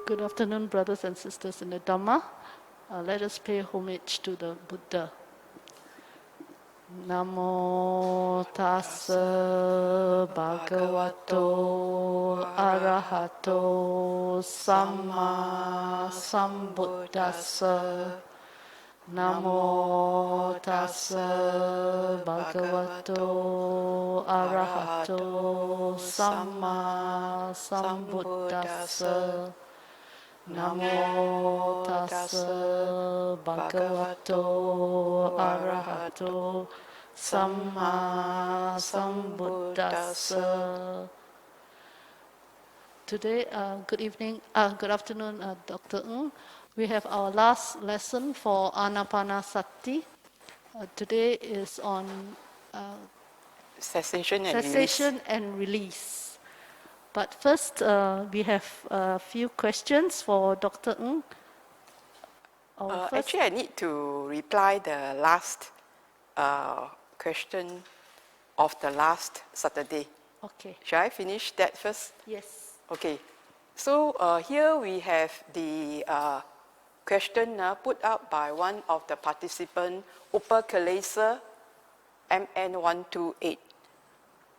Good afternoon, brothers and sisters in the Dhamma. Let us pay homage to the Buddha. Namo tassa bhagavato arahato samma sambuddhassa. Namo tassa bhagavato arahato samma sambuddhassa. Namo tassa bhagavato arahato samma sambuddhassa. Today, good afternoon, Dr. Ng. We have our last lesson for Ānāpānasati. Today is on Cessation and release. But first, we have a few questions for Dr. Ng. Actually, I need to reply the last question of the last Saturday. Okay. Shall I finish that first? Yes. Okay. So here we have the question put up by one of the participants, Upakalesa MN118.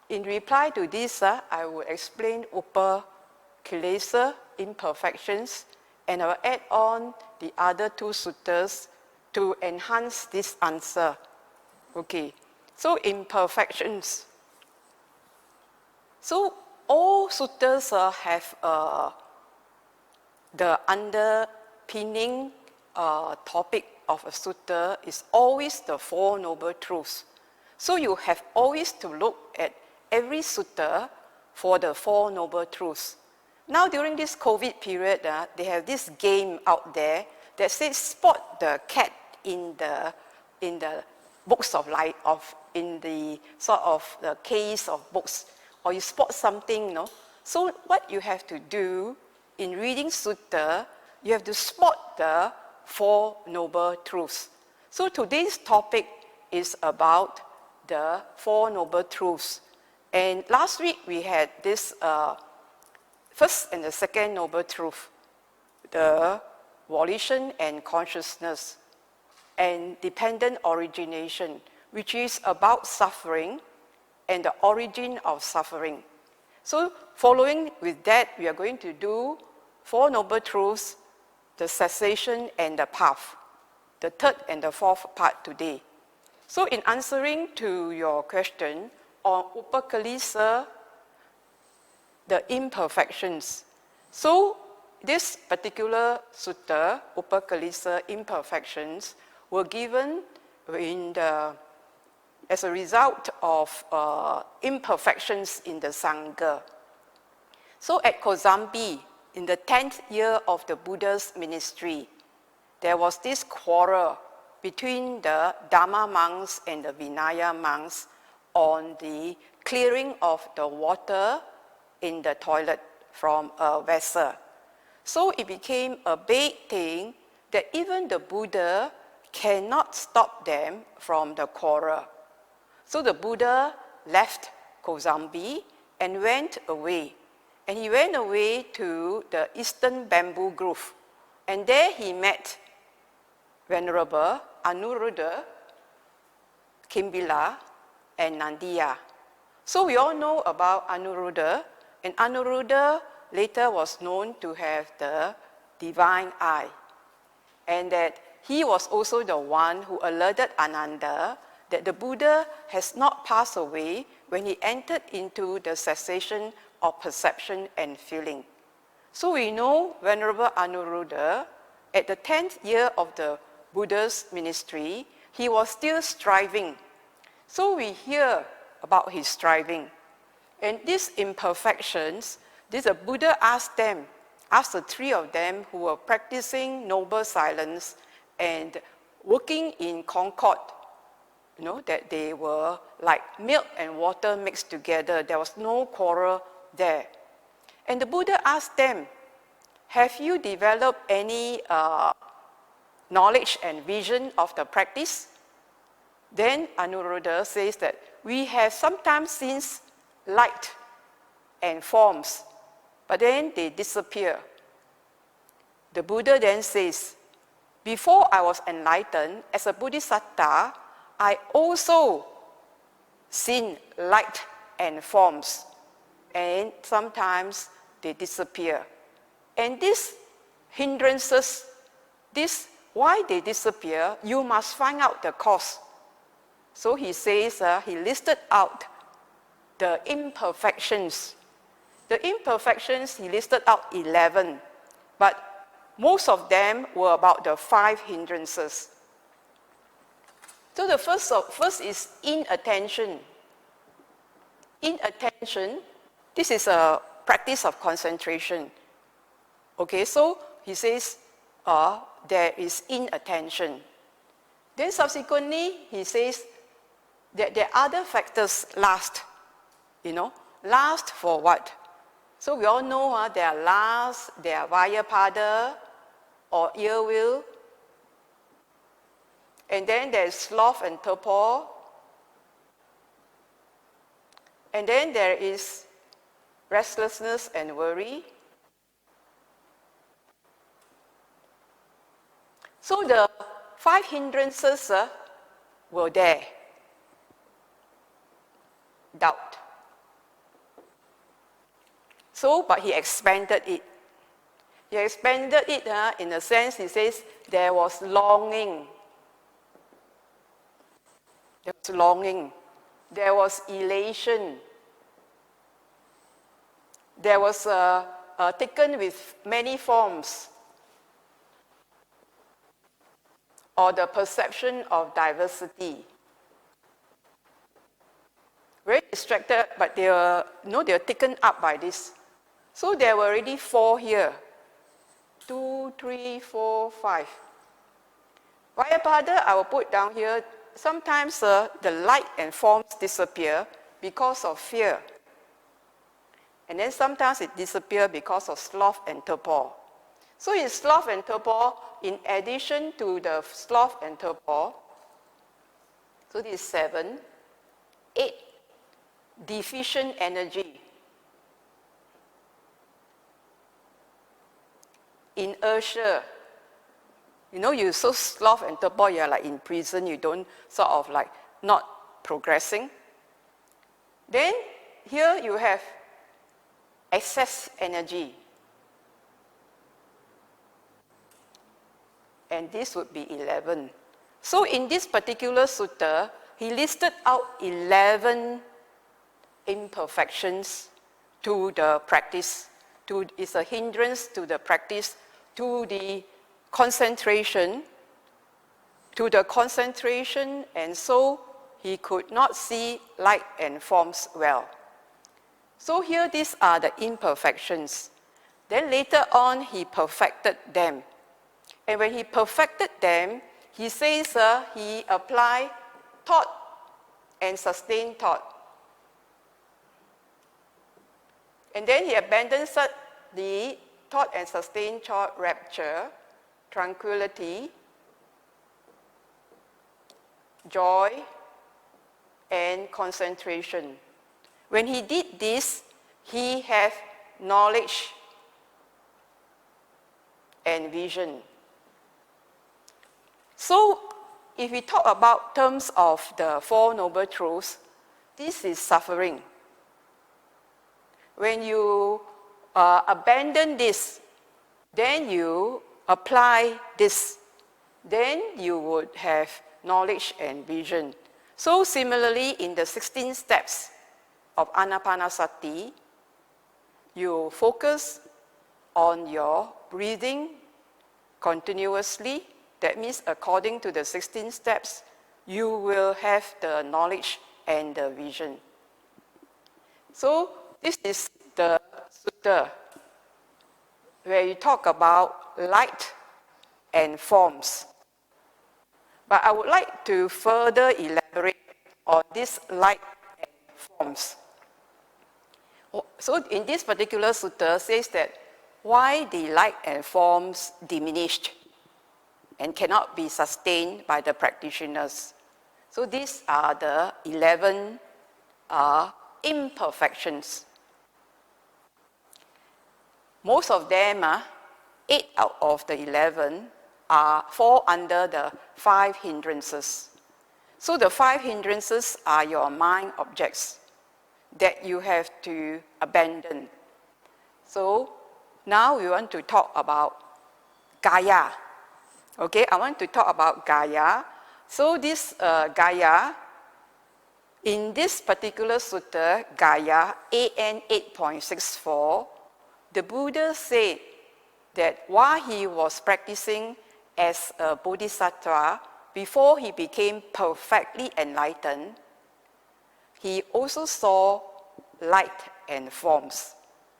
In reply to this, I will explain Upakalesa, imperfections, and I will add on the other two suttas to enhance this answer. Okay, so imperfections. So all suttas have the underpinning topic of a sutta is always the Four Noble Truths. So you have always to look at every sutta for the Four Noble Truths. Now during this COVID period, they have this game out there that says spot the cat in the books of life, in the sort of the case of books, or you spot something, no? So what you have to do in reading sutta, you have to spot the Four Noble Truths. So today's topic is about the Four Noble Truths. And last week we had this first and the second Noble Truth, the volition and consciousness, and dependent origination, which is about suffering and the origin of suffering. So following with that, we are going to do Four Noble Truths, the cessation and the path, the third and the fourth part today. So in answering to your question on Upakalesa, the imperfections. So this particular sutta, Upakalesa, imperfections, were given as a result of imperfections in the Sangha. So at Kosambi, in the 10th year of the Buddha's ministry, there was this quarrel between the Dhamma monks and the Vinaya monks on the clearing of the water in the toilet from a vessel. So it became a big thing that even the Buddha cannot stop them from the quarrel. So the Buddha left Kosambi and went away. And he went away to the eastern bamboo grove. And there he met Venerable Anuruddha, Kimbila, and Nandiya. So we all know about Anuruddha, and Anuruddha later was known to have the divine eye. And that he was also the one who alerted Ananda that the Buddha has not passed away when he entered into the cessation of perception and feeling. So we know Venerable Anuruddha, at the 10th year of the Buddha's ministry, he was still striving. So we hear about his striving. And these imperfections, the Buddha asked the three of them who were practicing noble silence and working in concord, that they were like milk and water mixed together. There was no quarrel there. And the Buddha asked them, have you developed any knowledge and vision of the practice? Then Anuruddha says that we have sometimes seen light and forms, but then they disappear. the Buddha then says, before I was enlightened, as a Bodhisattva, I also seen light and forms, and sometimes they disappear. And these hindrances, why they disappear, you must find out the cause. So he says, he listed out the imperfections. The imperfections, he listed out 11, but most of them were about the 5 hindrances. So the first is inattention. Inattention, this is a practice of concentration. Okay, so he says there is inattention. Then subsequently, he says that there are other factors last. Last for what? So we all know there are last, there are Vyapada or ill will. And then there's sloth and torpor. And then there is restlessness and worry. So the 5 hindrances were there. Doubt. So, but he expanded it. He expanded it in a sense, he says, there was longing. There was longing. There was elation. There was taken with many forms, or the perception of diversity. Very distracted, but they were taken up by this. So there were already 4 here. 2, 3, 4, 5. Vyapada, I will put down here. Sometimes the light and forms disappear because of fear. And then sometimes it disappears because of sloth and torpor. So in sloth and torpor, in addition to the sloth and torpor, so this is 7, 8, deficient energy. Inertia. You so sloth and torpor, you're like in prison, you don't sort of like not progressing. Then here you have excess energy. And this would be 11. So in this particular sutta, he listed out 11 imperfections to the practice. It's a hindrance to the practice, to the concentration, and so he could not see light and forms well. So here these are the imperfections. Then later on he perfected them. And when he perfected them, he says he applied thought and sustained thought. And then he abandons the thought and sustained thought, rapture, tranquility, joy, and concentration. When he did this, he had knowledge and vision. So, if we talk about terms of the 4 Noble Truths, this is suffering. When you abandon this, then you apply this, then you would have knowledge and vision. So similarly, in the 16 steps of Ānāpānasati, you focus on your breathing continuously. That means according to the 16 steps, you will have the knowledge and the vision. So this is the sutta where you talk about light and forms. But I would like to further elaborate on this light and forms. So in this particular sutta says that why the light and forms diminished and cannot be sustained by the practitioners. So these are the 11 imperfections. Most of them 8 out of the 11 fall under the 5 hindrances. So the 5 hindrances are your mind objects that you have to abandon. So now we want to talk about Gaya. Okay, I want to talk about Gaya. So this Gaya, in this particular sutta, Gaya, AN 8.64, the Buddha said that while he was practicing as a bodhisattva, before he became perfectly enlightened, he also saw light and forms.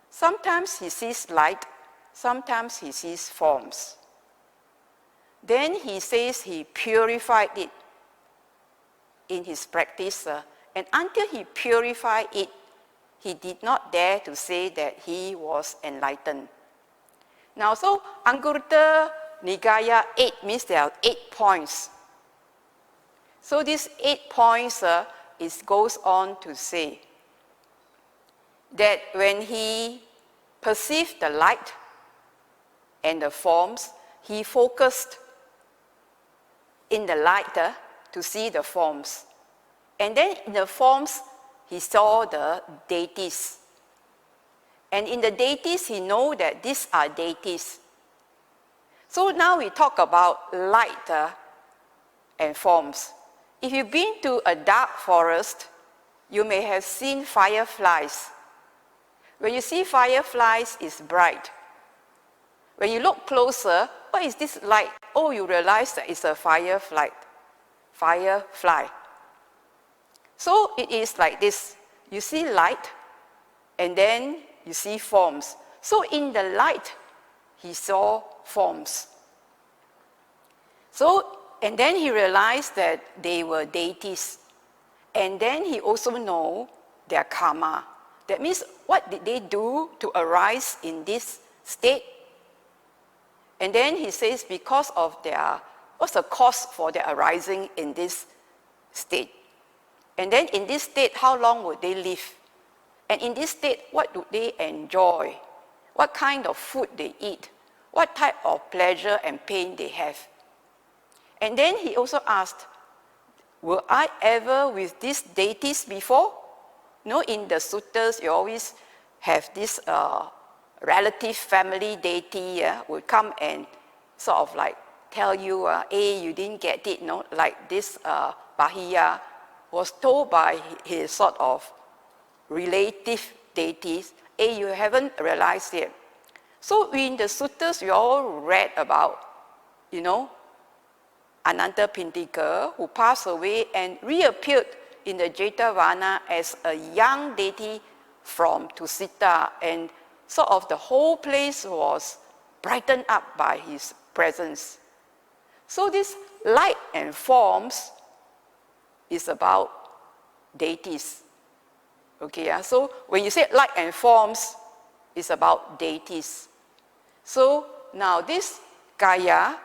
Sometimes he sees light, sometimes he sees forms. Then he says he purified it in his practice, and until he purified it, he did not dare to say that he was enlightened. Now, so Anguttara Nikaya 8 means there are 8 points. So these 8 points goes on to say that when he perceived the light and the forms, he focused in the light to see the forms. And then in the forms, he saw the deities. And in the deities, he know that these are deities. So now we talk about light and forms. If you've been to a dark forest, you may have seen fireflies. When you see fireflies, it's bright. When you look closer, what is this light? Oh, you realize that it's a firefly. So it is like this. You see light, and then you see forms. So in the light, he saw forms. So, and then he realized that they were deities. And then he also know their karma. That means, what did they do to arise in this state? And then he says, because of their, what's the cause for their arising in this state? And then in this state, how long would they live? And in this state, what do they enjoy? What kind of food they eat? What type of pleasure and pain they have? And then he also asked, were I ever with these deities before? No, in the suttas, you always have this relative family deity would come and sort of like tell you, hey, you didn't get it, no? Like this Bahiya was told by his sort of relative deities, hey, you haven't realized it. So in the suttas, we all read about, you know, Ānāpānasati, who passed away and reappeared in the Jetavana as a young deity from Tusita, and sort of the whole place was brightened up by his presence. So this light and forms is about deities. Okay, so when you say light and forms, it's about deities. So now this Gaya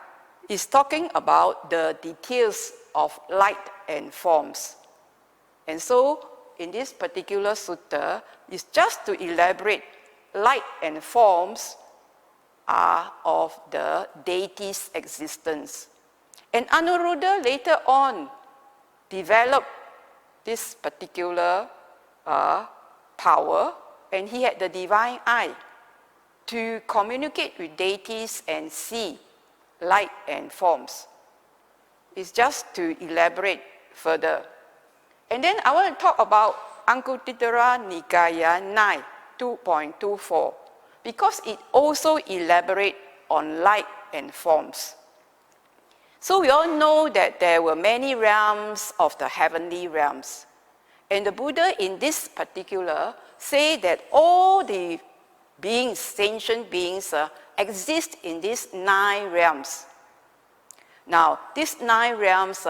is talking about the details of light and forms. And so in this particular sutta, it's just to elaborate light and forms are of the deity's existence. And Anuruddha later on developed this particular power, and he had the divine eye to communicate with deities and see light and forms. It's just to elaborate further. And then I want to talk about Anguttara Nikaya 9, 2.24, because it also elaborates on light and forms. So we all know that there were many realms of the heavenly realms. And the Buddha in this particular say that all the beings, sentient beings, exist in these 9 realms. Now, these 9 realms,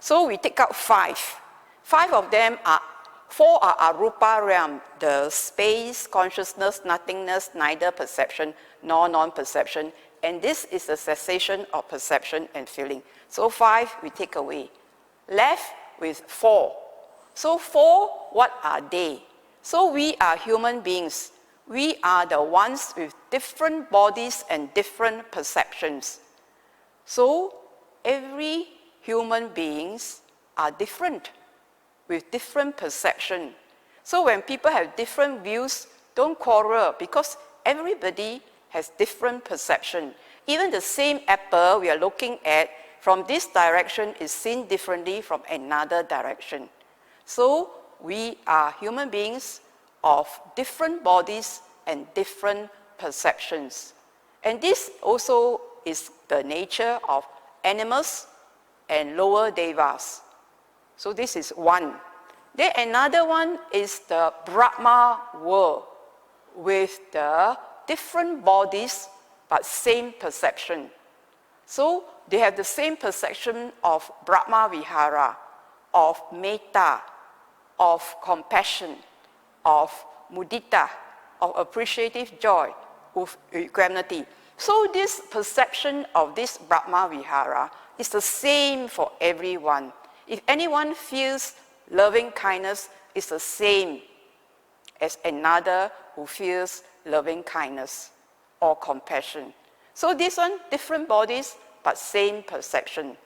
so we take out 5. 5 of them are, 4 are arupa realm, the space, consciousness, nothingness, neither perception nor non-perception. And this is the cessation of perception and feeling. So 5 we take away. Left with 4. So 4, what are they? So we are human beings. we are the ones with different bodies and different perceptions. So every human beings are different with different perception. So when people have different views, don't quarrel because everybody has different perception. Even the same apple we are looking at from this direction is seen differently from another direction. So we are human beings of different bodies and different perceptions. And this also is the nature of animals and lower devas. So this is one. Then another one is the Brahma world with the different bodies but same perception. So they have the same perception of Brahma Vihara, of metta, of compassion, of mudita, of appreciative joy, of equanimity. So this perception of this Brahma Vihara is the same for everyone. If anyone feels loving kindness, it's the same as another who feels loving kindness or compassion. So this one, different bodies, but same perception.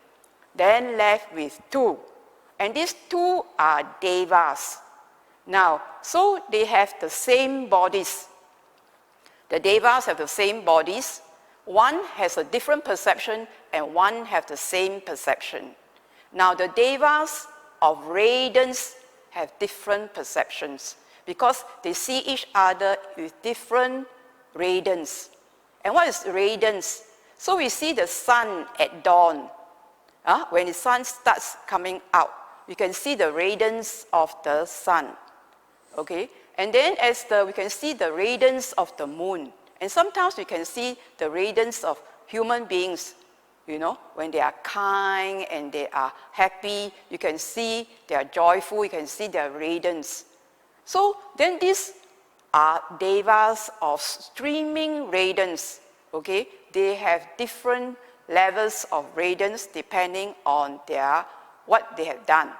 Then left with two. And these two are devas. Now, so they have the same bodies. The devas have the same bodies. One has a different perception and one has the same perception. Now, the devas of radiance have different perceptions because they see each other with different radiance. And what is radiance? So we see the sun at dawn. When the sun starts coming out, you can see the radiance of the sun. Okay? And then we can see the radiance of the moon. And sometimes we can see the radiance of human beings. You know, when they are kind and they are happy, you can see they are joyful, you can see their radiance. So then these are devas of streaming radiance. Okay? They have different levels of radiance depending on what they have done.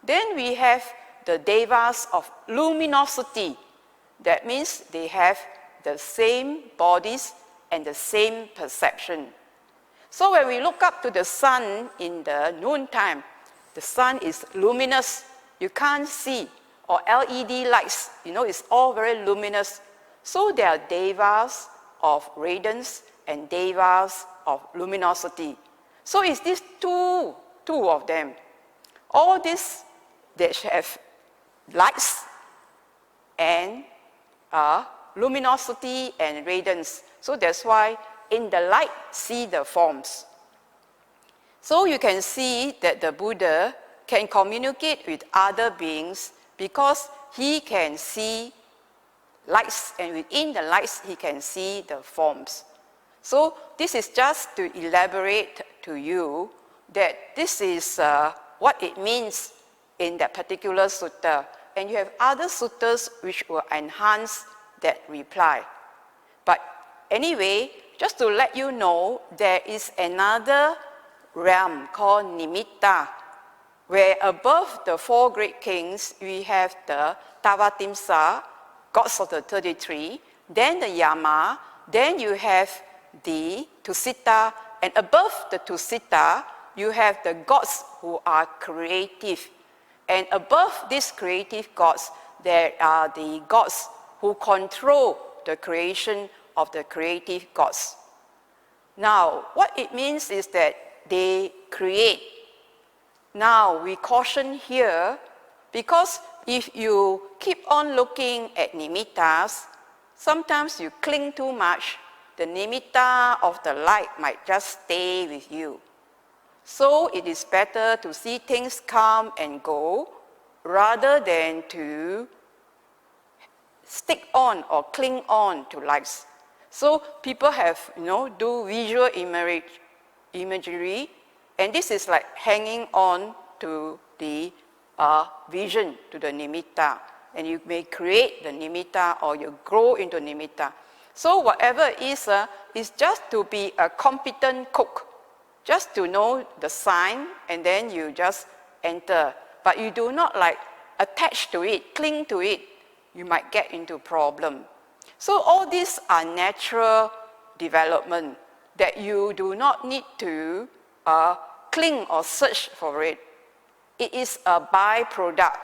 Then we have the devas of luminosity. That means they have the same bodies and the same perception. So when we look up to the sun in the noontime, the sun is luminous. You can't see. Or LED lights, you know, it's all very luminous. So there are devas of radiance and devas of luminosity. So it's these two of them. All these, they have lights and luminosity and radiance. So that's why in the light, see the forms. So you can see that the Buddha can communicate with other beings because he can see lights, and within the lights, he can see the forms. So this is just to elaborate to you that this is what it means in that particular sutta. And you have other suttas which will enhance that reply. But anyway, just to let you know, there is another realm called nimitta, where above the four great kings, we have the Tavatimsa, gods of the 33, then the Yama, then you have the Tusita, and above the Tusita, you have the gods who are creative. And above these creative gods, there are the gods who control the creation of the creative gods. Now, what it means is that they create. Now, we caution here, because if you keep on looking at nimittas, sometimes you cling too much, the nimitta of the light might just stay with you. So it is better to see things come and go, rather than to stick on or cling on to lights. So people have, do visual imagery, and this is like hanging on to the vision, to the nimitta. And you may create the nimitta or you grow into nimitta. So whatever it is just to be a competent cook, just to know the sign, and then you just enter. But you do not like attach to it, cling to it. You might get into problem. So all these are natural development that you do not need to cling or search for it. It is a byproduct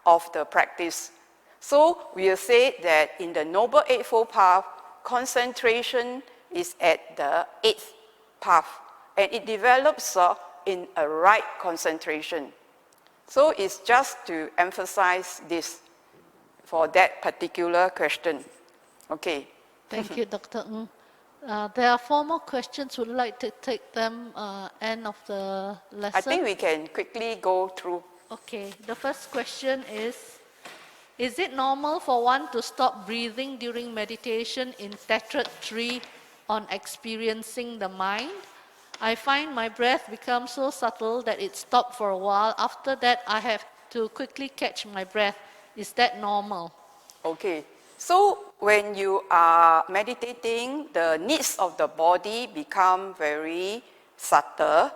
of the practice. So we will say that in the Noble Eightfold Path, concentration is at the eighth path, and it develops in a right concentration. So it's just to emphasize this for that particular question. Okay. Thank you, Dr. Ng. There are 4 more questions. Would you like to take them end of the lesson? I think we can quickly go through. Okay. The first question is it normal for one to stop breathing during meditation in Tetrad 3 on experiencing the mind? I find my breath becomes so subtle that it stopped for a while. After that, I have to quickly catch my breath. Is that normal? Okay. So when you are meditating, the needs of the body become very subtle,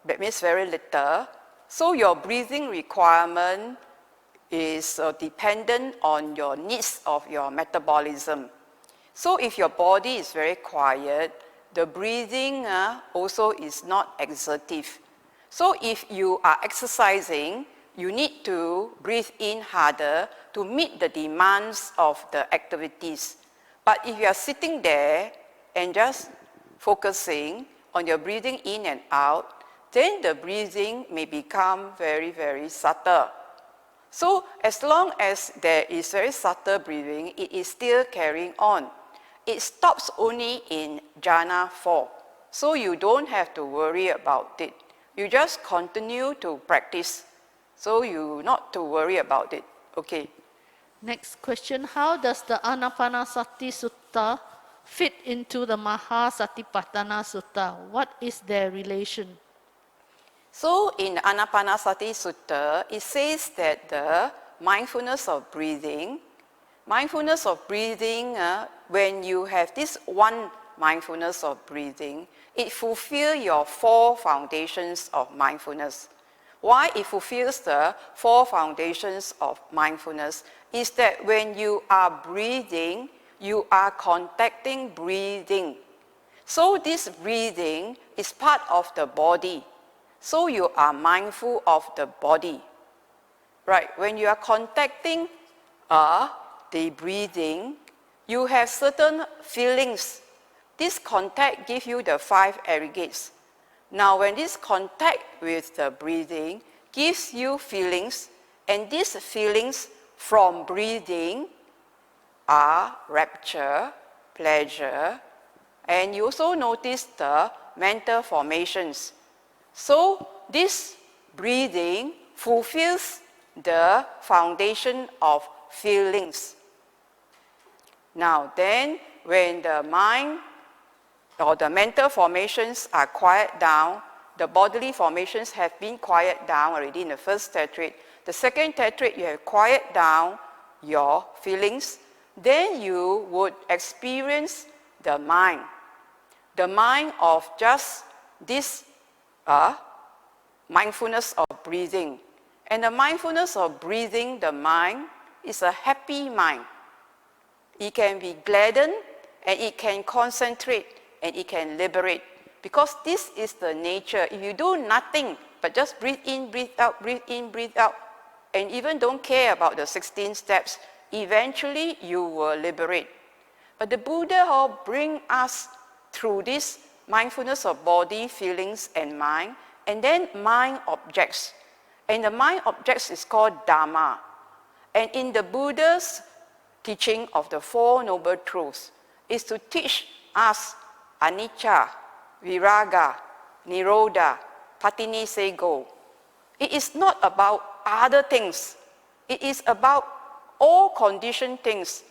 that means very little. So your breathing requirement is dependent on your needs of your metabolism. So if your body is very quiet, the breathing also is not exertive. So if you are exercising, you need to breathe in harder to meet the demands of the activities. But if you are sitting there and just focusing on your breathing in and out, then the breathing may become very, very subtle. So as long as there is very subtle breathing, it is still carrying on. It stops only in jhana 4. So you don't have to worry about it. You just continue to practice. So you not to worry about it. Okay. Next question, how does the Ānāpānasati Sutta fit into the Mahasatipatthana Sutta? What is their relation? So in the Ānāpānasati Sutta, it says that the mindfulness of breathing, when you have this one mindfulness of breathing, it fulfills your 4 foundations of mindfulness. Why it fulfills the 4 foundations of mindfulness is that when you are breathing, you are contacting breathing. So this breathing is part of the body. So you are mindful of the body. Right, when you are contacting the breathing, you have certain feelings. This contact gives you the 5 aggregates. Now when this contact with the breathing gives you feelings, and these feelings from breathing are rapture, pleasure, and you also notice the mental formations. So this breathing fulfills the foundation of feelings. Now then, when the mind or the mental formations are quiet down, the bodily formations have been quiet down already in the first tetrad. The second tetrad, you have quiet down your feelings, then you would experience the mind of just this mindfulness of breathing. And the mindfulness of breathing, the mind, is a happy mind. It can be gladdened, and it can concentrate, and it can liberate. Because this is the nature. If you do nothing, but just breathe in, breathe out, and even don't care about the 16 steps, eventually you will liberate. But the Buddha will bring us through this mindfulness of body, feelings, and mind, and then mind objects. And the mind objects is called Dhamma. And in the Buddha's teaching of the 4 Noble Truths, is to teach us anicca, viraga, nirodha, patinisego. It is not about other things. It is about all conditioned things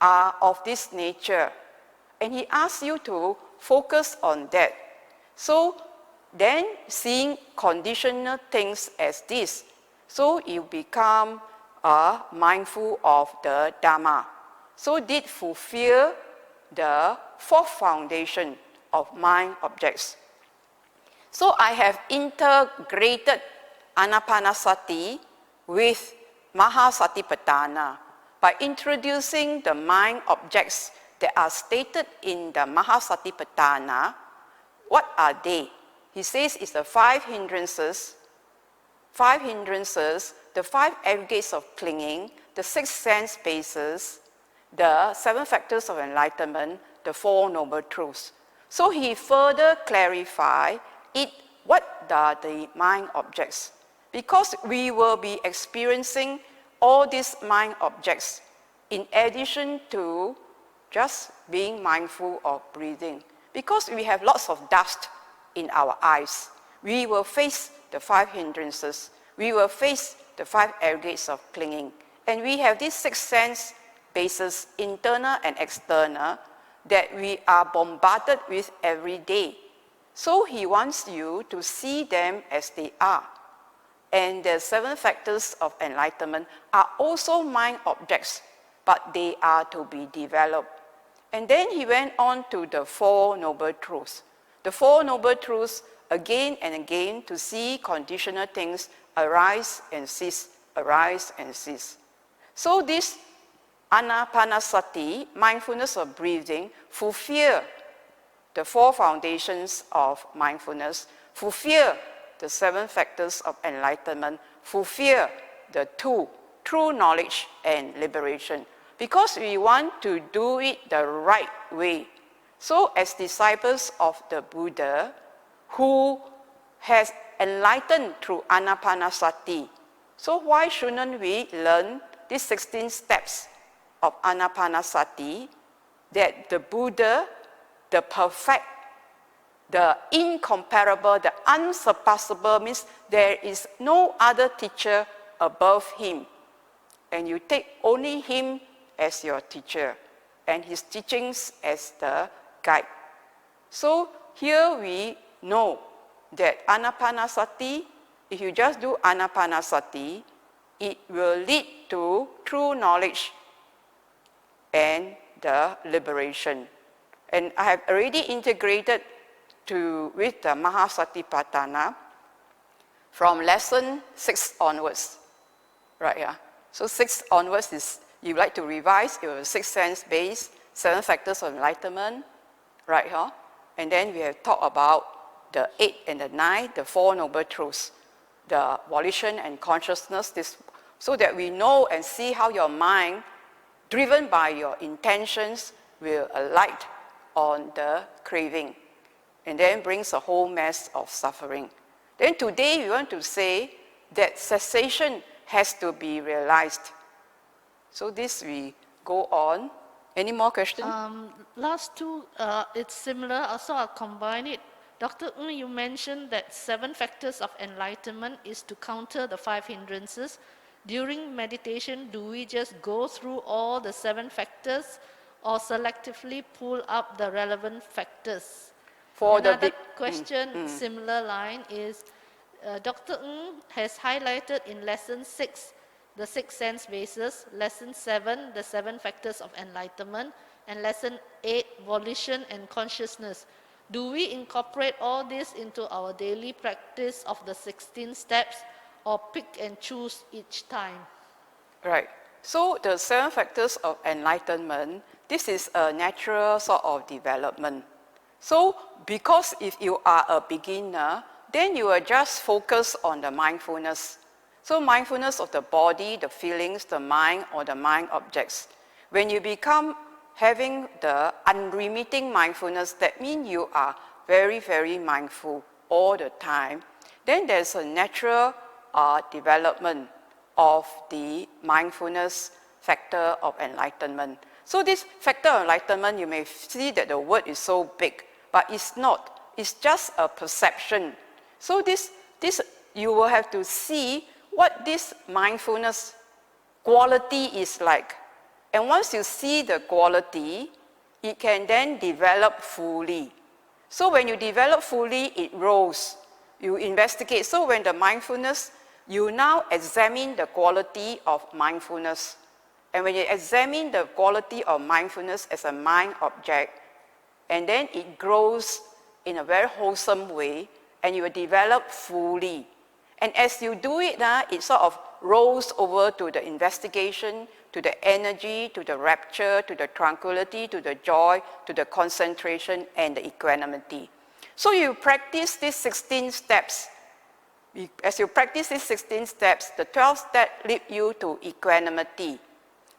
are of this nature. And he asks you to focus on that. So then seeing conditional things as this, so you become mindful of the Dhamma. So did fulfill the 4th foundation of mind objects. So I have integrated Anapanasati with Mahasatipatthana. by introducing the mind objects that are stated in the Mahasatipatthana. What are they? He says it's the five hindrances, the five aggregates of clinging, the six sense bases, the seven factors of enlightenment, the four noble truths. So he further clarified it, what are the mind objects? Because we will be experiencing all these mind objects in addition to just being mindful of breathing. Because we have lots of dust in our eyes, we will face the five hindrances, we will face the five aggregates of clinging. And we have these six sense bases, internal and external, that we are bombarded with every day. So he wants you to see them as they are. And the seven factors of enlightenment are also mind objects, but they are to be developed. And then he went on to the four noble truths. The four noble truths, again and again, to see conditional things arise and cease, arise and cease. So this Ānāpānasati, mindfulness of breathing, fulfill the four foundations of mindfulness, fulfill the seven factors of enlightenment, fulfill the two, true knowledge and liberation. Because we want to do it the right way. So as disciples of the Buddha, who has enlightened through Anapanasati, so why shouldn't we learn these 16 steps of Anapanasati, that the Buddha, the perfect, the incomparable, the unsurpassable, means there is no other teacher above him. And you take only him as your teacher and his teachings as the guide. So here we know that Ānāpānasati, if you just do Ānāpānasati, it will lead to true knowledge and the liberation. And I have already integrated with the Mahasatipatthana from lesson 6 onwards. Right, yeah. So 6 onwards is, you like to revise, it was 6 sense base, 7 factors of enlightenment, right, huh? And then we have talked about the 8 and the 9, the 4 noble truths, the volition and consciousness, this, so that we know and see how your mind, driven by your intentions, will alight on the craving, and then brings a whole mess of suffering. Then today we want to say that cessation has to be realized. So this we go on. Any more questions? Last two, it's similar, also I'll combine it. Dr. Ng, you mentioned that 7 factors of enlightenment is to counter the 5 hindrances. During meditation, do we just go through all the 7 factors or selectively pull up the relevant factors? For Another question, similar line is, Dr. Ng has highlighted in lesson 6, the 6 sense bases, lesson 7, the 7 factors of enlightenment, and lesson 8, volition and consciousness. Do we incorporate all this into our daily practice of the 16 steps, or pick and choose each time? Right. So the 7 factors of enlightenment, this is a natural sort of development. So because if you are a beginner, then you will just focus on the mindfulness. So mindfulness of the body, the feelings, the mind, or the mind objects. When you become having the unremitting mindfulness, that means you are very, very mindful all the time, then there's a natural development of the mindfulness factor of enlightenment. So this factor of enlightenment, you may see that the word is so big, but it's not. It's just a perception. So this you will have to see what this mindfulness quality is like. And once you see the quality, it can then develop fully. So when you develop fully, it grows. You investigate. So when the mindfulness, you now examine the quality of mindfulness. And when you examine the quality of mindfulness as a mind object, and then it grows in a very wholesome way, and you will develop fully. And as you do it, it sort of rolls over to the investigation, to the energy, to the rapture, to the tranquility, to the joy, to the concentration, and the equanimity. So you practice these 16 steps. As you practice these 16 steps, the 12th step leads you to equanimity.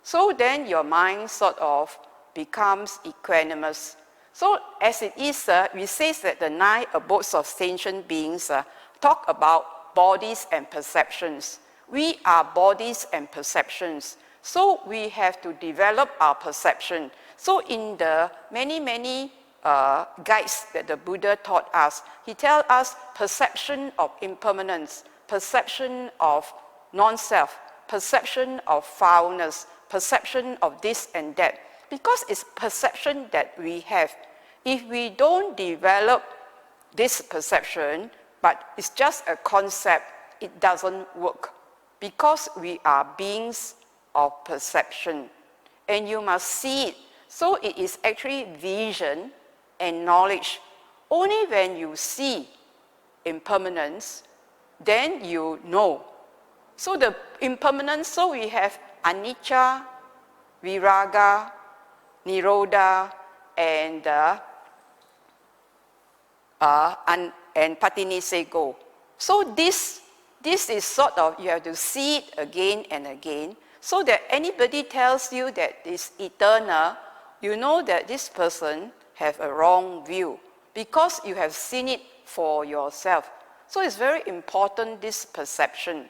So then your mind sort of becomes equanimous. So as it is, we say that the 9 abodes of sentient beings talk about bodies and perceptions. We are bodies and perceptions. So we have to develop our perception. So in the many guides that the Buddha taught us, he tells us perception of impermanence, perception of non-self, perception of foulness, perception of this and that. Because it's perception that we have. If we don't develop this perception, but it's just a concept, it doesn't work. Because we are beings of perception. And you must see it. So it is actually vision and knowledge. Only when you see impermanence, then you know. So the impermanence, so we have anicca, viraga, nirodha, and patinisego. So this is sort of, you have to see it again and again, so that anybody tells you that it's eternal, you know that this person have a wrong view, because you have seen it for yourself. So it's very important, this perception.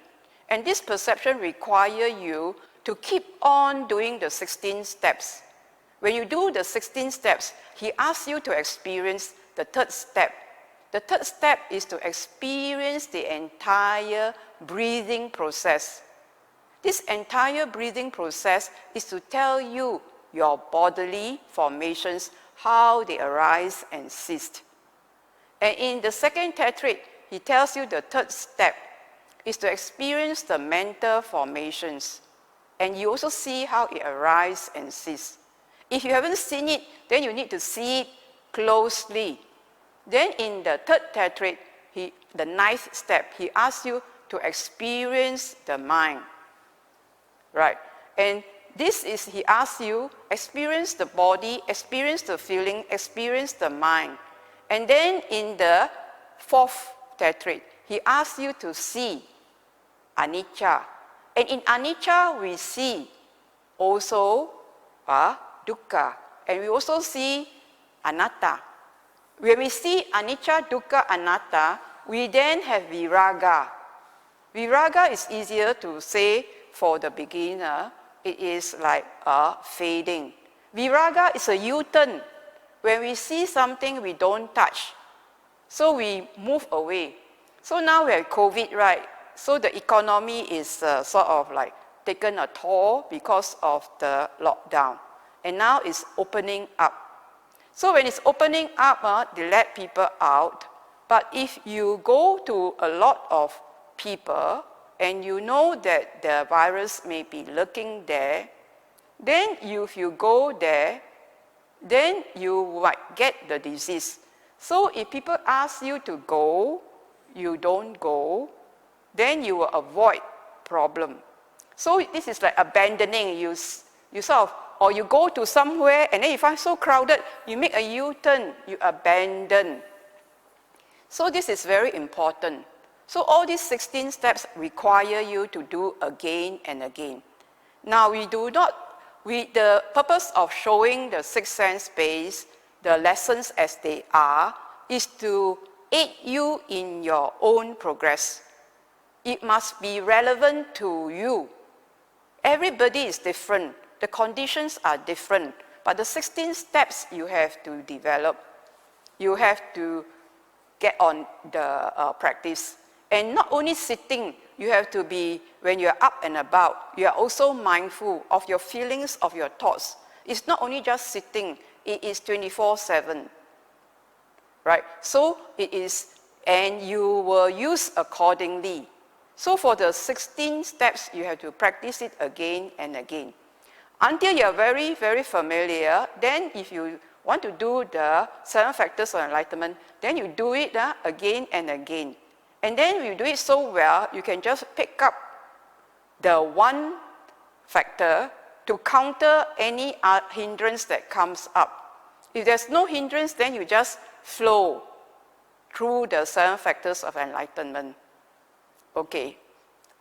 And this perception requires you to keep on doing the 16 steps. When you do the 16 steps, he asks you to experience the 3rd step. The 3rd step is to experience the entire breathing process. This entire breathing process is to tell you your bodily formations, how they arise and cease. And in the 2nd tetrad, he tells you the 3rd step is to experience the mental formations. And you also see how it arises and cease. If you haven't seen it, then you need to see it closely. Then in the 3rd tetrad, the 9th step, he asks you to experience the mind. Right? And this is, he asks you, experience the body, experience the feeling, experience the mind. And then in the 4th tetrad, he asks you to see anicca. And in anicca, we see also dukkha. And we also see anatta. When we see anicca, dukkha, anatta, we then have viraga. Viraga is easier to say for the beginner. It is like fading. Viraga is a U-turn. When we see something, we don't touch. So we move away. So now we have COVID, right? So the economy is sort of like taken a toll because of the lockdown. And now it's opening up. So when it's opening up, they let people out. But if you go to a lot of people, and you know that the virus may be lurking there, then if you go there, then you might get the disease. So if people ask you to go, you don't go, then you will avoid problem. So this is like abandoning. You sort of, or you go to somewhere and then you find so crowded, you make a U-turn, you abandon. So this is very important. So all these 16 steps require you to do again and again. Now the purpose of showing the 6 sense base, the lessons as they are, is to aid you in your own progress. It must be relevant to you. Everybody is different. The conditions are different. But the 16 steps you have to develop. You have to get on the practice. And not only sitting, you have to be, when you're up and about, you are also mindful of your feelings, of your thoughts. It's not only just sitting, it is 24/7. Right? So it is, and you will use accordingly. So for the 16 steps, you have to practice it again and again. Until you're very, very familiar, then if you want to do the 7 factors of enlightenment, then you do it again and again. And then you do it so well, you can just pick up the one factor to counter any hindrance that comes up. If there's no hindrance, then you just flow through the 7 factors of enlightenment. Okay,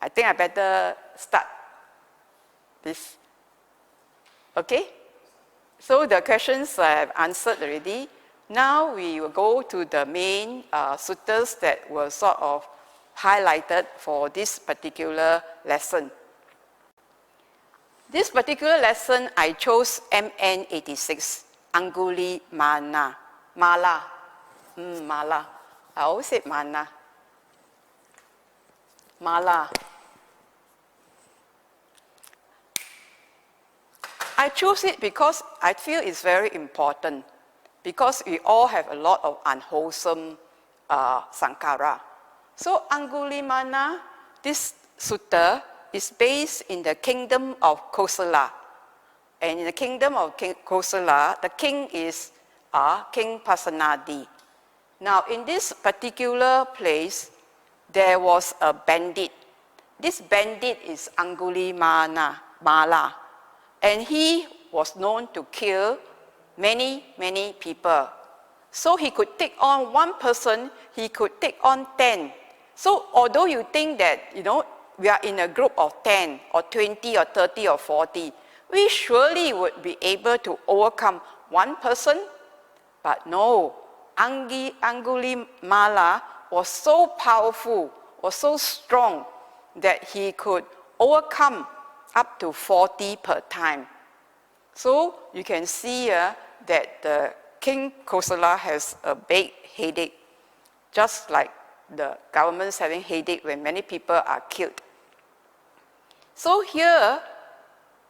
I think I better start this. Okay, so the questions I have answered already. Now we will go to the main suttas that were sort of highlighted for this particular lesson. This particular lesson, I chose MN86, Aṅgulimāla. Mala. I always say mana. Mala. I chose it because I feel it's very important, because we all have a lot of unwholesome sankhara. So Aṅgulimāla, this sutta, is based in the kingdom of Kosala. And in the kingdom of Kosala, the king is King Pasenadi. Now, in this particular place, there was a bandit. This bandit is Aṅgulimāla, and he was known to kill many, many people. So he could take on one person, he could take on 10. So although you think that, we are in a group of 10 or 20 or 30 or 40, we surely would be able to overcome one person. But no, Aṅgulimāla was so powerful, was so strong, that he could overcome up to 40 per time. So you can see that the King Kosala has a big headache, just like the government's having headache when many people are killed. So here,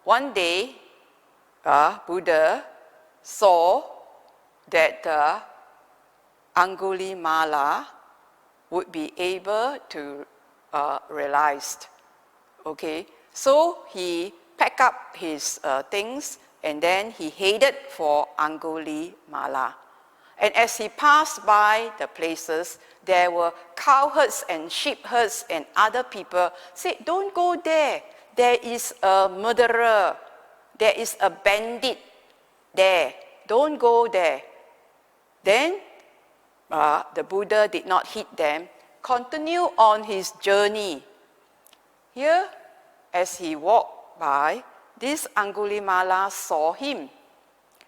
one day, Buddha saw that Aṅgulimāla would be able to realize. Okay, so he packed up his things, and then he headed for Aṅgulimāla. And as he passed by the places, there were cow herds and sheep herds and other people said, "Don't go there. There is a murderer. There is a bandit there. Don't go there." Then the Buddha did not heed them, continued on his journey. Here, as he walked by, this Aṅgulimāla saw him.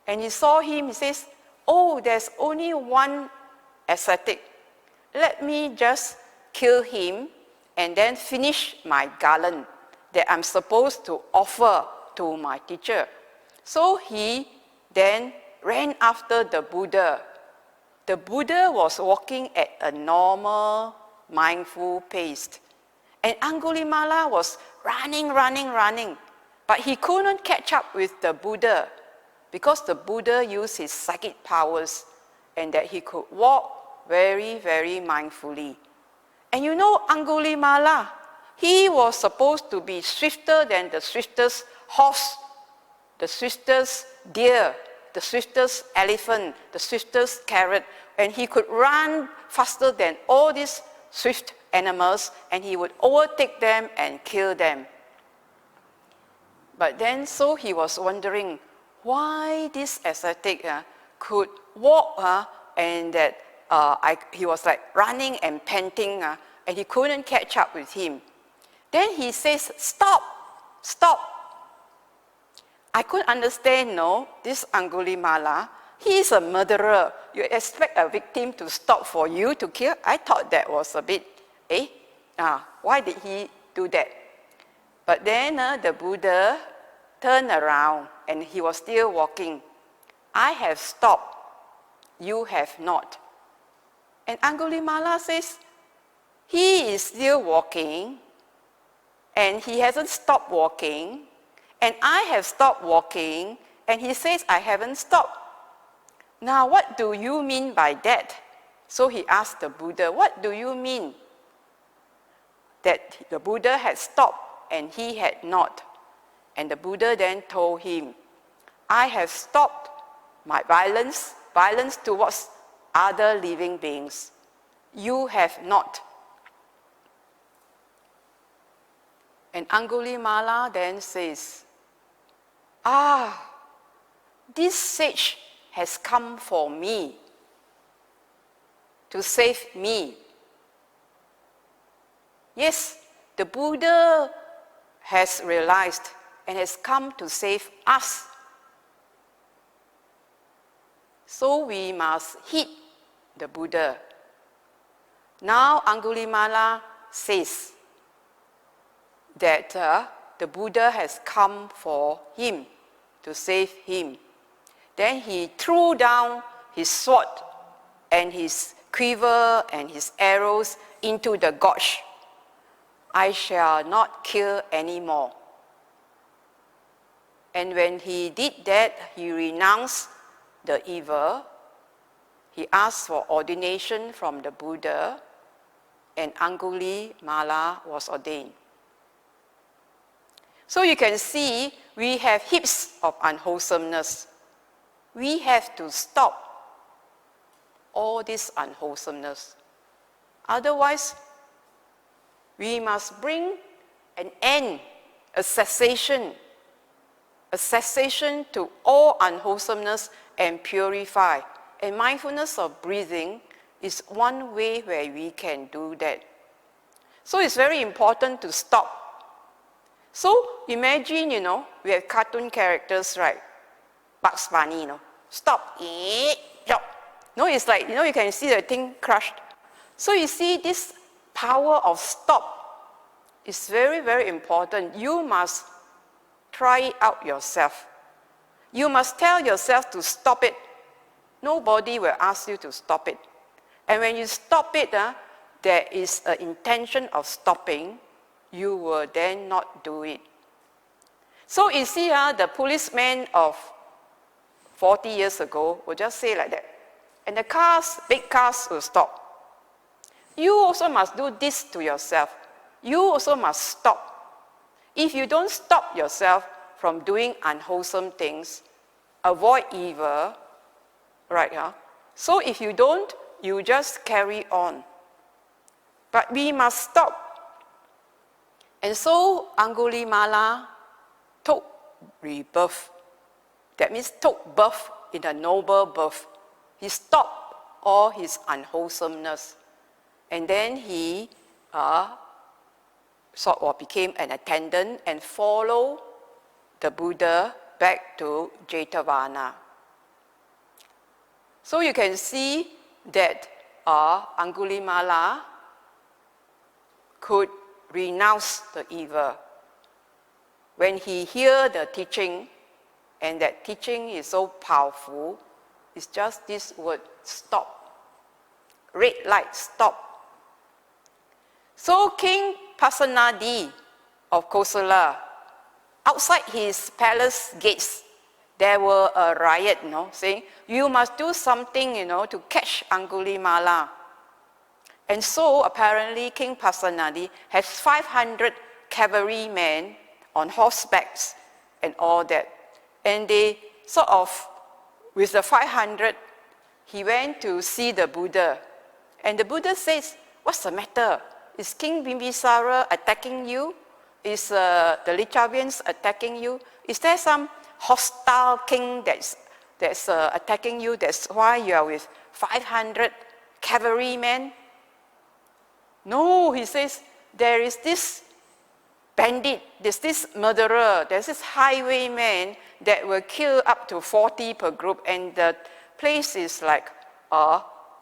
And he saw him, he says, "Oh, there's only one ascetic. Let me just kill him and then finish my garland that I'm supposed to offer to my teacher." So he then ran after the Buddha. The Buddha was walking at a normal, mindful pace. And Aṅgulimāla was running. But he couldn't catch up with the Buddha, because the Buddha used his psychic powers and that he could walk very, very mindfully. And Aṅgulimāla, he was supposed to be swifter than the swiftest horse, the swiftest deer, the swiftest elephant, the swiftest carrot, and he could run faster than all these swift animals, and he would overtake them and kill them. But then, so he was wondering why this ascetic could walk and that he was like running and panting, and he couldn't catch up with him. Then he says, "Stop. I couldn't understand, this Aṅgulimāla, he is a murderer. You expect a victim to stop for you to kill?" I thought that was a bit, why did he do that? But then the Buddha turned around and he was still walking. "I have stopped, you have not." And Aṅgulimāla says, he is still walking and he hasn't stopped walking, and I have stopped walking, and he says I haven't stopped. Now what do you mean by that? So he asked the Buddha, "What do you mean that the Buddha had stopped and he had not?" And the Buddha then told him, "I have stopped my violence towards other living beings. You have not." And Aṅgulimāla then says, this sage has come for me, to save me. Yes, the Buddha has realized and has come to save us. So we must heed the Buddha. Now Aṅgulimāla says that the Buddha has come for him, to save him. Then he threw down his sword and his quiver and his arrows into the gorge. I shall not kill anymore. And when he did that, he renounced the evil. He asked for ordination from the Buddha, and Aṅgulimāla was ordained. So you can see we have heaps of unwholesomeness. We have to stop all this unwholesomeness. Otherwise, we must bring an end, a cessation to all unwholesomeness and purify. And mindfulness of breathing is one way where we can do that. So it's very important to stop. So imagine, we have cartoon characters, right? Bugs Bunny, stop, stop. No, it's like, you can see the thing crushed. So you see this power of stop is very, very important. You must try it out yourself. You must tell yourself to stop it. Nobody will ask you to stop it. And when you stop it, there is an intention of stopping, you will then not do it. So you see, the policeman of 40 years ago would just say like that. And the cars, big cars will stop. You also must do this to yourself. You also must stop. If you don't stop yourself from doing unwholesome things, avoid evil, right? So if you don't, you just carry on. But we must stop. And so Aṅgulimāla took rebirth. That means took birth in a noble birth. He stopped all his unwholesomeness. And then he sort of became an attendant and followed the Buddha back to Jetavana. So you can see that Aṅgulimāla could renounce the evil. When he heard the teaching, and that teaching is so powerful, it's just this word, stop. Red light, stop. So King Pasenadi of Kosala, outside his palace gates, there were a riot, saying, you must do something, to catch Aṅgulimāla. And so apparently King Pasenadi has 500 cavalrymen on horsebacks and all that. And they sort of, with the 500, he went to see the Buddha. And the Buddha says, what's the matter? Is King Bimbisara attacking you? Is the Lichavians attacking you? Is there some hostile king that's attacking you? That's why you are with 500 cavalrymen? No, he says, there is this bandit, there's this murderer, there's this highwayman that will kill up to 40 per group, and the place is like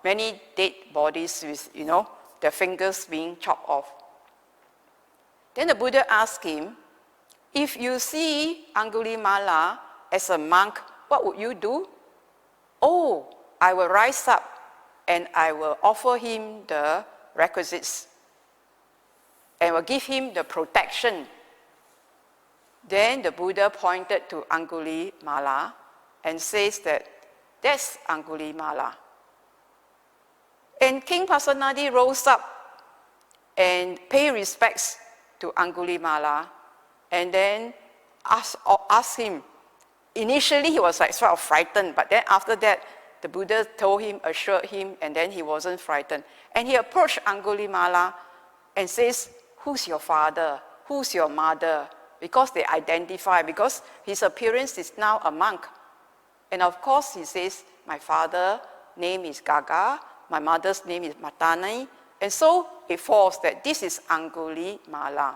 many dead bodies with, their fingers being chopped off. Then the Buddha asked him, if you see Aṅgulimāla as a monk, what would you do? Oh, I will rise up and I will offer him the requisites and will give him the protection. Then the Buddha pointed to Aṅgulimāla and says that, that's Aṅgulimāla. And King Pasenadi rose up and paid respects to Aṅgulimāla and then asked him. Initially he was like sort of frightened, but then after that the Buddha told him, assured him, and then he wasn't frightened. And he approached Aṅgulimāla and says, who's your father? who's your mother? Because they identify, because his appearance is now a monk. And of course he says, my father's name is Gaga, my mother's name is Matani, and so it falls that this is Aṅgulimāla.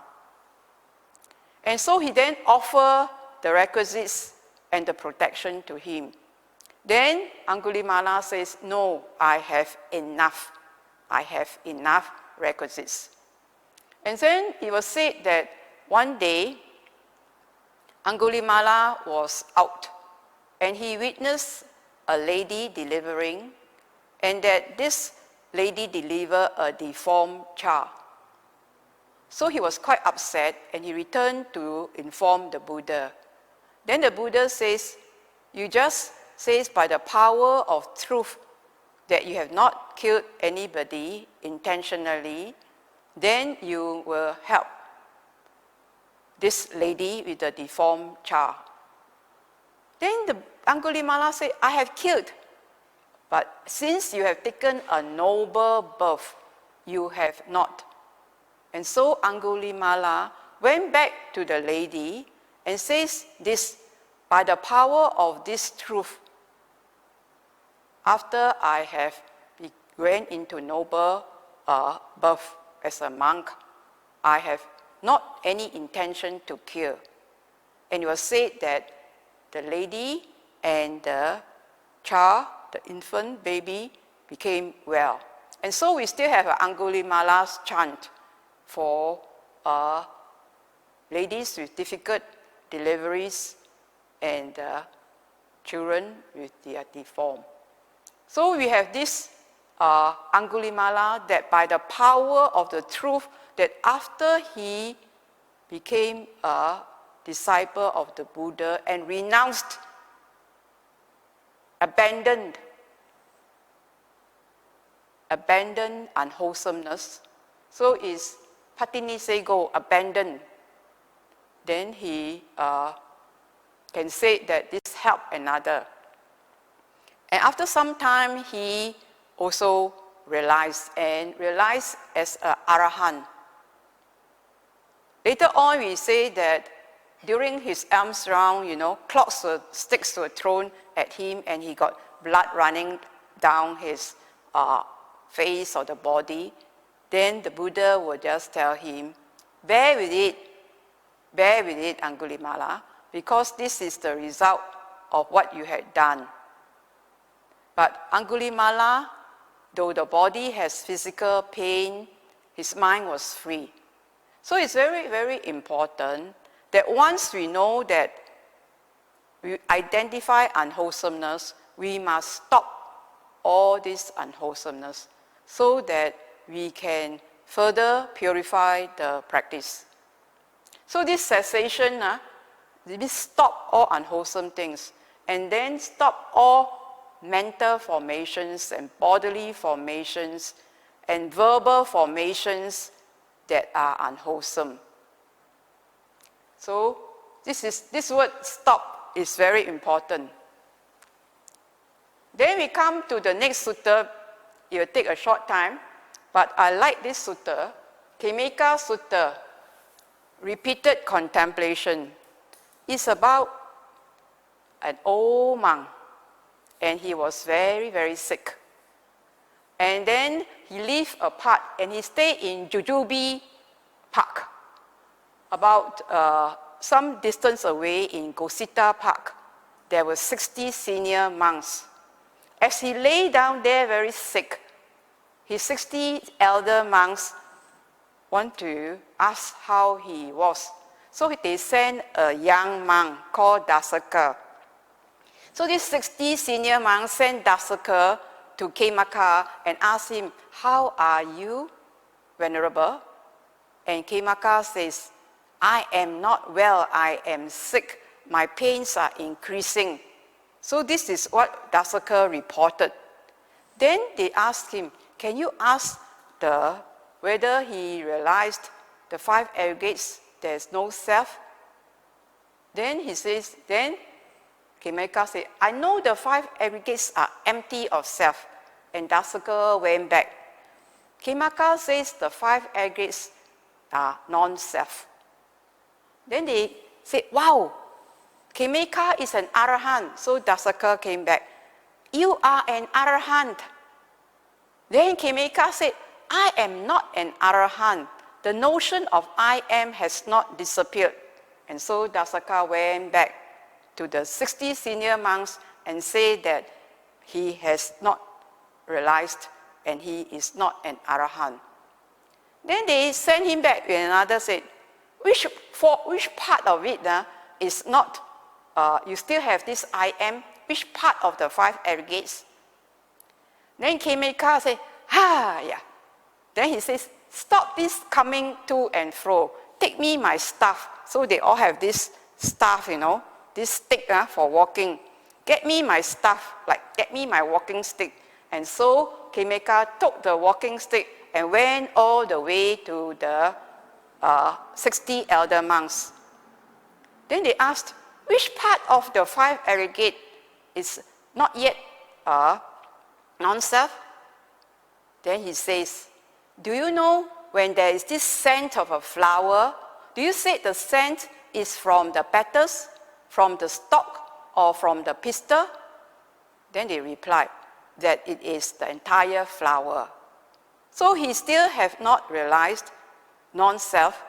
And so he then offers the requisites and the protection to him. Then Aṅgulimāla says, no, I have enough. I have enough requisites. And then it was said that one day, Aṅgulimāla was out and he witnessed a lady delivering, and that this lady delivered a deformed child. So he was quite upset and he returned to inform the Buddha. Then the Buddha says, you just says by the power of truth that you have not killed anybody intentionally, then you will help this lady with the deformed child. Then the Aṅgulimāla said, I have killed, but since you have taken a noble birth, you have not. And so Aṅgulimāla went back to the lady and says this, by the power of this truth, after I have went into noble birth as a monk, I have not any intention to kill. And it was said that the lady and the child, the infant baby, became well. And so we still have Aṅgulimāla's chant for ladies with difficult deliveries and children with their deformed. So we have this Aṅgulimāla that by the power of the truth, that after he became a disciple of the Buddha and renounced, abandoned unwholesomeness, so is patinisego, abandoned, then he can say that this helped another. And after some time, he also realized as an arahant. Later on, we say that during his alms round, sticks were thrown at him and he got blood running down his face or the body. Then the Buddha would just tell him, bear with it, Aṅgulimāla, because this is the result of what you had done. But Aṅgulimāla, though the body has physical pain, his mind was free. So it's very, very important that once we know that we identify unwholesomeness, we must stop all this unwholesomeness so that we can further purify the practice. So this cessation, we stop all unwholesome things and then stop all mental formations and bodily formations and verbal formations that are unwholesome. So this word stop is very important. Then we come to the next sutta. It will take a short time, but I like this sutta, Khemaka Sutta, repeated contemplation. It's about an old monk, and he was very, very sick. And then he lived apart, and he stayed in Jujubee Park, about some distance away in Gosita Park. There were 60 senior monks. As he lay down there very sick, his 60 elder monks want to ask how he was. So they sent a young monk called Dasaka. So these 60 senior monks sent Dasaka to Khemaka and asked him, how are you, Venerable? And Khemaka says, I am not well, I am sick, my pains are increasing. So this is what Dasaka reported. Then they asked him, can you ask whether he realized the 5 aggregates, there's no self? Then he says, then Khemaka said, I know the 5 aggregates are empty of self. And Dasaka went back. Khemaka says the 5 aggregates are non-self. Then they said, wow, Khemaka is an Arahant. So Dasaka came back. You are an Arahant. Then Khemaka said, I am not an Arahant. The notion of I am has not disappeared. And so Dasaka went back to the 60 senior monks and said that he has not realized and he is not an Arahant. Then they sent him back and another said, which part of it is not, you still have this I am, which part of the 5 aggregates? Then Khemaka said, yeah. Then he says, stop this coming to and fro. Take me my staff. So they all have this staff, this stick for walking. Get me my staff, like get me my walking stick. And so Khemaka took the walking stick and went all the way to the 60 elder monks. Then they asked, which part of the 5 aggregate is not yet non-self? Then he says, do you know when there is this scent of a flower, do you say the scent is from the petals, from the stalk, or from the pistil? Then they replied that it is the entire flower. So he still have not realized non-self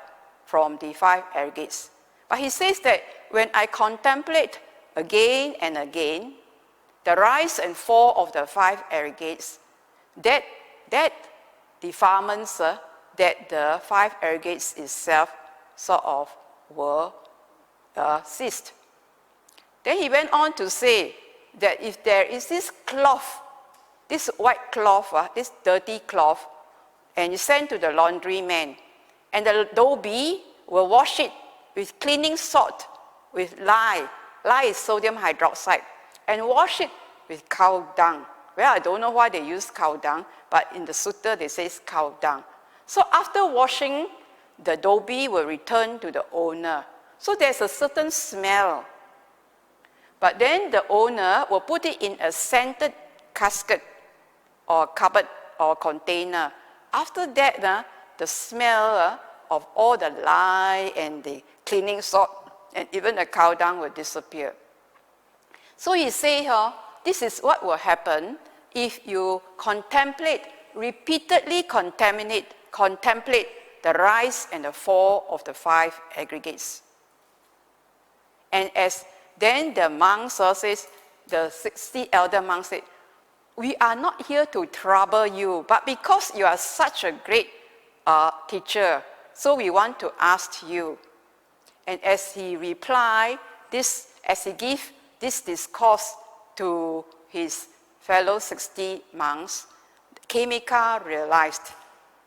from the 5 aggregates. But he says that when I contemplate again and again the rise and fall of the 5 aggregates, that defilements that the 5 aggregates itself sort of were ceased. Then he went on to say that if there is this cloth, this white cloth, this dirty cloth, and you send to the laundryman, and the dhobi will wash it with cleaning salt, with lye. Lye is sodium hydroxide, and wash it with cow dung. Well, I don't know why they use cow dung, but in the sutta they say cow dung. So after washing, the dhobi will return to the owner. So there's a certain smell. But then the owner will put it in a scented casket or cupboard or container. After that, the smell of all the lye and the cleaning salt and even the cow dung will disappear. So he says, this is what will happen if you contemplate, repeatedly contemplate the rise and the fall of the 5 aggregates. And as then the monks says, the 60 elder monks said, we are not here to trouble you, but because you are such a great teacher, so we want to ask you. And as he replied, as he gave this discourse to his fellow 60 monks, Khemaka realized.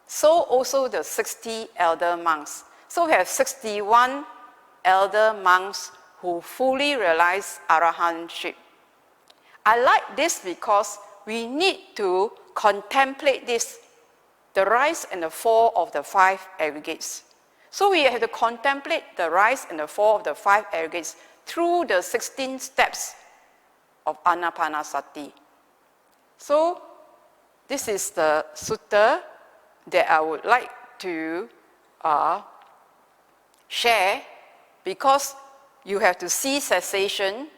So also the 60 elder monks. So we have 61 elder monks who fully realize arahantship. I like this because we need to contemplate this, the rise and the fall of the 5 aggregates. So we have to contemplate the rise and the fall of the 5 aggregates through the 16 steps of Anapanasati. So this is the sutta that I would like to share, because you have to see cessation,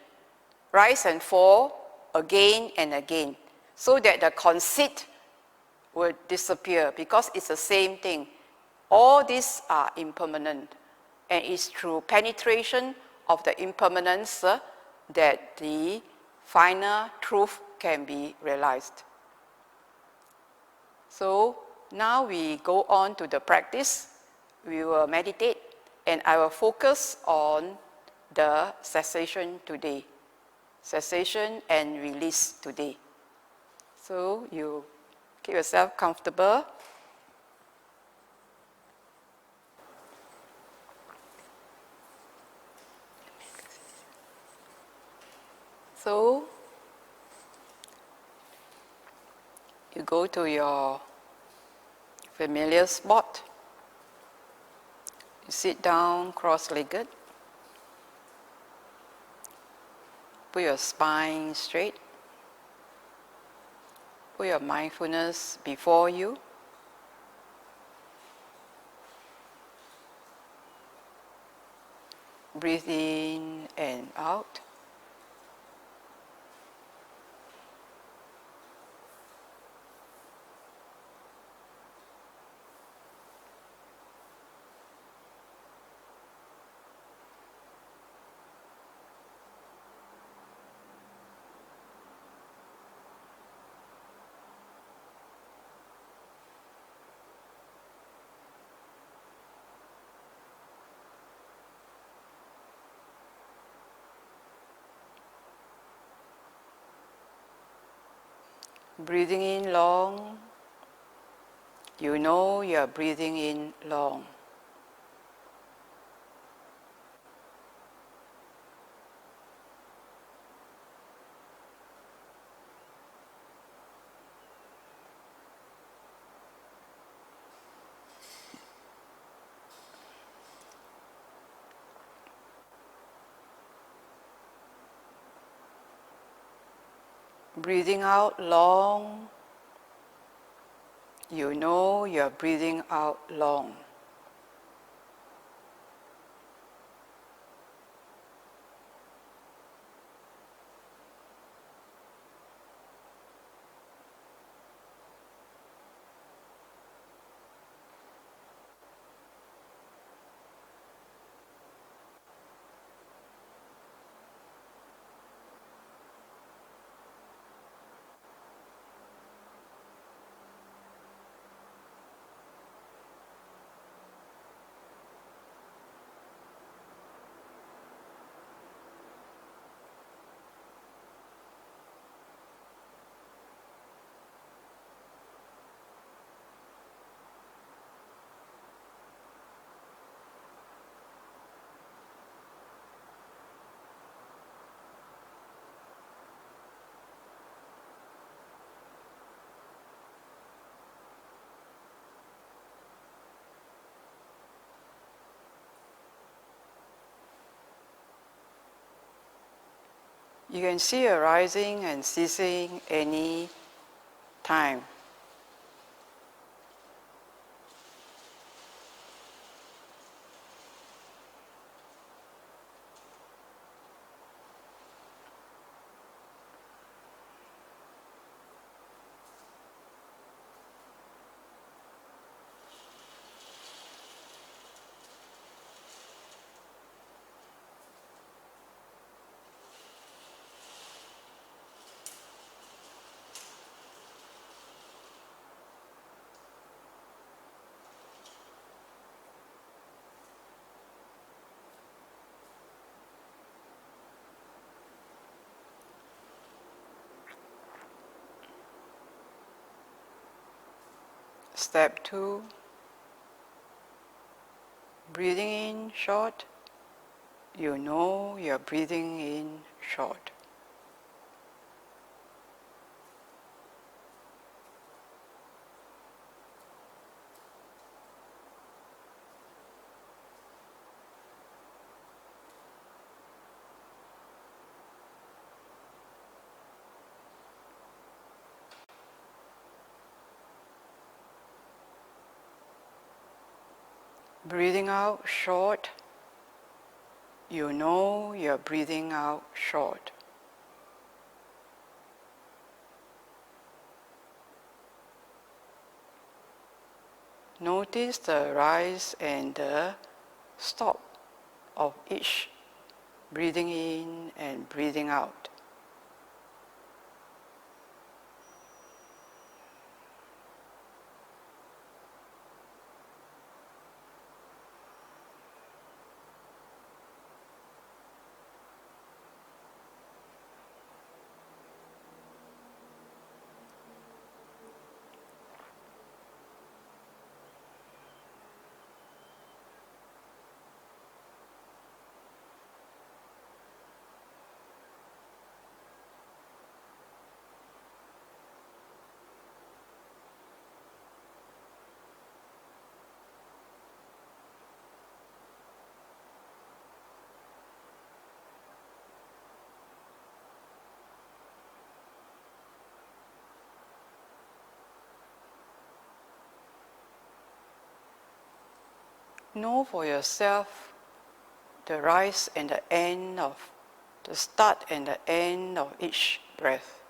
rise and fall again and again, so that the conceit will disappear, because it's the same thing. All these are impermanent, and it's through penetration of the impermanence that the final truth can be realized. So now we go on to the practice. We will meditate, and I will focus on the cessation today. Cessation and release today. So you keep yourself comfortable. So you go to your familiar spot. You sit down cross-legged. Put your spine straight. Put your mindfulness before you. Breathe in and out. Breathing in long, you know you are breathing in long. Breathing out long, you know you are breathing out long. You can see arising and ceasing any time. Step 2, breathing in short, you know you're breathing in short. Breathing out short, you know you're breathing out short. Notice the rise and the stop of each breathing in and breathing out. Know for yourself the rise and the end of the start and the end of each breath.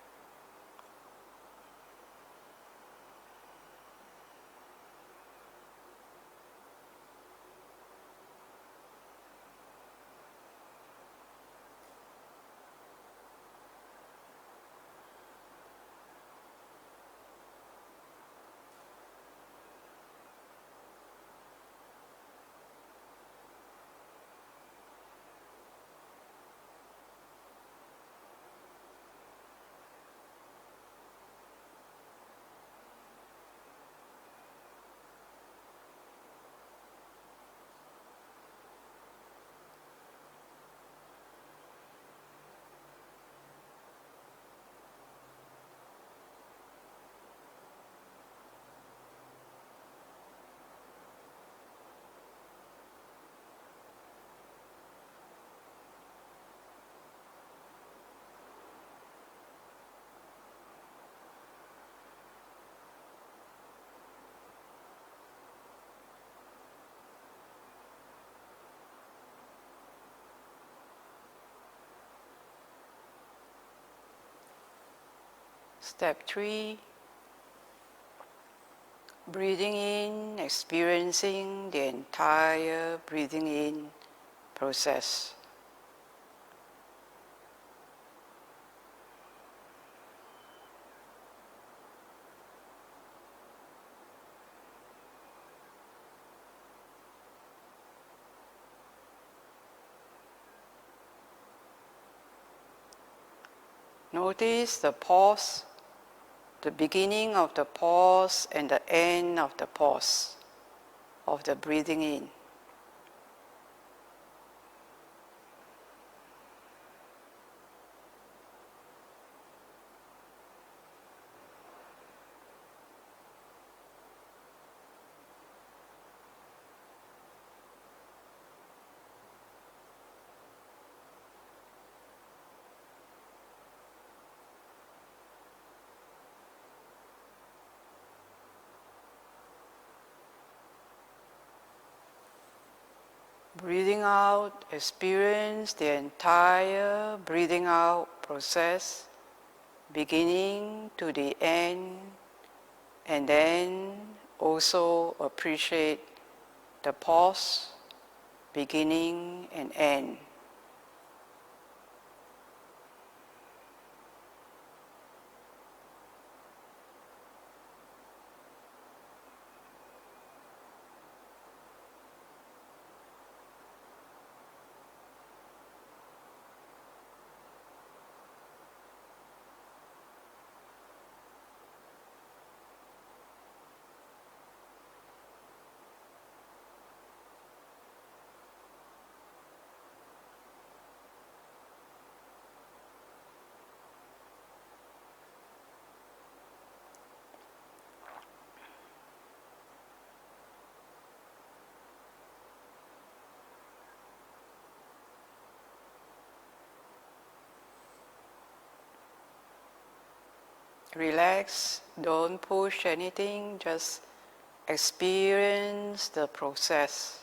Step 3, breathing in, experiencing the entire breathing in process. Notice the pause, the beginning of the pause and the end of the pause of the breathing in. Breathing out, experience the entire breathing out process, beginning to the end, and then also appreciate the pause, beginning and end. Relax, don't push anything, just experience the process.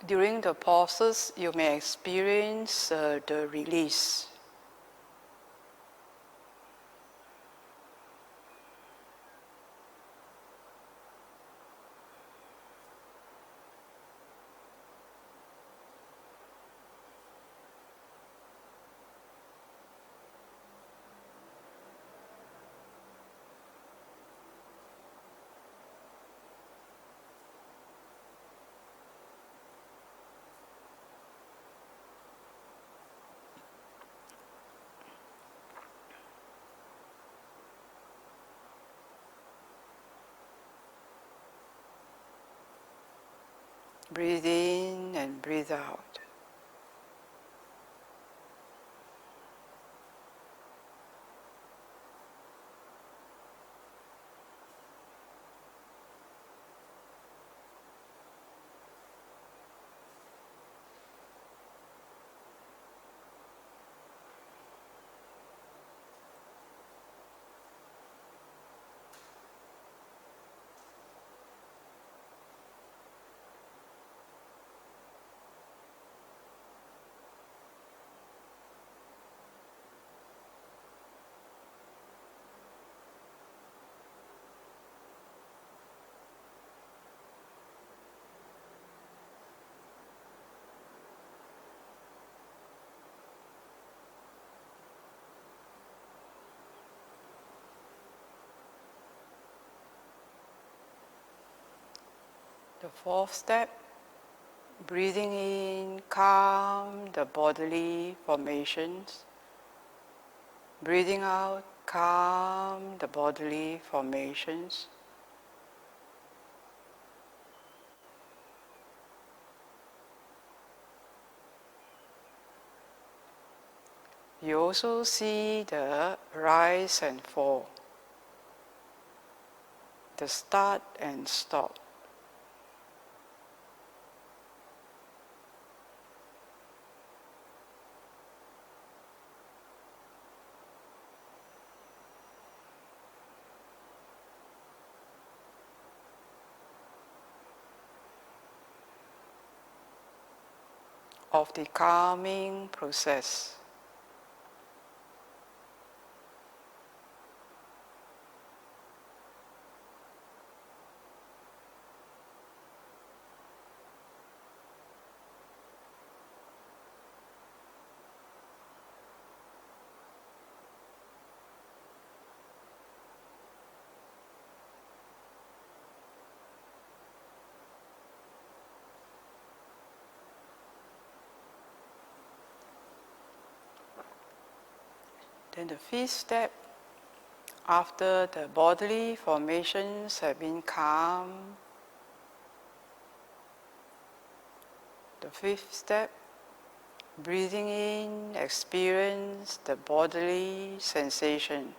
During the pauses, you may experience the release. Breathe in and breathe out. The fourth step, breathing in, calm the bodily formations. Breathing out, calm the bodily formations. You also see the rise and fall, the start and stop. Of the calming process. Then the fifth step, after the bodily formations have been calm, the fifth step, breathing in, experience the bodily sensation.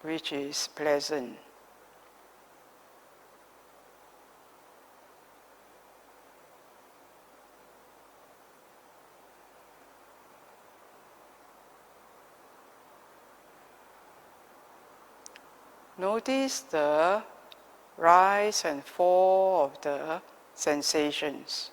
Which is pleasant. Notice the rise and fall of the sensations.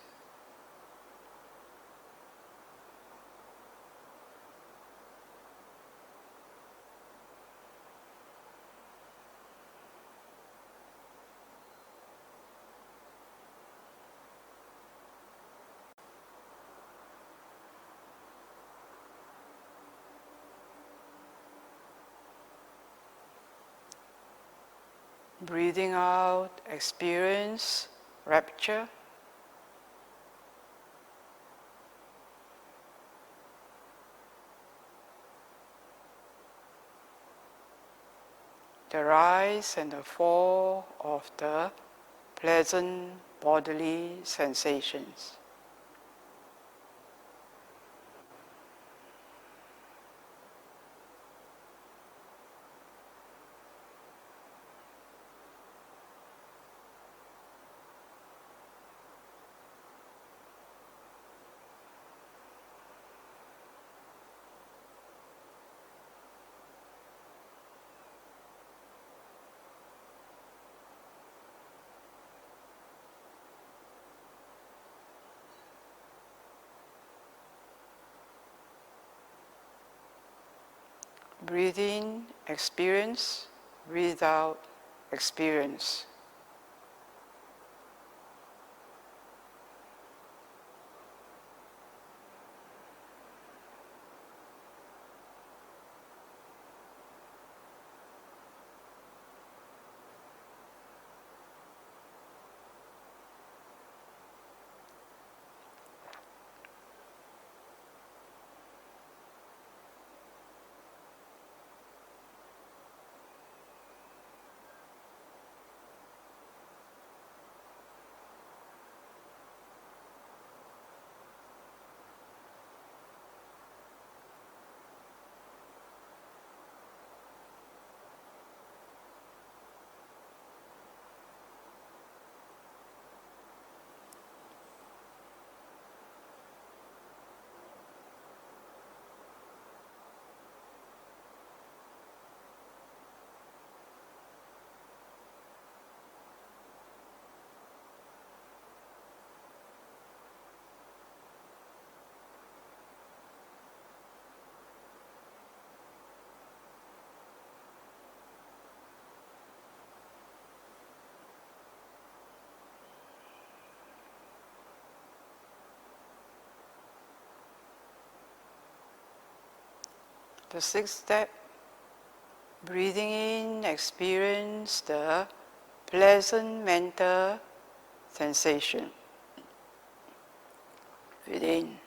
Breathing out, experience rapture. The rise and the fall of the pleasant bodily sensations. Breathe in, experience. Breathe out, experience. The sixth step, breathing in, experience the pleasant mental sensation within.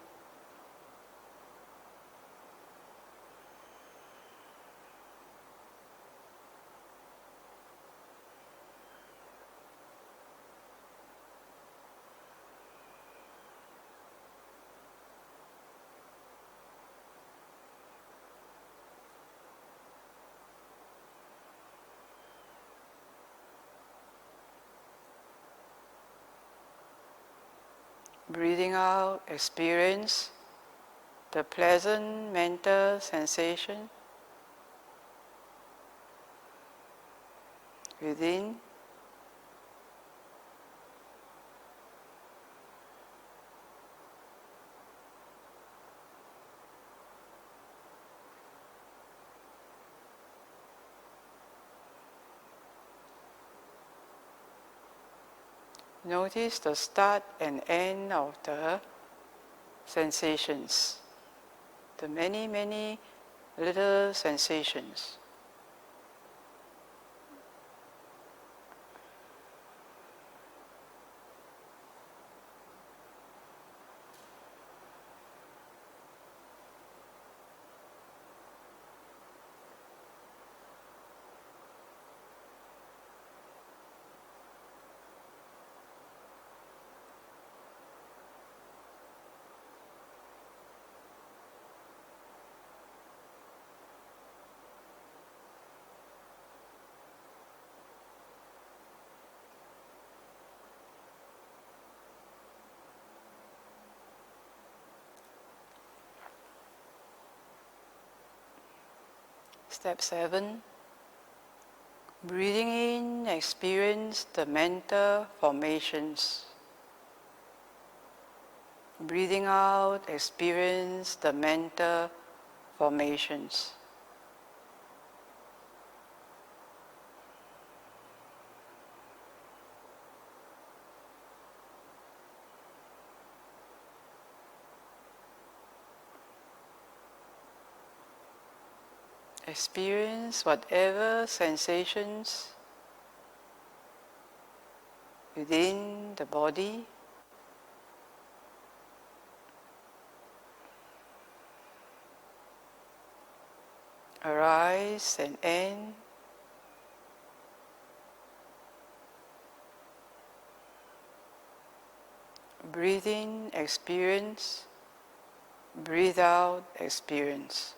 Breathing out, experience the pleasant mental sensation within. Notice the start and end of the sensations, the many, many little sensations. Step 7, breathing in, experience the mental formations. Breathing out, experience the mental formations. Experience whatever sensations within the body. Arise and end. Breathe in, experience. Breathe out, experience.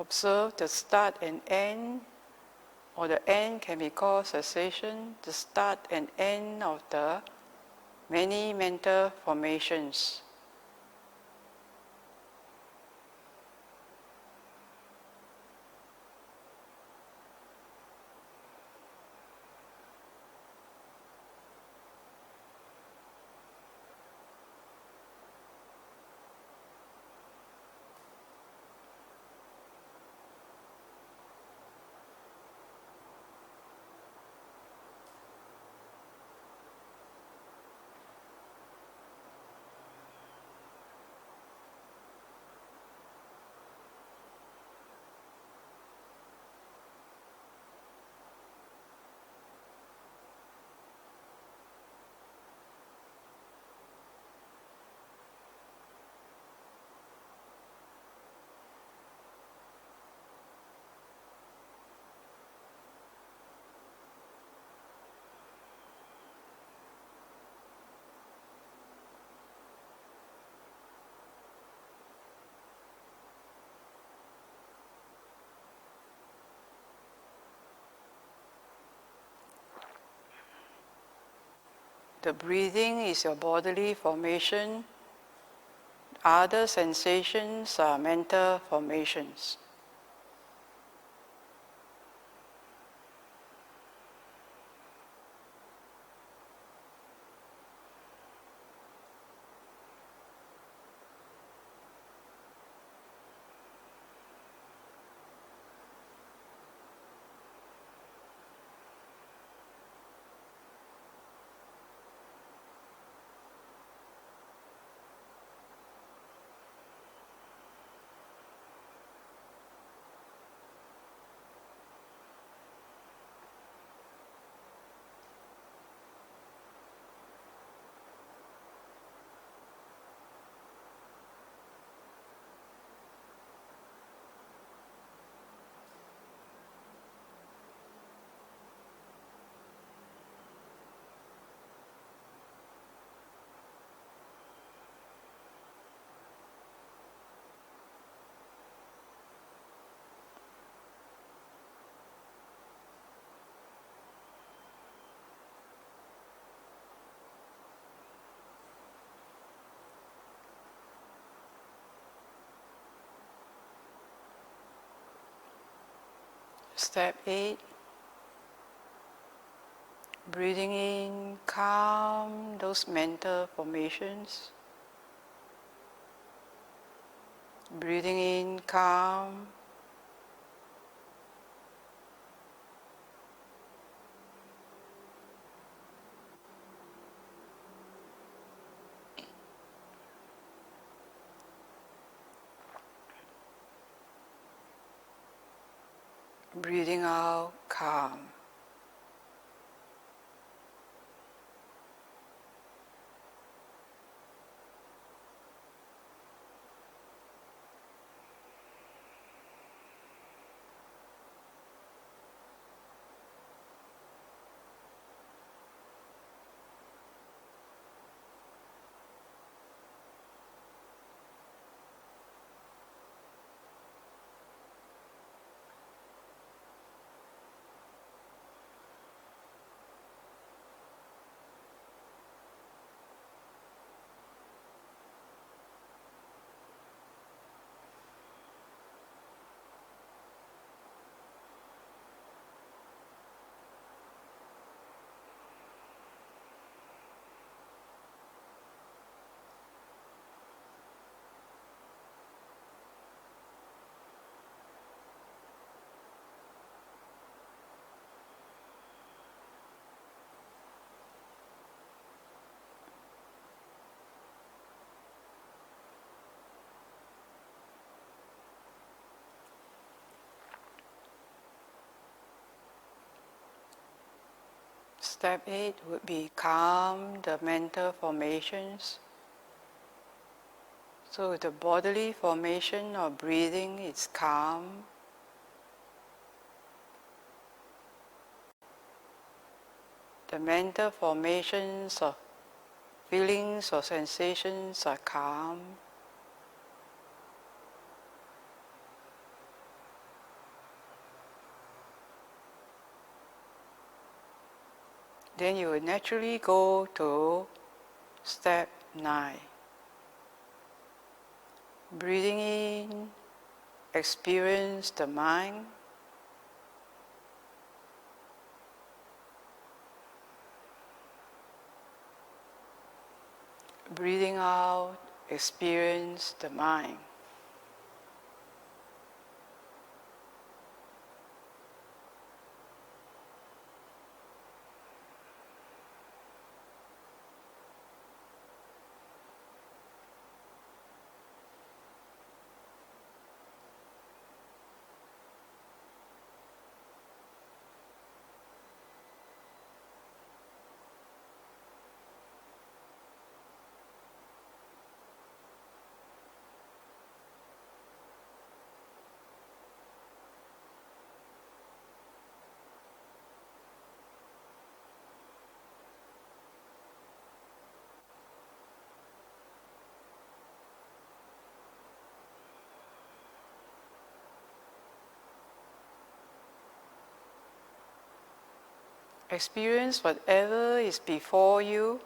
Observe the start and end, or the end can be called cessation, the start and end of the many mental formations. The breathing is your bodily formation. Other sensations are mental formations. Step 8. Breathing in, calm those mental formations. Breathing in, calm. Breathing out, calm. Step 8 would be calm the mental formations. So the bodily formation of breathing is calm. The mental formations of feelings or sensations are calm. then you will naturally go to step 9. Breathing in, experience the mind. Breathing out, experience the mind. Experience whatever is before you.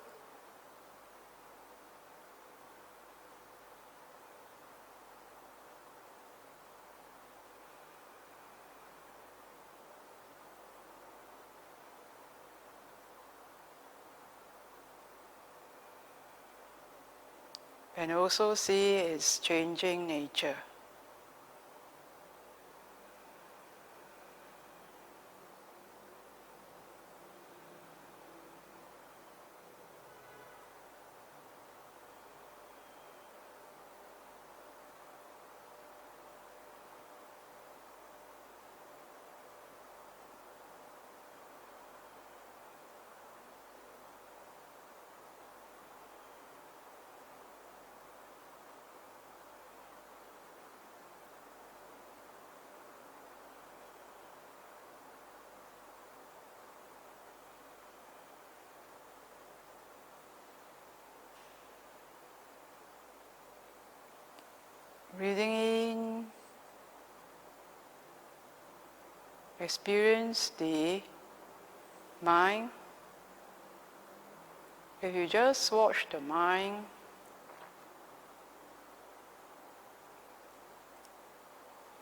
And also see its changing nature. Breathing in, experience the mind. If you just watch the mind,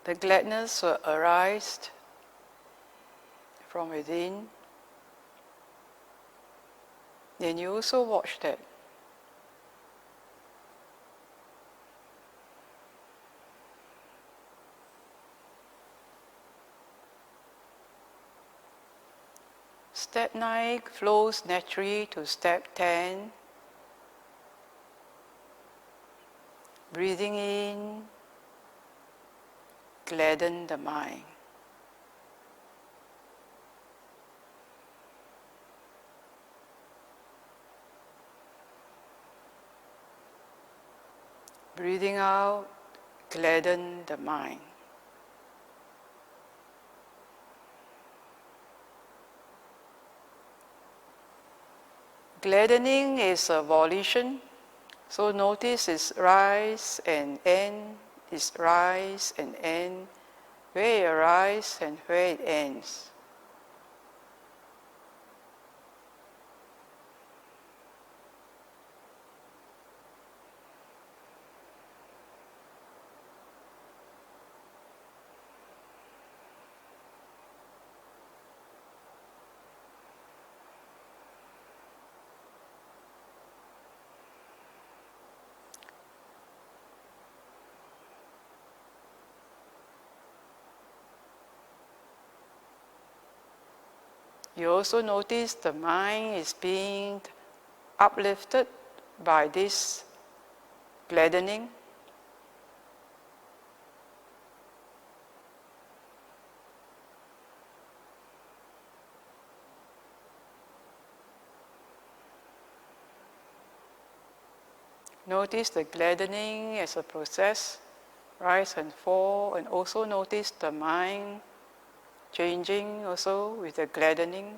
the gladness will arise from within. Then you also watch that. Step 9 flows naturally to step 10. Breathing in, gladden the mind. Breathing out, gladden the mind. Gladdening is a volition, so notice its rise and end, its rise and end, where it arises and where it ends. You also notice the mind is being uplifted by this gladdening. Notice the gladdening as a process, rise and fall, and also notice the mind changing also with the gladdening.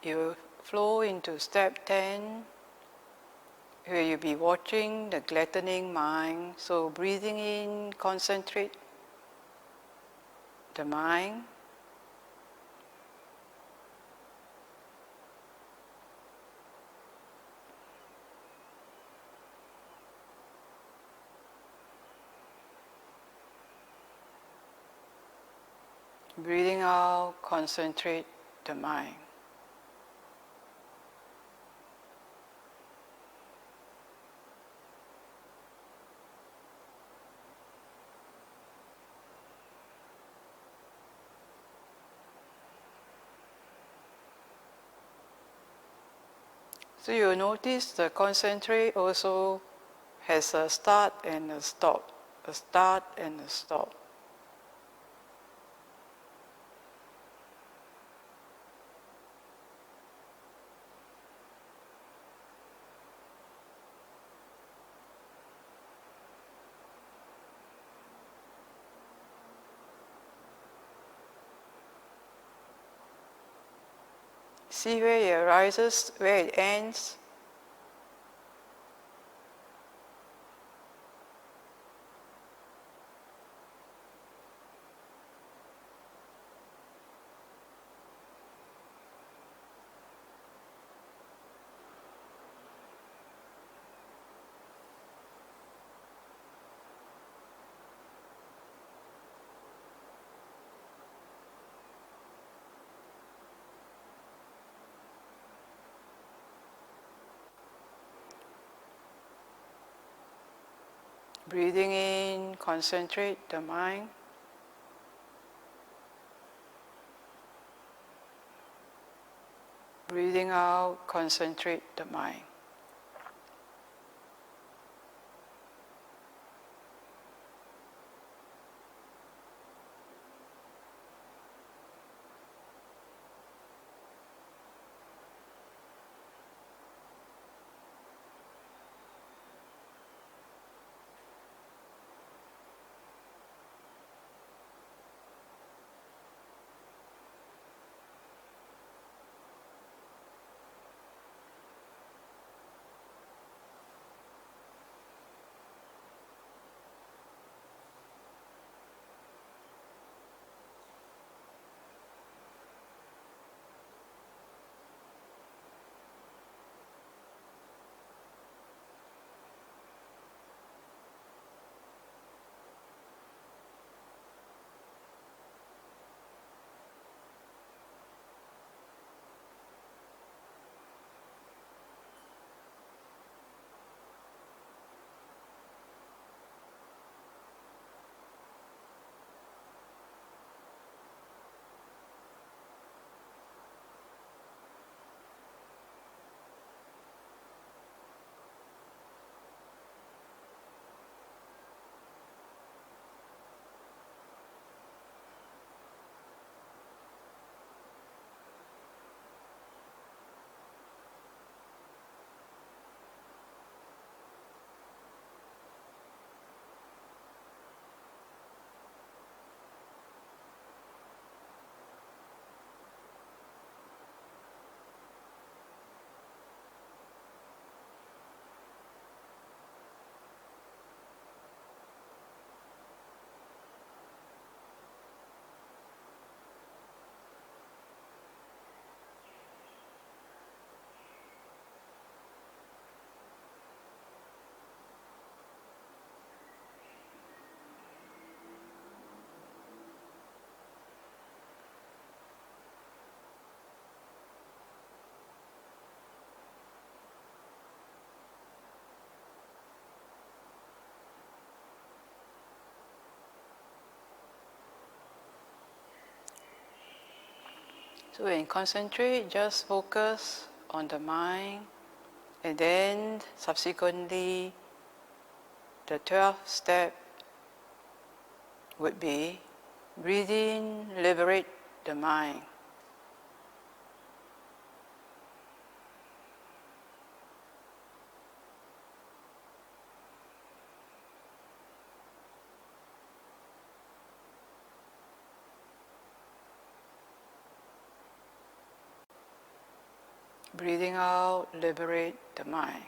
you flow into step 10, where you'll be watching the gluttony mind. So breathing in, concentrate the mind. Breathing out, concentrate the mind. So you notice the concentrate also has a start and a stop, a start and a stop. See where it arises, where it ends. Breathing in, concentrate the mind. Breathing out, concentrate the mind. So when you concentrate, just focus on the mind, and then subsequently the 12th step would be breathe in, liberate the mind. Breathing out, liberate the mind.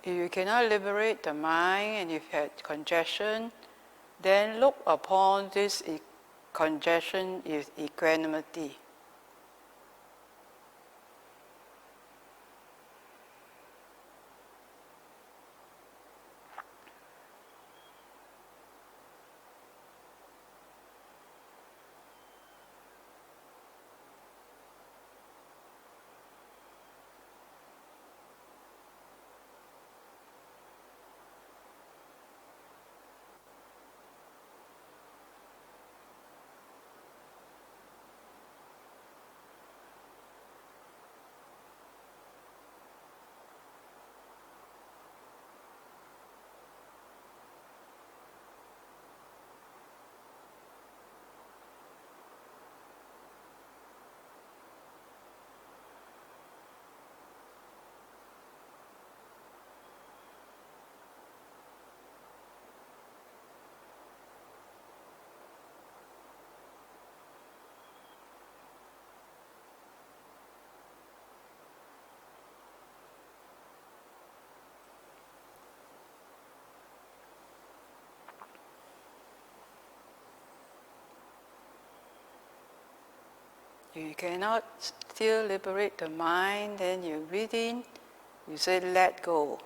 If you cannot liberate the mind and you've had congestion, then look upon this congestion with equanimity. If you cannot still liberate the mind, then you breathe in, you say let go.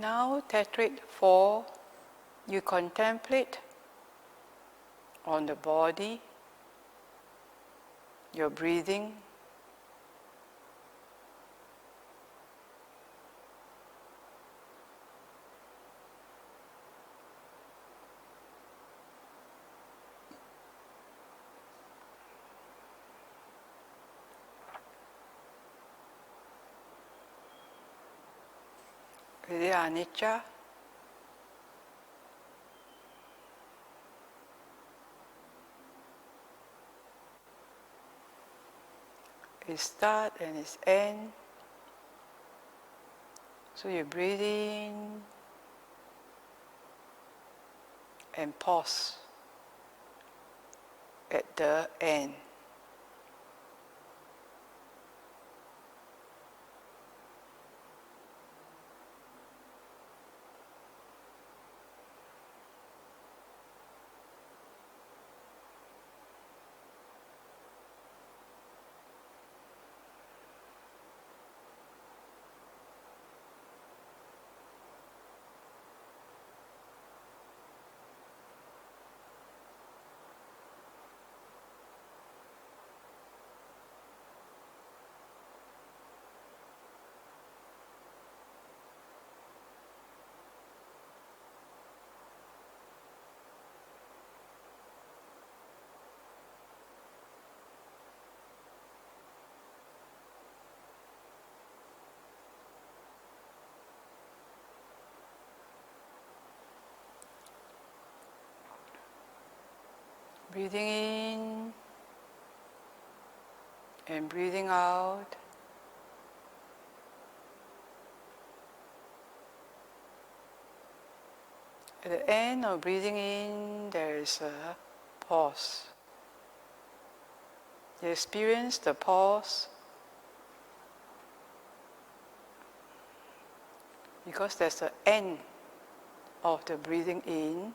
Now, Tetrad 4, you contemplate on the body, your breathing, with the anicca, its start and its end. So you breathe in and pause at the end. Breathing in and breathing out. At the end of breathing in, there is a pause. You experience the pause because there's the end of the breathing in.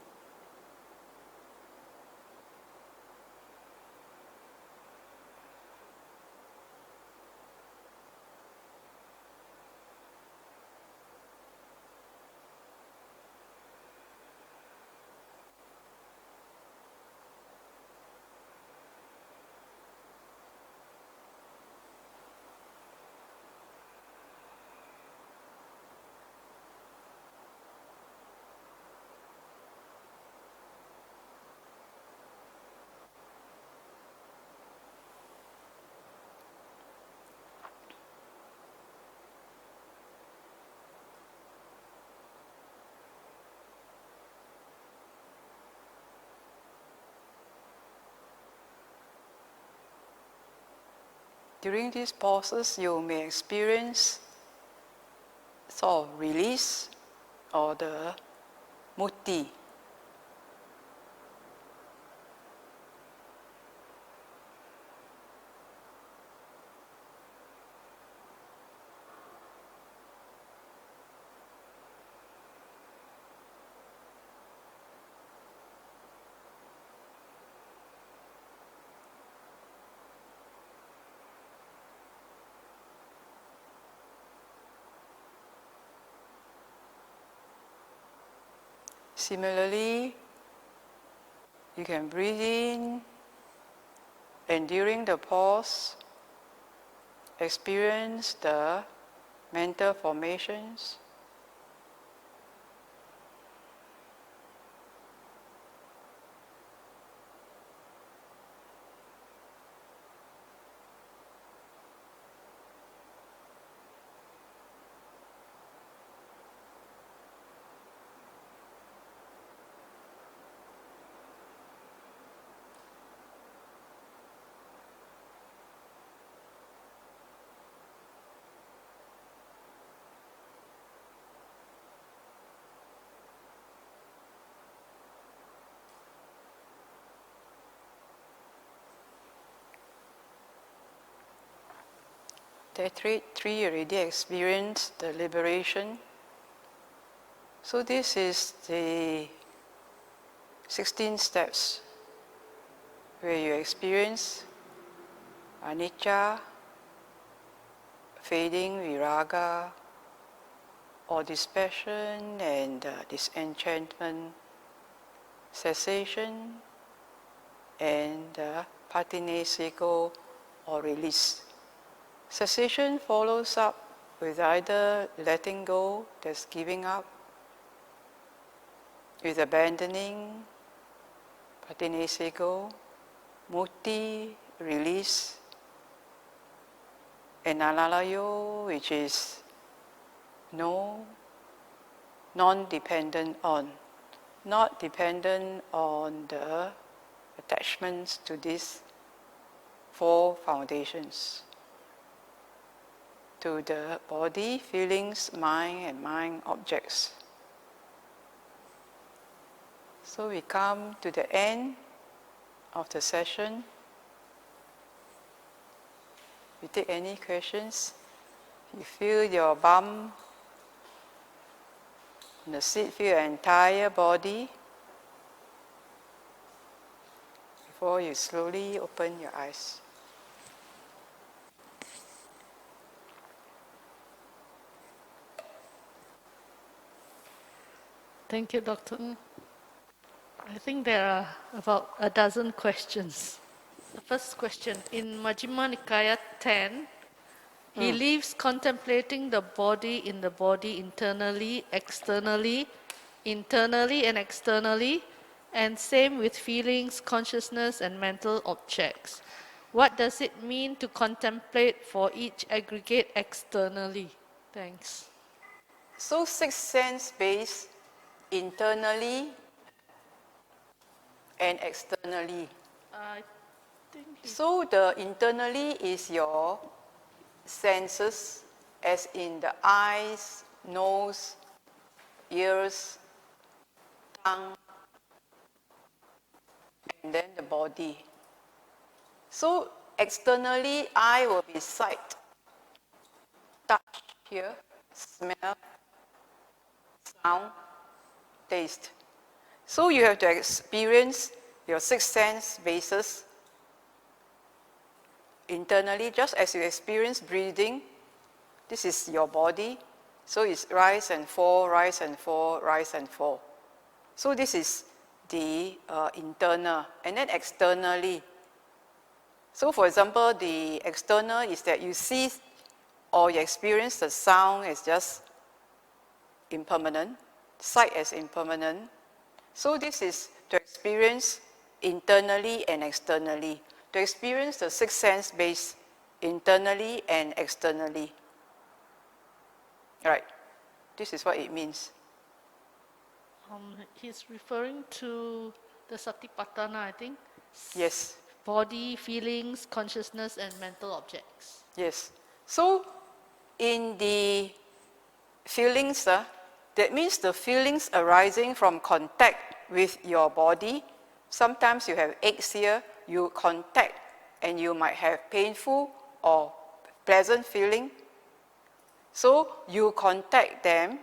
During these pauses, you may experience sort of release or the mutti. Similarly, you can breathe in and during the pause, experience the mental formations. Tetrad 3 already experienced the liberation. So this is the 16 steps where you experience anicca, fading viraga, or dispassion and disenchantment, cessation, and patinesico or release. Cessation follows up with either letting go, that's giving up, with abandoning, patinesico, mutti, release, and analayo, which is no, non-dependent on, not dependent on the attachments to these four foundations. to the body, feelings, mind, and mind objects. So we come to the end of the session. You take any questions? You feel your bum on the seat, feel your entire body before you slowly open your eyes. Thank you, Dr. Ng. I think there are about a dozen questions. The first question, in Majjhima Nikaya 10, he leaves contemplating the body in the body internally, externally, internally and externally, and same with feelings, consciousness, and mental objects. What does it mean to contemplate for each aggregate externally? Thanks. So 6 sense based internally and externally. I think So the internally is your senses, as in the eyes, nose, ears, tongue, and then the body. So externally, eye will be sight, touch here, smell, sound, taste. So you have to experience your 6 sense bases internally, just as you experience breathing. This is your body. So it's rise and fall, rise and fall, rise and fall. So this is the internal. And then externally. So for example, the external is that you see or you experience the sound as just impermanent, sight as impermanent. So this is to experience internally and externally. To experience the 6 sense base internally and externally. Right. This is what it means. he's referring to the Satipatthana, I think. Yes. Body, feelings, consciousness, and mental objects. Yes. So in the feelings, that means the feelings arising from contact with your body. Sometimes you have aches here, you contact and you might have painful or pleasant feeling. So you contact them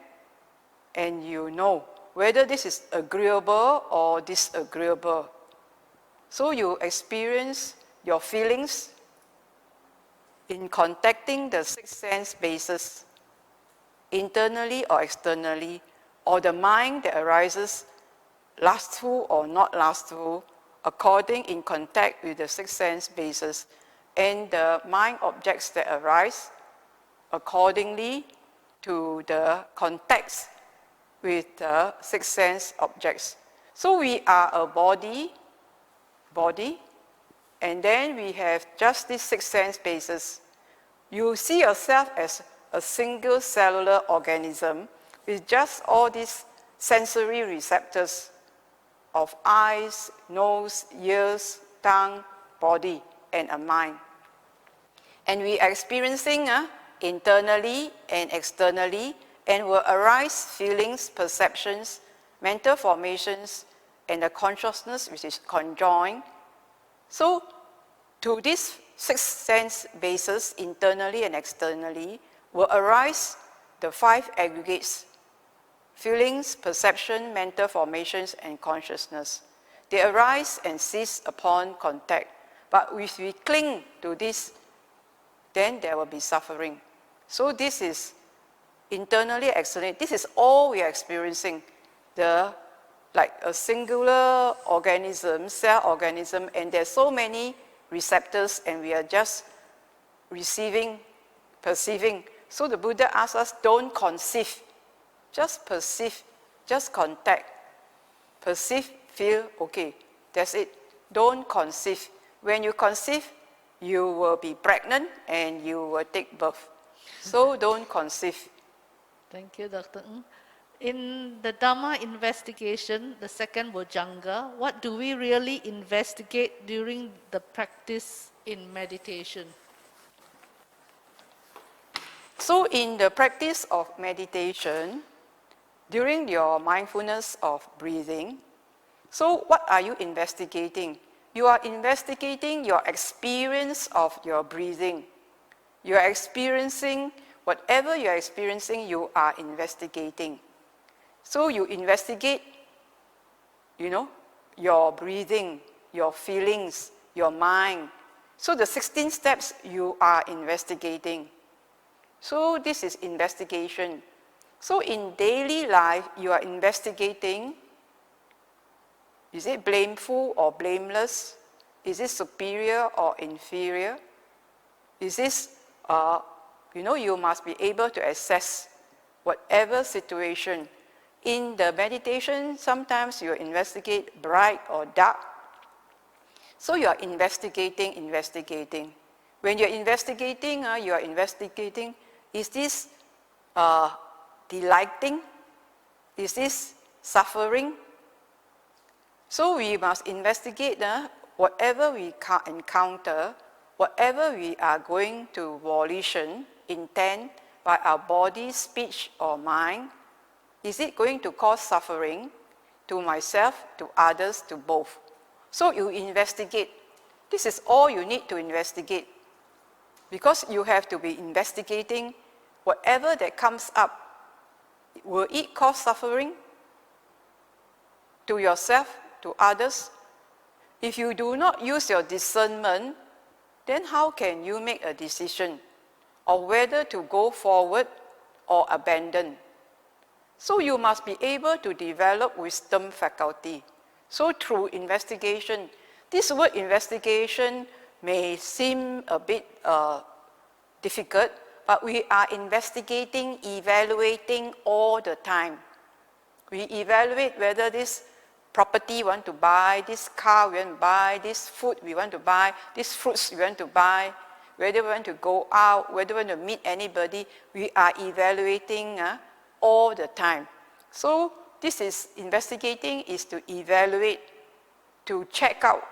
and you know whether this is agreeable or disagreeable. So you experience your feelings in contacting the 6 sense bases, internally or externally, or the mind that arises lustful or not lustful, according in contact with the 6 sense bases, and the mind objects that arise accordingly to the context with the 6 sense objects. So we are a body, and then we have just these 6 sense bases. You see yourself as a single cellular organism with just all these sensory receptors of eyes, nose, ears, tongue, body, and a mind. And we are experiencing internally and externally, and will arise feelings, perceptions, mental formations, and the consciousness which is conjoined. So to these 6 sense bases, internally and externally, will arise the 5 aggregates: feelings, perception, mental formations, and consciousness. They arise and cease upon contact. But if we cling to this, then there will be suffering. So this is internally, externally. This is all we are experiencing. Like a singular organism, cell organism, and there's so many receptors, and we are just receiving, perceiving. So the Buddha asks us, don't conceive. Just perceive, just contact. Perceive, feel, okay, that's it. Don't conceive. When you conceive, you will be pregnant and you will take birth. So don't conceive. Thank you, Dr. Ng. In the Dhamma investigation, the second Bojjhanga, what do we really investigate during the practice in meditation? So in the practice of meditation, during your mindfulness of breathing, so what are you investigating? You are investigating your experience of your breathing. You are experiencing, whatever you are experiencing, you are investigating. So you investigate, your breathing, your feelings, your mind. So the 16 steps you are investigating. So this is investigation. So in daily life, you are investigating, is it blameful or blameless? Is it superior or inferior? Is this, you must be able to assess whatever situation. In the meditation, sometimes you investigate bright or dark. So you are investigating. When you're investigating, is this delighting? Is this suffering? So we must investigate whatever we encounter, whatever we are going to volition, intent by our body, speech, or mind. Is it going to cause suffering to myself, to others, to both? So you investigate. This is all you need to investigate. Because you have to be investigating whatever that comes up. Will it cause suffering to yourself, to others? If you do not use your discernment, then how can you make a decision of whether to go forward or abandon? So you must be able to develop wisdom faculty. So through investigation, this word investigation may seem a bit difficult, but we are investigating, evaluating all the time. We evaluate whether this property we want to buy, this car we want to buy, this food we want to buy, these fruits we want to buy, whether we want to go out, whether we want to meet anybody, we are evaluating all the time. So this is investigating is to evaluate, to check out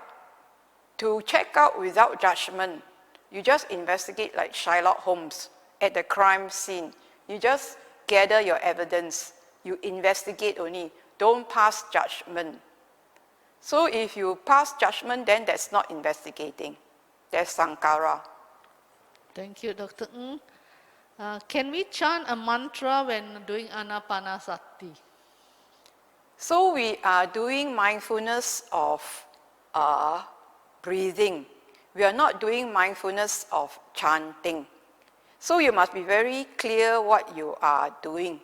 without judgment. You just investigate like Sherlock Holmes at the crime scene. You just gather your evidence. You investigate only. Don't pass judgment. So if you pass judgment, then that's not investigating. That's sankhara. Thank you, Dr. Ng. Can we chant a mantra when doing Anapanasati? So we are doing mindfulness of breathing. We are not doing mindfulness of chanting. So you must be very clear what you are doing.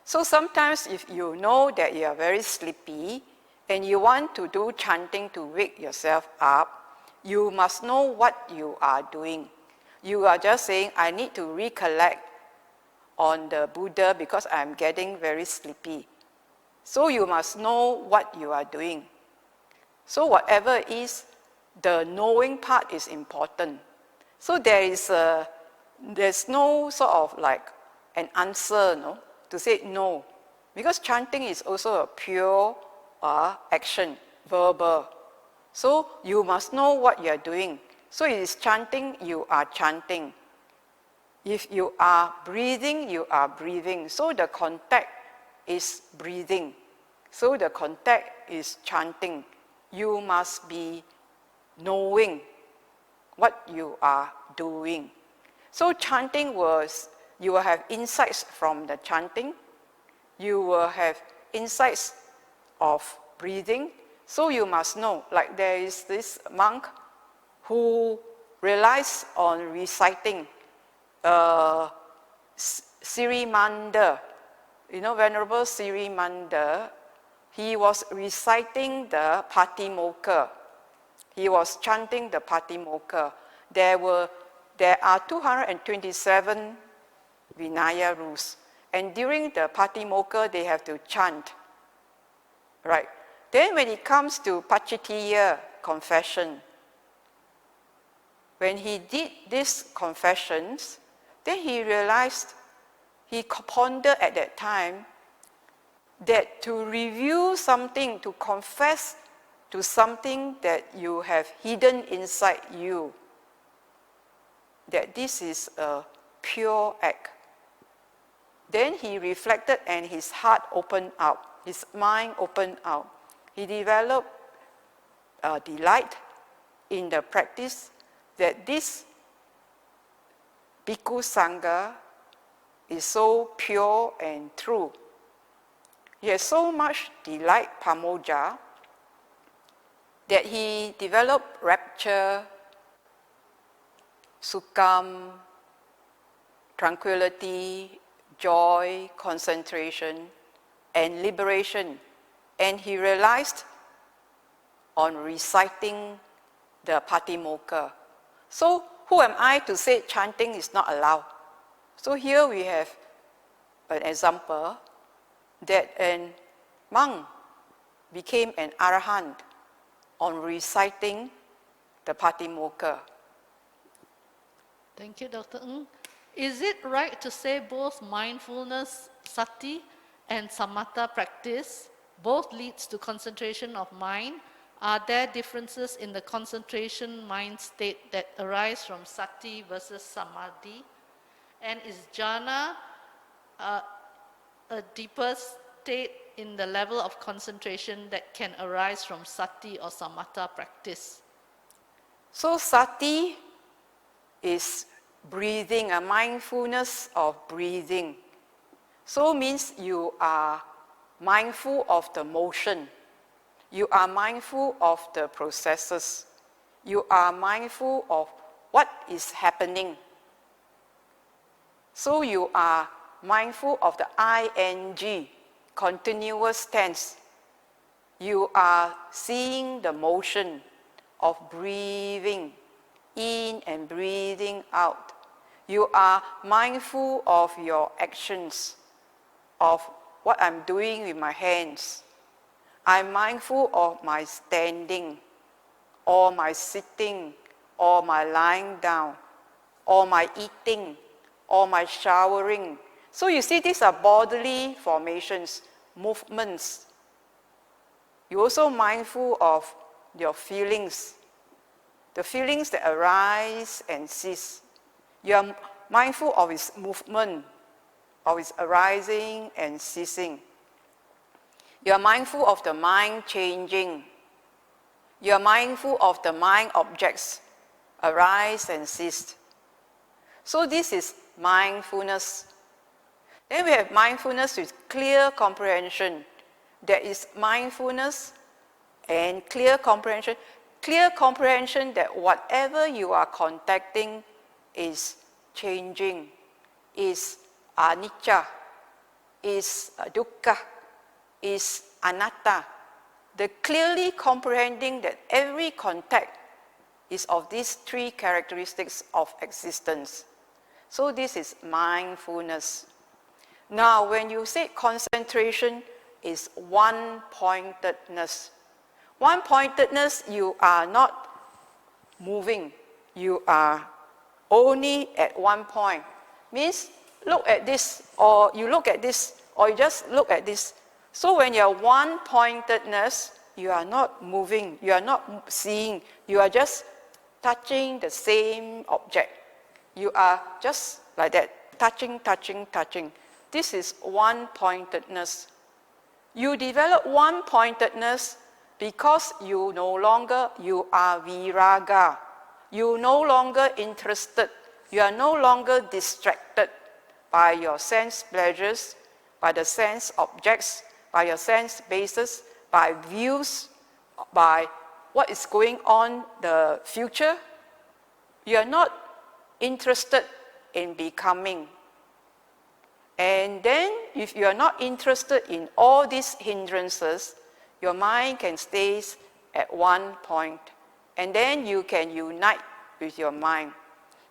So sometimes if you know that you are very sleepy and you want to do chanting to wake yourself up, you must know what you are doing. You are just saying, I need to recollect on the Buddha because I'm getting very sleepy. So you must know what you are doing. So whatever it is, the knowing part is important. So there's no sort of like an answer, to say no. Because chanting is also a pure action, verbal. So you must know what you are doing. So it is chanting, you are chanting. If you are breathing, you are breathing. So the contact is breathing. So the contact is chanting. You must be knowing what you are doing. So chanting you will have insights from the chanting. You will have insights of breathing. So you must know, like there is this monk who relies on reciting Sirimanda. Venerable Sirimanda, he was reciting the Patimokkha. He was chanting the Patimokkha. There are 227 Vinaya rules. And during the Patimokkha, they have to chant. Right? Then when it comes to Pachitiya confession, when he did these confessions, then he realized, he pondered at that time, that to review something, to confess to something that you have hidden inside you, that this is a pure act. Then he reflected and his heart opened out, his mind opened out. He developed a delight in the practice that this Bhikkhu Sangha is so pure and true. He has so much delight, pamoja, that he developed rapture, sukham, tranquility, joy, concentration, and liberation. And he realized on reciting the Patimokkha. So who am I to say chanting is not allowed? So here we have an example that a monk became an arahant on reciting the Patimokkha. Thank you, Dr. Ng. Is it right to say both mindfulness, sati, and samatha practice both leads to concentration of mind? Are there differences in the concentration mind state that arise from sati versus samadhi? And is jhana a deeper state in the level of concentration that can arise from sati or samatha practice? So sati is breathing, a mindfulness of breathing. So means you are mindful of the motion. You are mindful of the processes. You are mindful of what is happening. So you are mindful of the ing, continuous tense. You are seeing the motion of breathing in and breathing out. You are mindful of your actions, of what I'm doing with my hands. I'm mindful of my standing, or my sitting, or my lying down, or my eating, or my showering. So you see, these are bodily formations, movements. You're also mindful of your feelings, the feelings that arise and cease. You are mindful of its movement, of its arising and ceasing. You are mindful of the mind changing. You are mindful of the mind objects arise and cease. So this is mindfulness. Then we have mindfulness with clear comprehension. There is mindfulness and clear comprehension. Clear comprehension that whatever you are contacting is changing, is anicca, is dukkha, is anatta. The clearly comprehending that every contact is of these three characteristics of existence. So this is mindfulness. Now, when you say concentration is one-pointedness. One-pointedness, you are not moving. You are only at one point. Means look at this, or you look at this, or you just look at this. So when you are one-pointedness, you are not moving, you are not seeing, you are just touching the same object. You are just like that, touching, touching, touching. This is one-pointedness. You develop one-pointedness because you no longer, you are viraga. You no longer interested. You are no longer distracted by your sense pleasures, by the sense objects, by your sense bases, by views, by what is going on the future. You are not interested in becoming. And then if you are not interested in all these hindrances, your mind can stay at one point. And then you can unite with your mind.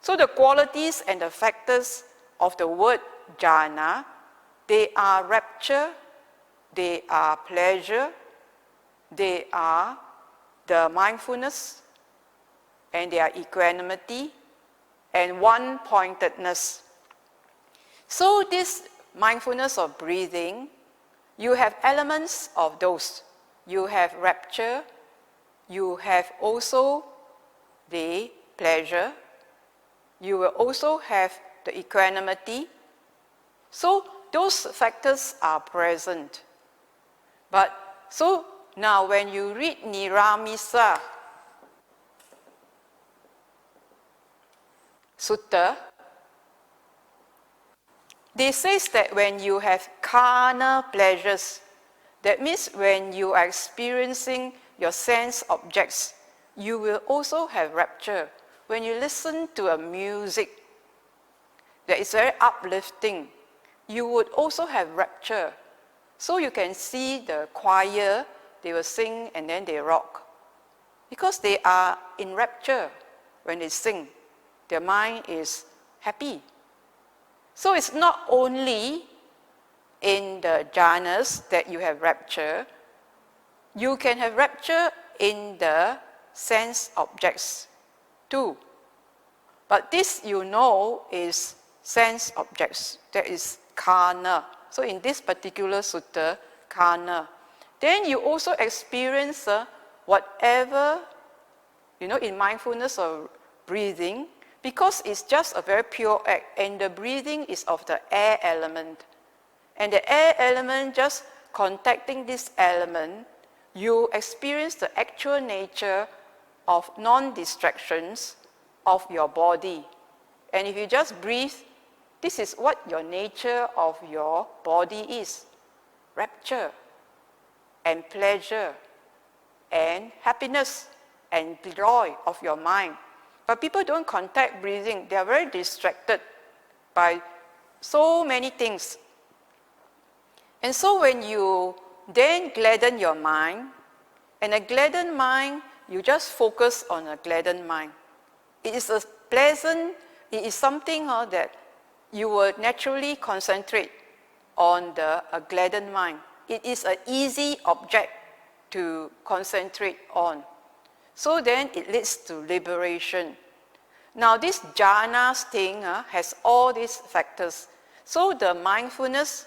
So the qualities and the factors of the word jhana, they are rapture, they are pleasure, they are the mindfulness, and they are equanimity, and one-pointedness. So this mindfulness of breathing, you have elements of those. You have rapture, you have also the pleasure, you will also have the equanimity. So those factors are present. But so now when you read Niramisa Sutta, they say that when you have carnal pleasures, that means when you are experiencing your sense objects, you will also have rapture. When you listen to a music that is very uplifting, you would also have rapture. So you can see the choir, they will sing and then they rock. Because they are in rapture when they sing. Their mind is happy. So it's not only in the jhanas that you have rapture, you can have rapture in the sense objects too. But this you know is sense objects, that is karna. So in this particular sutta, karna. Then you also experience whatever, in mindfulness or breathing, because it's just a very pure act, and the breathing is of the air element. And the air element, just contacting this element, you experience the actual nature of non-distractions of your body. And if you just breathe, this is what your nature of your body is. Rapture and pleasure and happiness and joy of your mind. But people don't contact breathing. They are very distracted by so many things. And so when you then gladden your mind, and a gladdened mind, you just focus on a gladdened mind. It is a pleasant, it is something that you will naturally concentrate on a gladdened mind. It is an easy object to concentrate on. So then it leads to liberation. Now this jhanas thing has all these factors. So the mindfulness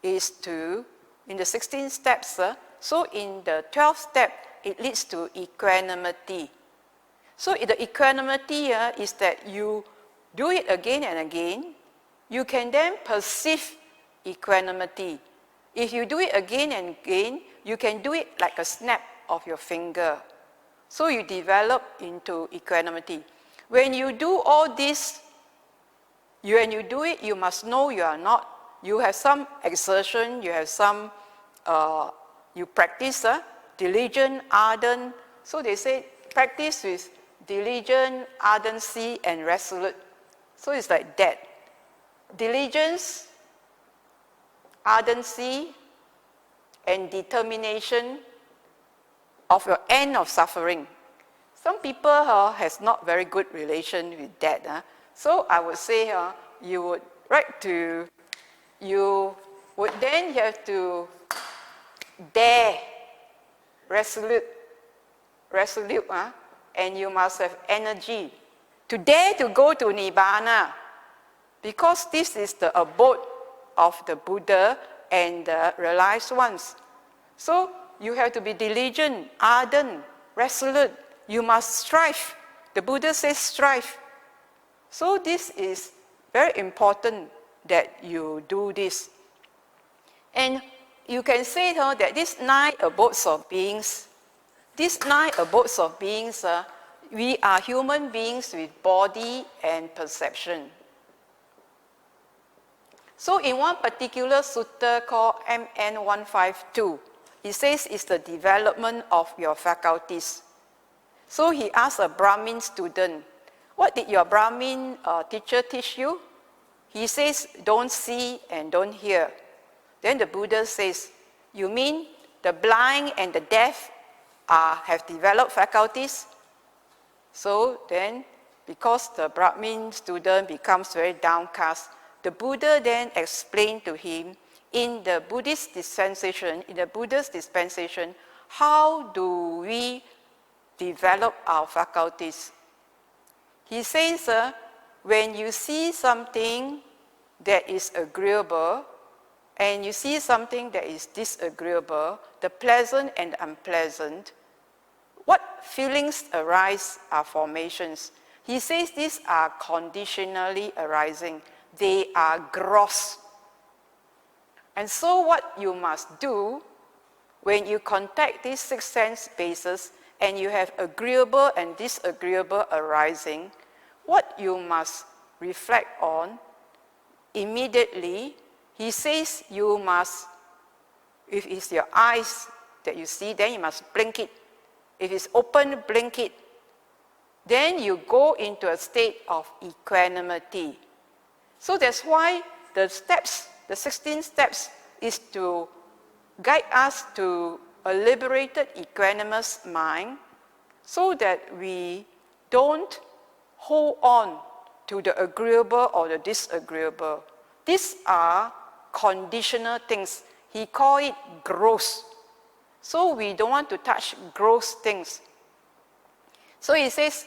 is in the 16 steps, so in the 12th step, it leads to equanimity. So the equanimity is that you do it again and again, you can then perceive equanimity. If you do it again and again, you can do it like a snap of your finger. So you develop into equanimity. When you do all this, when you do it, you must know you have some exertion, you have some, you practice diligent, ardent. So they say practice with diligent, ardency, and resolute. So it's like that. Diligence, ardency, and determination of your end of suffering. Some people has not very good relation with that. So I would say you would then have to dare, resolute, and you must have energy to dare to go to Nibbana, because this is the abode of the Buddha and the realized ones. So you have to be diligent, ardent, resolute. You must strive. The Buddha says strive. So this is very important that you do this. And you can say that these 9 abodes of beings, we are human beings with body and perception. So in one particular sutta called MN118, it says it's the development of your faculties. So he asked a Brahmin student, what did your Brahmin teacher teach you? He says, don't see and don't hear. Then the Buddha says, you mean the blind and the deaf have developed faculties? So then, because the Brahmin student becomes very downcast, the Buddha then explained to him in the Buddhist dispensation, how do we develop our faculties? He says, when you see something that is agreeable and you see something that is disagreeable, the pleasant and unpleasant, what feelings arise are formations. He says these are conditionally arising. They are gross. And so what you must do when you contact these 6 sense bases and you have agreeable and disagreeable arising, what you must reflect on immediately, he says you must, if it's your eyes that you see, then you must blink it. If it's open, blink it. Then you go into a state of equanimity. So that's why the steps, the 16 steps, is to guide us to a liberated, equanimous mind so that we don't hold on to the agreeable or the disagreeable. These are conditional things. He called it gross. So we don't want to touch gross things. So he says,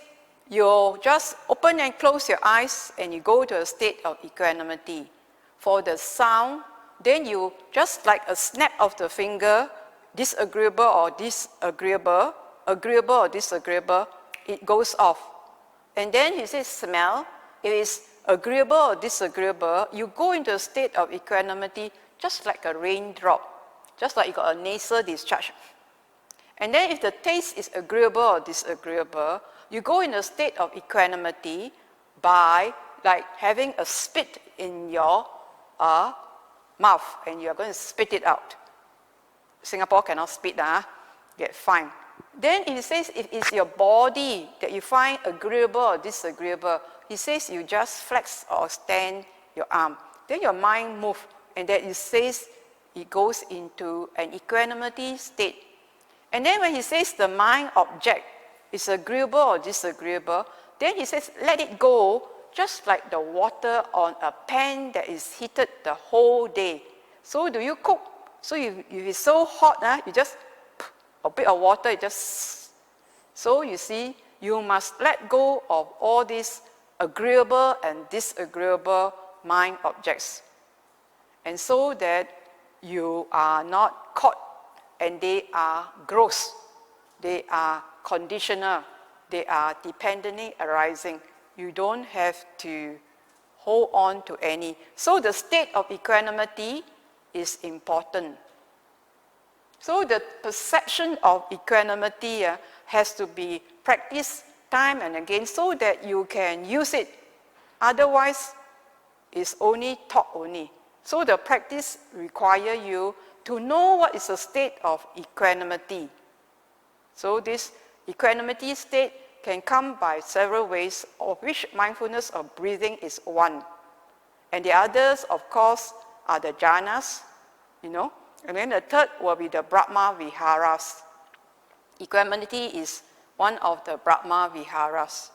you just open and close your eyes and you go to a state of equanimity. For the sound, then you just like a snap of the finger, disagreeable or disagreeable, agreeable or disagreeable, it goes off. And then he says smell, if it's agreeable or disagreeable, you go into a state of equanimity just like a raindrop, just like you got a nasal discharge. And then if the taste is agreeable or disagreeable, you go in a state of equanimity by like having a spit in your mouth and you are going to spit it out. Singapore cannot spit, get fined. Then he says if it's your body that you find agreeable or disagreeable, he says you just flex or stand your arm. Then your mind moves and then it says it goes into an equanimity state. And then when he says the mind object is agreeable or disagreeable, then he says let it go just like the water on a pan that is heated the whole day. So do you cook? So if it's so hot, you just a bit of water, so you see, you must let go of all these agreeable and disagreeable mind objects. And so that you are not caught and they are gross, they are conditional, they are dependently arising. You don't have to hold on to any. So the state of equanimity is important. So the perception of equanimity has to be practiced time and again so that you can use it. Otherwise, it's only talk only. So the practice requires you to know what is the state of equanimity. So this equanimity state can come by several ways, of which mindfulness of breathing is one. And the others, of course, are the jhanas, and then the third will be the Brahma Viharas. Equanimity is one of the Brahma Viharas.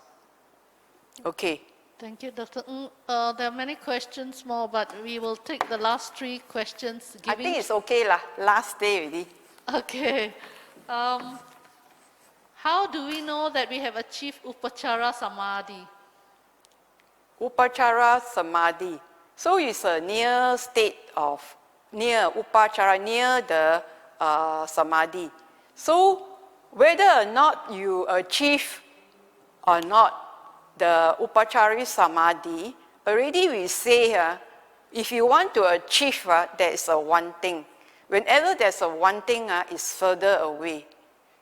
Okay. Thank you, Dr. Ng. There are many questions more, but we will take the last 3 questions. I think it's okay lah. Last day already. Okay. How do we know that we have achieved Upachara Samadhi? Upachara Samadhi. So it's a near state of, near Upachara, near the Samadhi. So whether or not you achieve or not the Upachari Samadhi, already we say if you want to achieve, there is a one thing. Whenever there's a one thing, it's further away.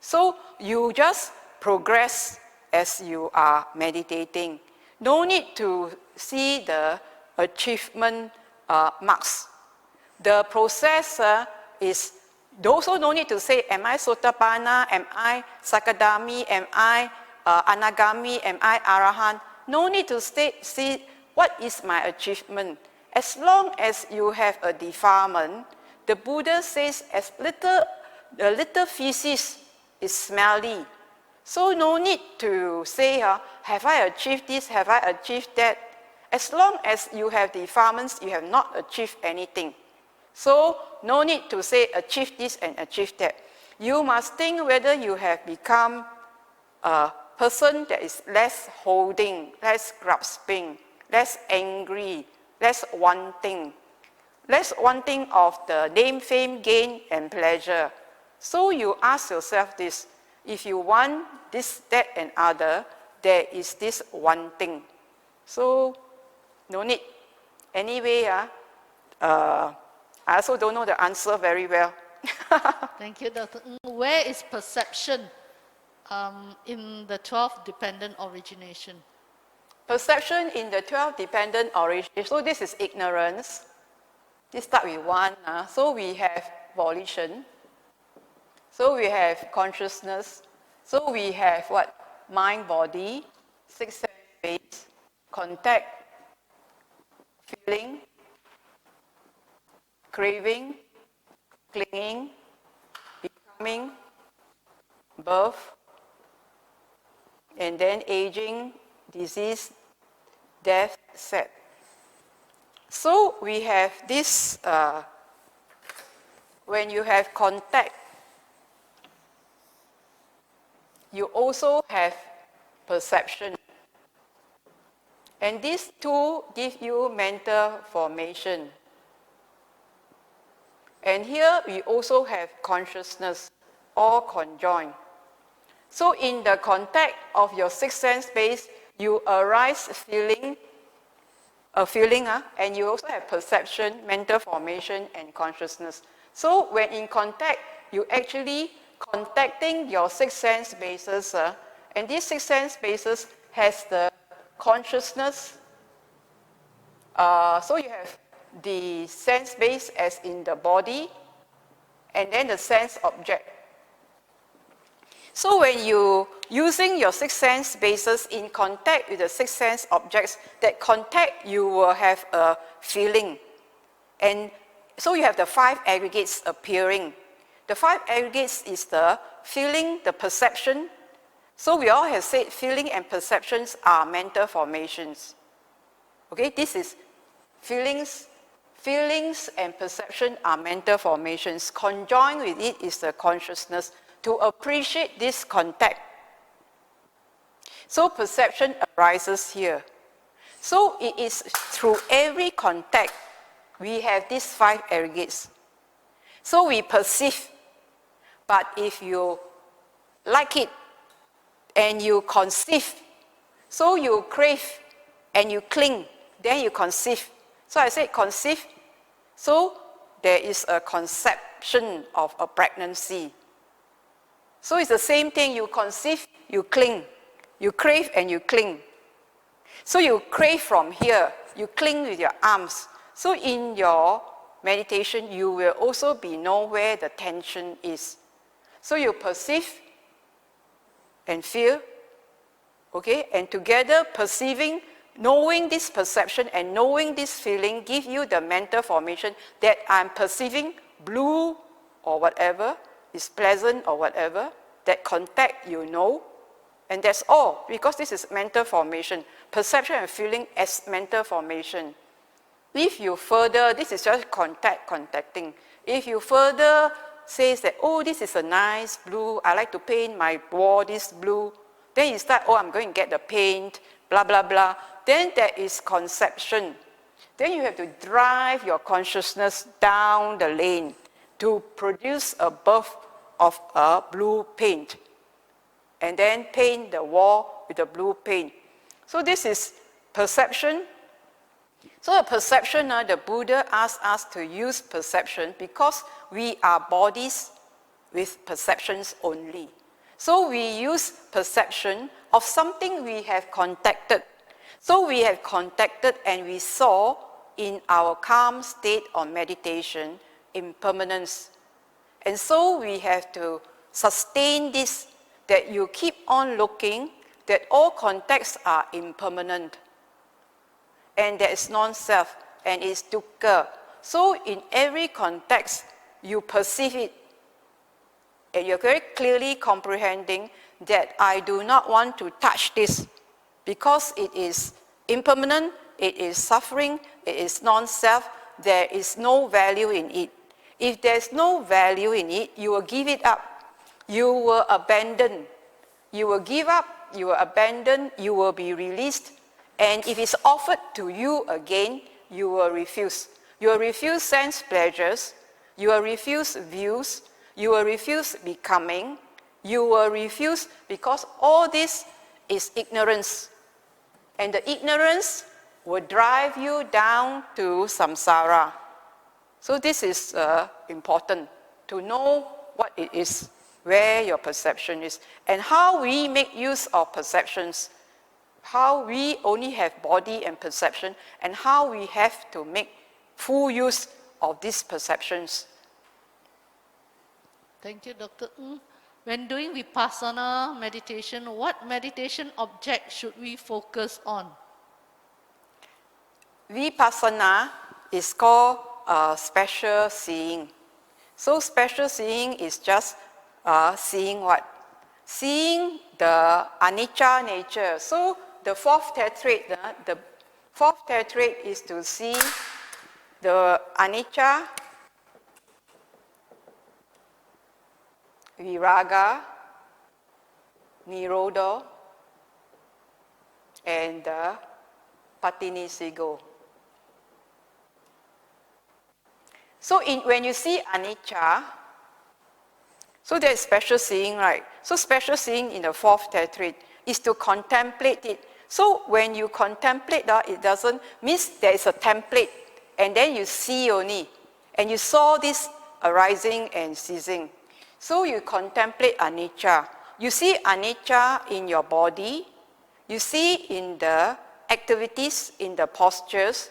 So you just progress as you are meditating. No need to see the achievement marks. The process is, also no need to say, am I Sotapanna, am I Sakadami, am I Anagami, am I Arahant? No need to see what is my achievement. As long as you have a defilement, the Buddha says the little feces is smelly. So no need to say, have I achieved this, have I achieved that? As long as you have defilements, you have not achieved anything. So no need to say achieve this and achieve that. You must think whether you have become a person that is less holding, less grasping, less angry, less wanting of the name, fame, gain, and pleasure. So you ask yourself this, if you want this, that, and other, there is this one thing. So no need. Anyway, I also don't know the answer very well. Thank you, Dr. Ng. Where is perception in the 12 dependent origination? Perception in the 12 dependent origination. So this is ignorance. This start with 1. So we have volition. So we have consciousness. So we have what? Mind, body, 6 sense base, contact, feeling, craving, clinging, becoming, birth, and then aging, disease, death, sad. So we have this, when you have contact, you also have perception. And these two give you mental formation. And here we also have consciousness, all conjoined. So in the contact of your 6 sense base, you arise feeling, and you also have perception, mental formation, and consciousness. So when in contact, you actually contacting your 6 sense bases, and these 6 sense bases has the consciousness. So you have the sense base as in the body, and then the sense object. So when you using your 6 sense bases in contact with the 6 sense objects, that contact you will have a feeling. And so you have the 5 aggregates appearing. The 5 aggregates is the feeling, the perception. So we all have said feeling and perceptions are mental formations. Okay, this is feelings. Feelings and perception are mental formations. Conjoined with it is the consciousness to appreciate this contact. So perception arises here. So it is through every contact we have these 5 aggregates. So we perceive, but if you like it and you conceive, so you crave and you cling, then you conceive. So I say conceive, so there is a conception of a pregnancy. So it's the same thing, you conceive, you cling, you crave and you cling. So you crave from here, you cling with your arms. So in your meditation, you will also be know where the tension is. So you perceive and feel, okay, and together perceiving, knowing this perception and knowing this feeling give you the mental formation that I'm perceiving blue or whatever, is pleasant or whatever, that contact you know, and that's all, because this is mental formation. Perception and feeling as mental formation. If you further, this is just contacting. If you further says that, oh, this is a nice blue, I like to paint my wall this blue, then you start, oh, I'm going to get the paint, blah, blah, blah. Then there is conception. Then you have to drive your consciousness down the lane to produce a birth of a blue paint. And then paint the wall with the blue paint. So this is perception. So the perception, the Buddha asked us to use perception because we are bodies with perceptions only. So we use perception of something we have contacted. So we have contacted and we saw in our calm state of meditation impermanence. And so we have to sustain this, that you keep on looking, that all contacts are impermanent. And there is non-self, and it's dukkha. So in every context, you perceive it. And you're very clearly comprehending that I do not want to touch this because it is impermanent, it is suffering, it is non-self, there is no value in it. If there's no value in it, you will give it up. You will abandon. You will give up, you will abandon, you will be released. And if it's offered to you again, you will refuse. You will refuse sense pleasures, you will refuse views, you will refuse becoming, you will refuse because all this is ignorance. And the ignorance will drive you down to samsara. So this is important to know what it is, where your perception is, and how we make use of perceptions, how we only have body and perception, and how we have to make full use of these perceptions. Thank you, Dr. Ng. When doing Vipassana meditation, what meditation object should we focus on? Vipassana is called special seeing. So special seeing is just seeing what? Seeing the anicca nature. So the fourth tetrad is to see the anicca, viraga, nirodha, and the patinisigo. So when you see anicca, so there's special seeing, right? So special seeing in the fourth tetrad is to contemplate it. So when you contemplate that, it doesn't mean there is a template and then you see only, and you saw this arising and ceasing. So you contemplate anicca. You see anicca in your body, you see in the activities, in the postures,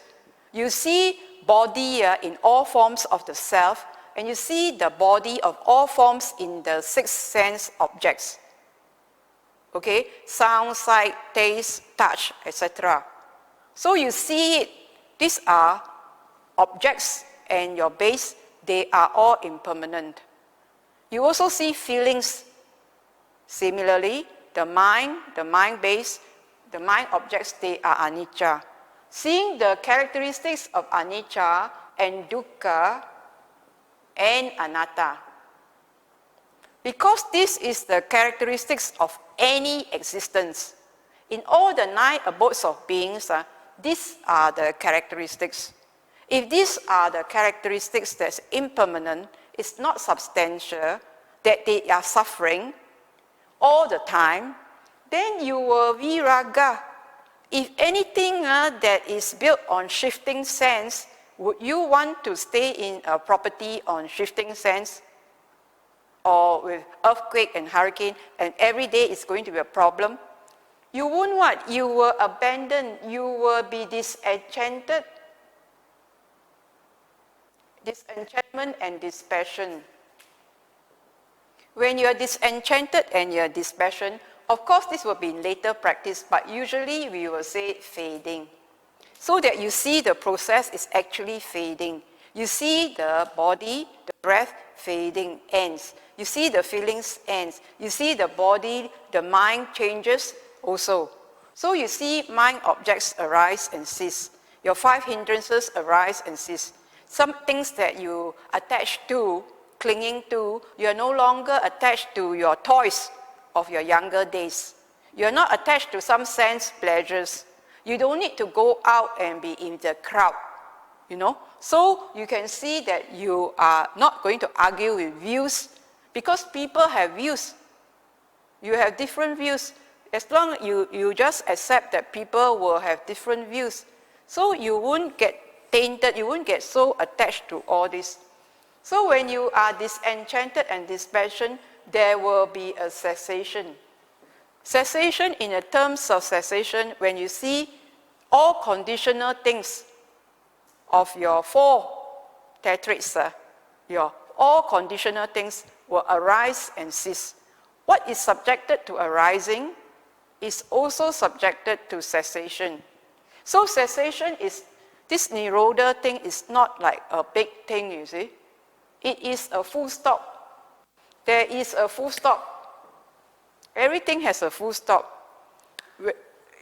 you see body in all forms of the self, and you see the body of all forms in the six sense objects. Okay, sound, sight, taste, touch, etc. So you see it. These are objects and your base, they are all impermanent. You also see feelings. Similarly, the mind base, the mind objects, they are anicca. Seeing the characteristics of anicca and dukkha and anatta. Because this is the characteristics of any existence. In all the 9 abodes of beings, these are the characteristics. If these are the characteristics that's impermanent, it's not substantial, that they are suffering all the time, then you will viraga. If anything that is built on shifting sense, would you want to stay in a property on shifting sense? Or with earthquake and hurricane, and every day is going to be a problem? You won't what? You will abandon, you will be disenchanted. Disenchantment and dispassion. When you are disenchanted and you are dispassion, of course this will be in later practice, but usually we will say fading. So that you see the process is actually fading. You see the body, the breath fading, ends. You see the feelings, ends. You see the body, the mind changes also. So you see mind objects arise and cease. Your 5 hindrances arise and cease. Some things that you attach to, clinging to, you are no longer attached to your toys of your younger days. You are not attached to some sense pleasures. You don't need to go out and be in the crowd, you know. So you can see that you are not going to argue with views, because people have views. You have different views. As long as you just accept that people will have different views, so you won't get tainted, you won't get so attached to all this. So when you are disenchanted and dispassion, there will be a cessation. Cessation, in the terms of cessation, when you see all conditional things of your 4 tetrads, your all conditional things will arise and cease. What is subjected to arising is also subjected to cessation. So cessation is, this nirodha thing is not like a big thing, you see. It is a full stop. There is a full stop. Everything has a full stop.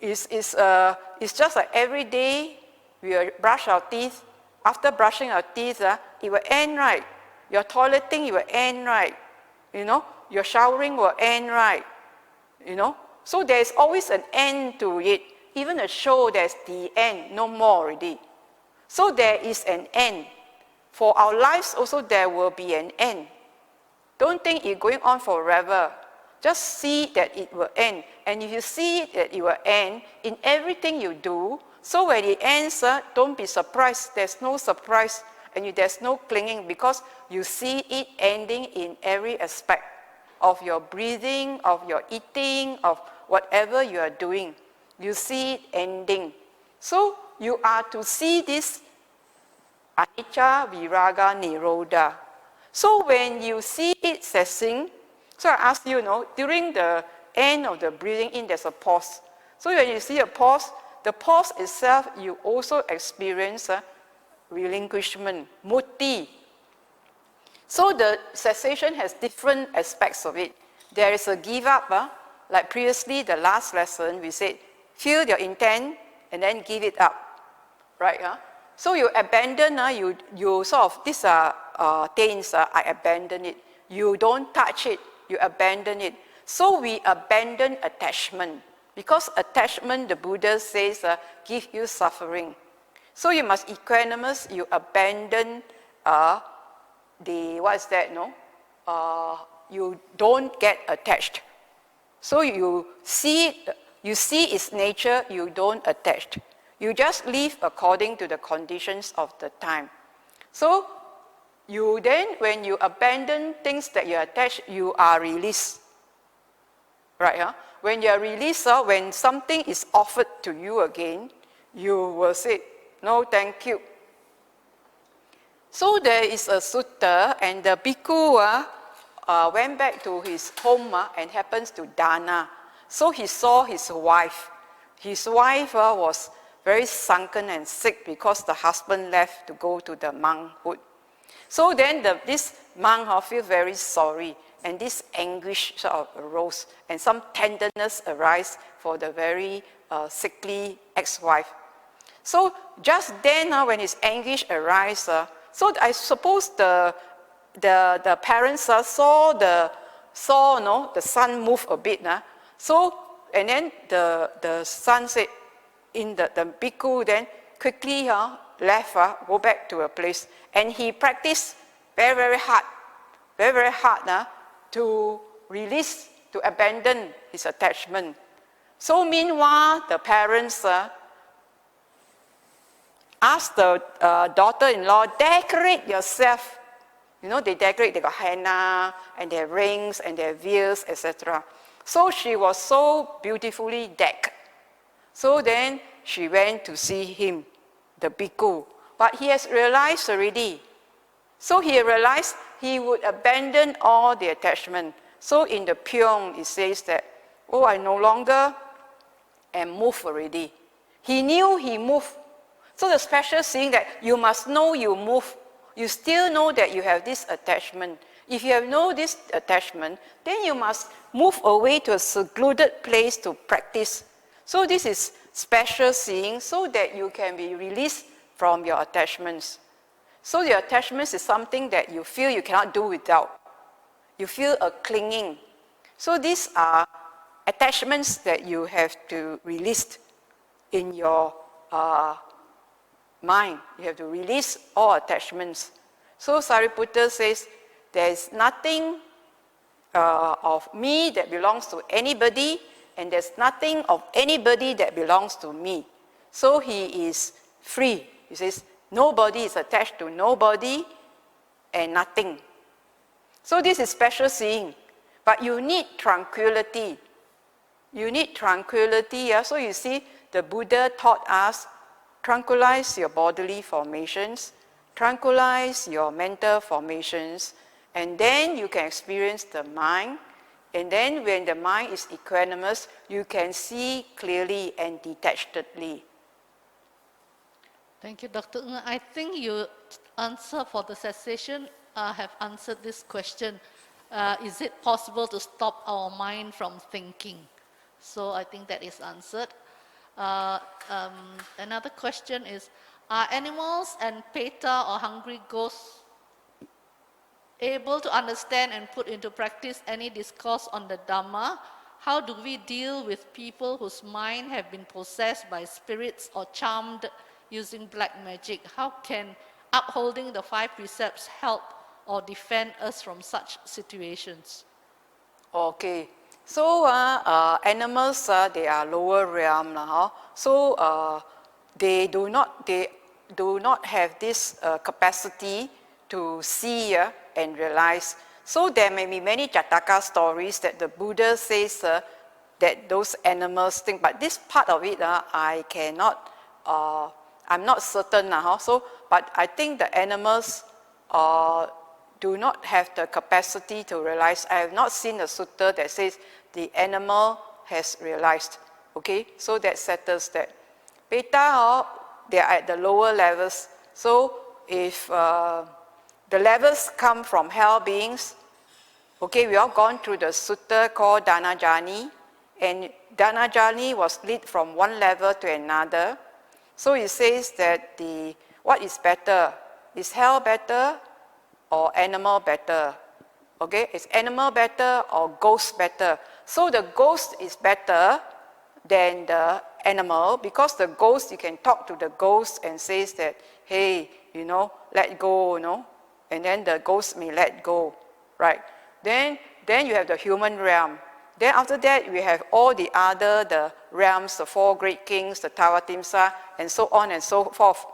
It's just like every day we brush our teeth. After brushing our teeth, it will end right. Your toileting, it will end right. You know, your showering will end right. You know, so there's always an end to it. Even a show, there's the end, no more already. So there is an end. For our lives also, there will be an end. Don't think it's going on forever. Just see that it will end. And if you see that it will end in everything you do, so when it ends, don't be surprised. There's no surprise. and there's no clinging because you see it ending in every aspect of your breathing, of your eating, of whatever you are doing. You see it ending. So you are to see this anicca, viraga, nirodha. So when you see it ceasing, so I asked you, during the end of the breathing in, there's a pause. So when you see a pause, the pause itself, you also experience a relinquishment, mutti. So the cessation has different aspects of it. There is a give up, like previously, the last lesson, we said, feel your intent and then give it up, right? So you abandon, you sort of, these are things, I abandon it. You don't touch it, you abandon it. So we abandon attachment. Because attachment, the Buddha says, give you suffering. So you must equanimous, you abandon what is that, you don't get attached. So you see its nature, you don't attach. You just live according to the conditions of the time. So you then, when you abandon things that you attach, you are released. Right? When you are released, when something is offered to you again, you will say, no, thank you. So there is a sutta, and the bhikkhu went back to his home and happens to Dana. So he saw his wife. His wife was very sunken and sick because the husband left to go to the monkhood. So then this monk feels very sorry, and this anguish sort of arose, and some tenderness arise for the very sickly ex-wife. So just then, when his anguish arises, so I suppose the parents saw the son move a bit. So, and then the son said, the bhikkhu then quickly left, go back to a place, and he practiced very, very hard to release, to abandon his attachment. So meanwhile, the parents asked the daughter-in-law, decorate yourself. They decorate, they got henna, and their rings, and their veils, etc. So she was so beautifully decked. So then she went to see him, the bhikkhu. But he has realized already. So he realized he would abandon all the attachment. So in the Pyong, it says that, oh, I no longer am moved already. He knew he moved. So the special saying that you must know you move. You still know that you have this attachment. If you have no this attachment, then you must move away to a secluded place to practice. So this is special seeing so that you can be released from your attachments. So your attachments is something that you feel you cannot do without. You feel a clinging. So these are attachments that you have to release in your mind. You have to release all attachments. So Sariputta says, there is nothing of me that belongs to anybody, and there's nothing of anybody that belongs to me. So he is free. He says, nobody is attached to nobody and nothing. So this is special seeing. But you need tranquility. You need tranquility. So you see, the Buddha taught us, tranquilize your bodily formations, tranquilize your mental formations, and then you can experience the mind. And then when the mind is equanimous, you can see clearly and detachedly. Thank you, Dr. Ng. I think you answer for the cessation have answered this question. Is it possible to stop our mind from thinking? So I think that is answered. Another question is, are animals and peta or hungry ghosts able to understand and put into practice any discourse on the Dhamma? How do we deal with people whose mind have been possessed by spirits or charmed using black magic? How can upholding the 5 precepts help or defend us from such situations? Okay. So animals, they are lower realm. So they do not, do not have this capacity to see and realize. So there may be many Jataka stories that the Buddha says that those animals think, but this part of it I cannot, I'm not certain. But I think the animals do not have the capacity to realize. I have not seen a sutta that says the animal has realized. Okay, so that settles that. Beta, they are at the lower levels. So if the levels come from hell beings, okay, we all gone through the sutta called Dhanajani, and Dhanajani was lead from one level to another. So it says that what is better? Is hell better or animal better? Okay, is animal better or ghost better? So the ghost is better than the animal, because the ghost, you can talk to the ghost and says that, hey, let go, and then the ghost may let go, right? Then you have the human realm. Then after that, we have all the realms, the four great kings, the Tawatimsa, and so on and so forth.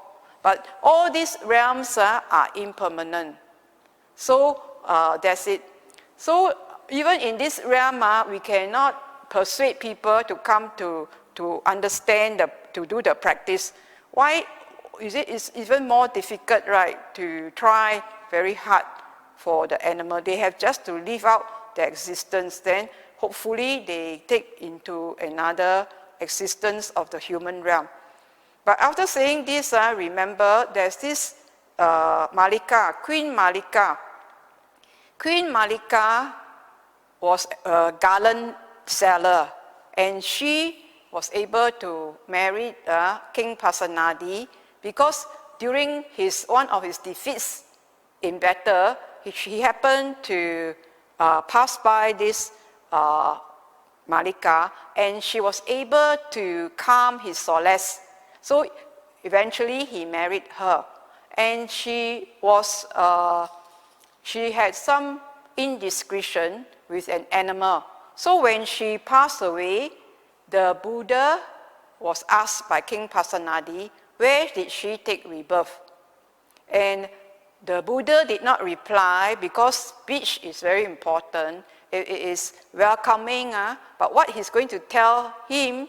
But all these realms are impermanent. So that's it. So even in this realm, we cannot persuade people to come to understand, to do the practice. Why is it? It's even more difficult, right, to try very hard for the animal. They have just to live out their existence. Then hopefully they take into another existence of the human realm. But after saying this, remember there's this Malika, Queen Malika. Queen Malika was a garland seller, and she was able to marry King Pasenadi, because during one of his defeats in battle, he happened to pass by this Malika, and she was able to calm his solace. So eventually he married her, and she had some indiscretion with an animal. So when she passed away, the Buddha was asked by King Pasenadi, where did she take rebirth? And the Buddha did not reply, because speech is very important. It is welcoming, but what he's going to tell him,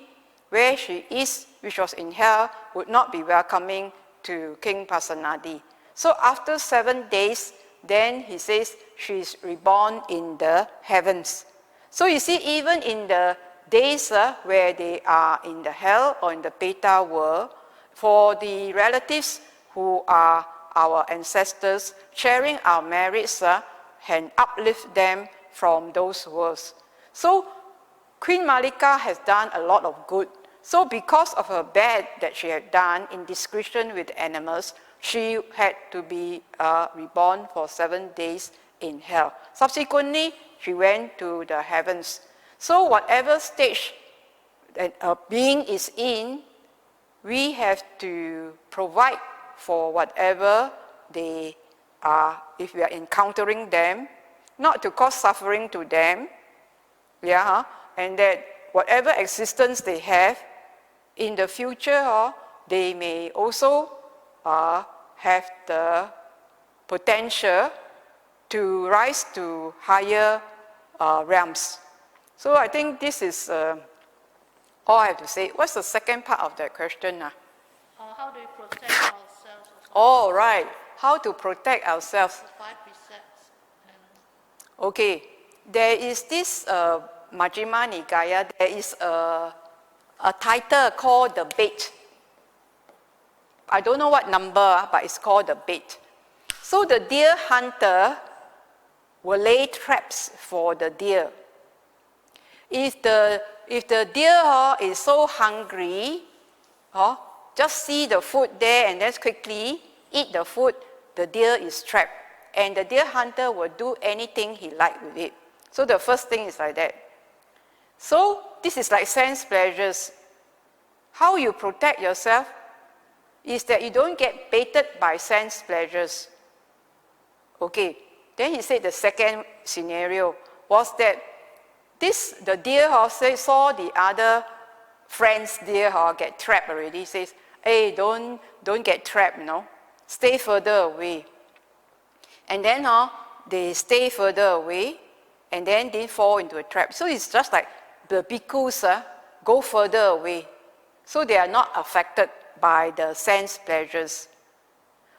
where she is, which was in hell, would not be welcoming to King Pasenadi. So after 7 days, then he says she is reborn in the heavens. So you see, even in the days where they are in the hell or in the beta world, for the relatives who are our ancestors, sharing our merits can uplift them from those worlds. So Queen Malika has done a lot of good. So because of her bad that she had done, indiscretion with animals, she had to be reborn for 7 days in hell. Subsequently, she went to the heavens. So whatever stage that a being is in, we have to provide for whatever they are, if we are encountering them, not to cause suffering to them, and that whatever existence they have, in the future, they may also have the potential to rise to higher realms. So I think this is all I have to say. What's the second part of that question? How do we protect ourselves? Oh, right. How to protect ourselves. The 5 precepts. Okay. There is this Majjhima Nikaya, there is a title called the bait. I don't know what number, but it's called the bait. So the deer hunter will lay traps for the deer. If the deer is so hungry, just see the food there and just quickly eat the food, the deer is trapped. And the deer hunter will do anything he likes with it. So the first thing is like that. So this is like sense pleasures. How you protect yourself is that you don't get baited by sense pleasures. Okay, then he said the second scenario was that the deer saw the other friend's deer get trapped already. He says, hey, don't get trapped, stay further away. And then they stay further away, and then they fall into a trap. So it's just like the bhikkhus go further away. So they are not affected by the sense pleasures.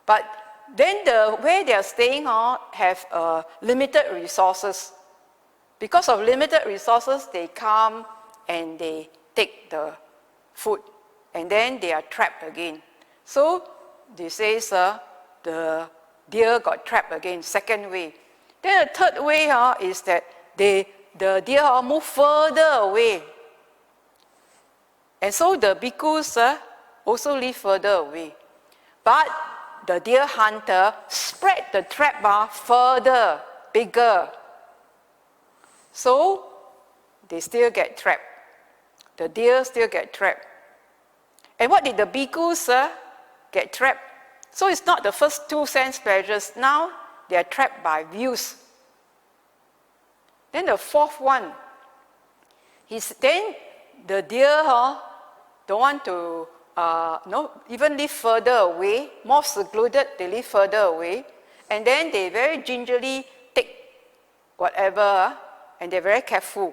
But then where they are staying have limited resources. Because of limited resources, they come and they take the food, and then they are trapped again. So they say, the deer got trapped again, second way. Then the third way is that the deer move further away. And so the bhikkhus also live further away. But the deer hunter spread the trap further, bigger. So they still get trapped. The deer still get trapped. And what did the bhikkhus get trapped? So it's not the first two sense pleasures. Now they are trapped by views. Then the fourth one, then the deer don't want to even live further away, more secluded, they live further away, and then they very gingerly take whatever, and they're very careful.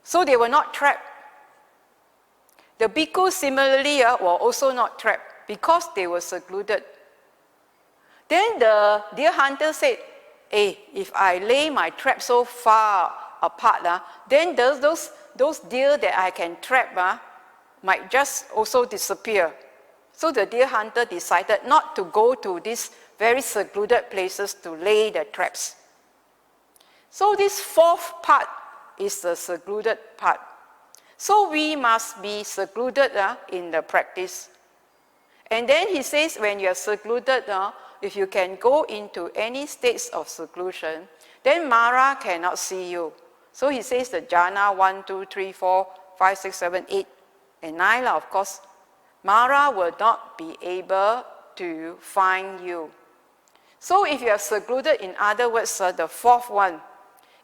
So they were not trapped. The bhikkhus similarly were also not trapped because they were secluded. Then the deer hunter said, hey, if I lay my trap so far apart, then those deer that I can trap might just also disappear. So the deer hunter decided not to go to these very secluded places to lay the traps. So this fourth part is the secluded part. So we must be secluded in the practice. And then he says, when you are secluded, if you can go into any states of seclusion, then Mara cannot see you. So he says the jhana 1, 2, 3, 4, 5, 6, 7, 8, and 9, of course, Mara will not be able to find you. So if you are secluded, in other words, the fourth one,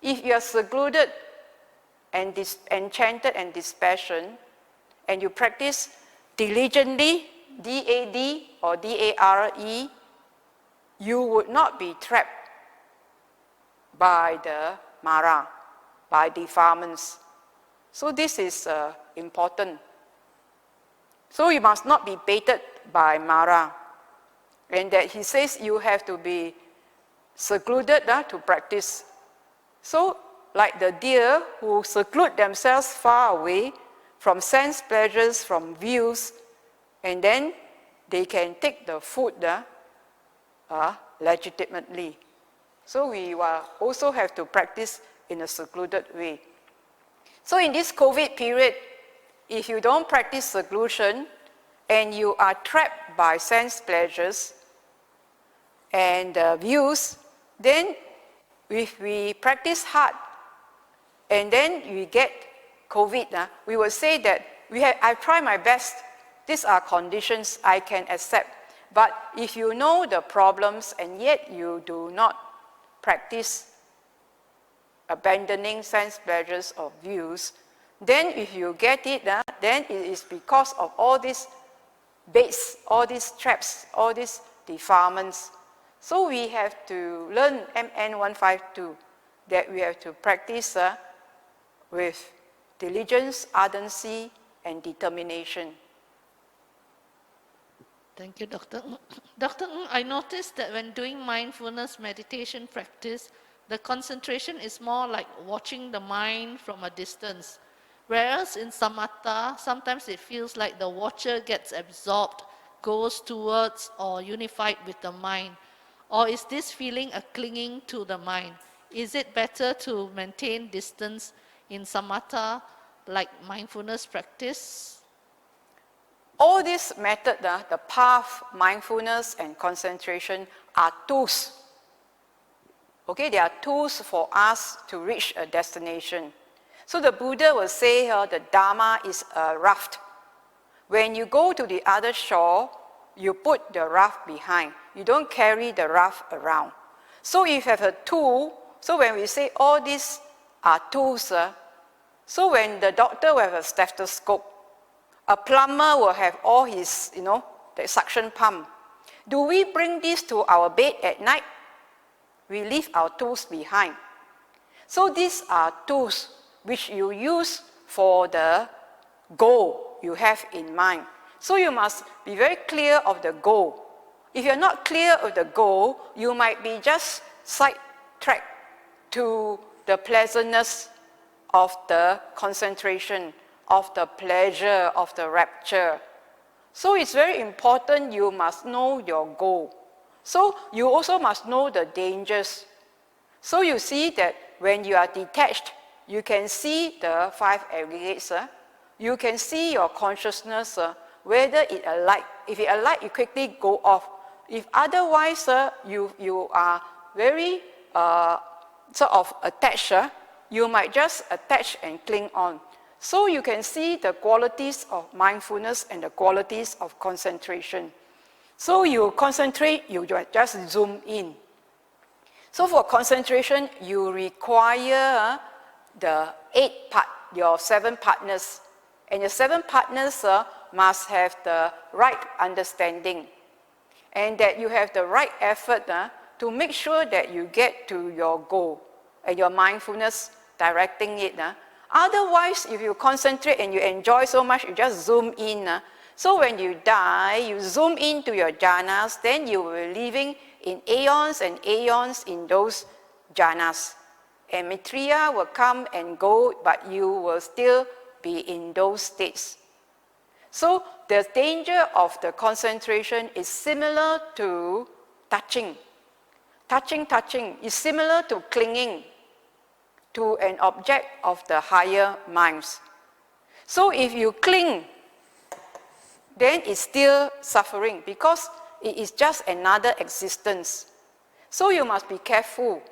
if you are secluded and enchanted and dispassion, and you practice diligently, D-A-D or D-A-R-E, you would not be trapped by the Mara, by defilements. So this is important. So you must not be baited by Mara. And that he says you have to be secluded to practice. So like the deer who seclude themselves far away from sense pleasures, from views, and then they can take the food legitimately. So we also have to practice in a secluded way. So in this COVID period, if you don't practice seclusion and you are trapped by sense pleasures and views, then if we practice hard and then we get COVID, we will say that I've tried my best. These are conditions I can accept. But if you know the problems and yet you do not practice abandoning sense pleasures or views, then if you get it, then it is because of all these baits, all these traps, all these defilements. So we have to learn MN152, that we have to practice with diligence, ardency, and determination. Thank you, Dr. Ng. Dr. Ng, I noticed that when doing mindfulness meditation practice, the concentration is more like watching the mind from a distance. Whereas in samatha, sometimes it feels like the watcher gets absorbed, goes towards or unified with the mind. Or is this feeling a clinging to the mind? Is it better to maintain distance in samatha like mindfulness practice? All these methods, the path, mindfulness, and concentration are tools. Okay, they are tools for us to reach a destination. So the Buddha will say the Dhamma is a raft. When you go to the other shore, you put the raft behind. You don't carry the raft around. So if you have a tool, so when we say all these are tools, so when the doctor will have a stethoscope, A plumber will have all his, the suction pump. Do we bring this to our bed at night? We leave our tools behind. So these are tools which you use for the goal you have in mind. So you must be very clear of the goal. If you're not clear of the goal, you might be just sidetracked to the pleasantness of the concentration, of the pleasure, of the rapture. So it's very important you must know your goal. So you also must know the dangers. So you see that when you are detached, you can see the 5 aggregates. You can see your consciousness, whether it alight. If it alight, you quickly go off. If otherwise you are very sort of attached, you might just attach and cling on. So you can see the qualities of mindfulness and the qualities of concentration. So you concentrate, you just zoom in. So for concentration, you require the 7 partners. And your 7 partners must have the right understanding. And that you have the right effort to make sure that you get to your goal and your mindfulness directing it. Otherwise, if you concentrate and you enjoy so much, you just zoom in. So when you die, you zoom into your jhanas, then you will be living in aeons and aeons in those jhanas. And Maitreya will come and go, but you will still be in those states. So the danger of the concentration is similar to touching. Touching is similar to clinging to an object of the higher minds. So if you cling, then it's still suffering because it is just another existence. So you must be careful.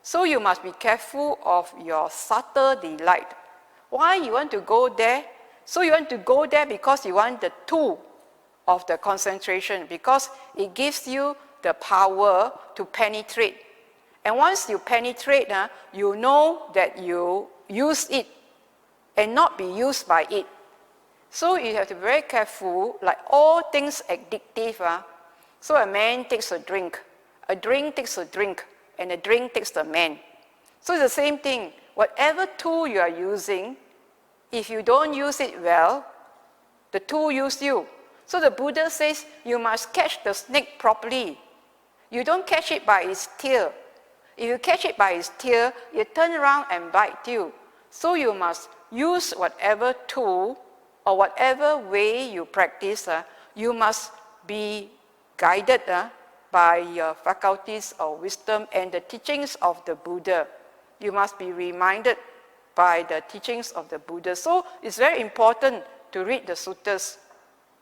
So you must be careful of your subtle delight. Why you want to go there? So you want to go there because you want the tool of the concentration, because it gives you the power to penetrate. And once you penetrate, you know that you use it and not be used by it. So you have to be very careful, like all things addictive. So a man takes a drink takes a drink, and a drink takes the man. So it's the same thing. Whatever tool you are using, if you don't use it well, the tool uses you. So the Buddha says you must catch the snake properly. You don't catch it by its tail. If you catch it by its tail, it turns around and bites you. So you must use whatever tool or whatever way you practice, you must be guided by your faculties of wisdom and the teachings of the Buddha. You must be reminded by the teachings of the Buddha. So it's very important to read the suttas.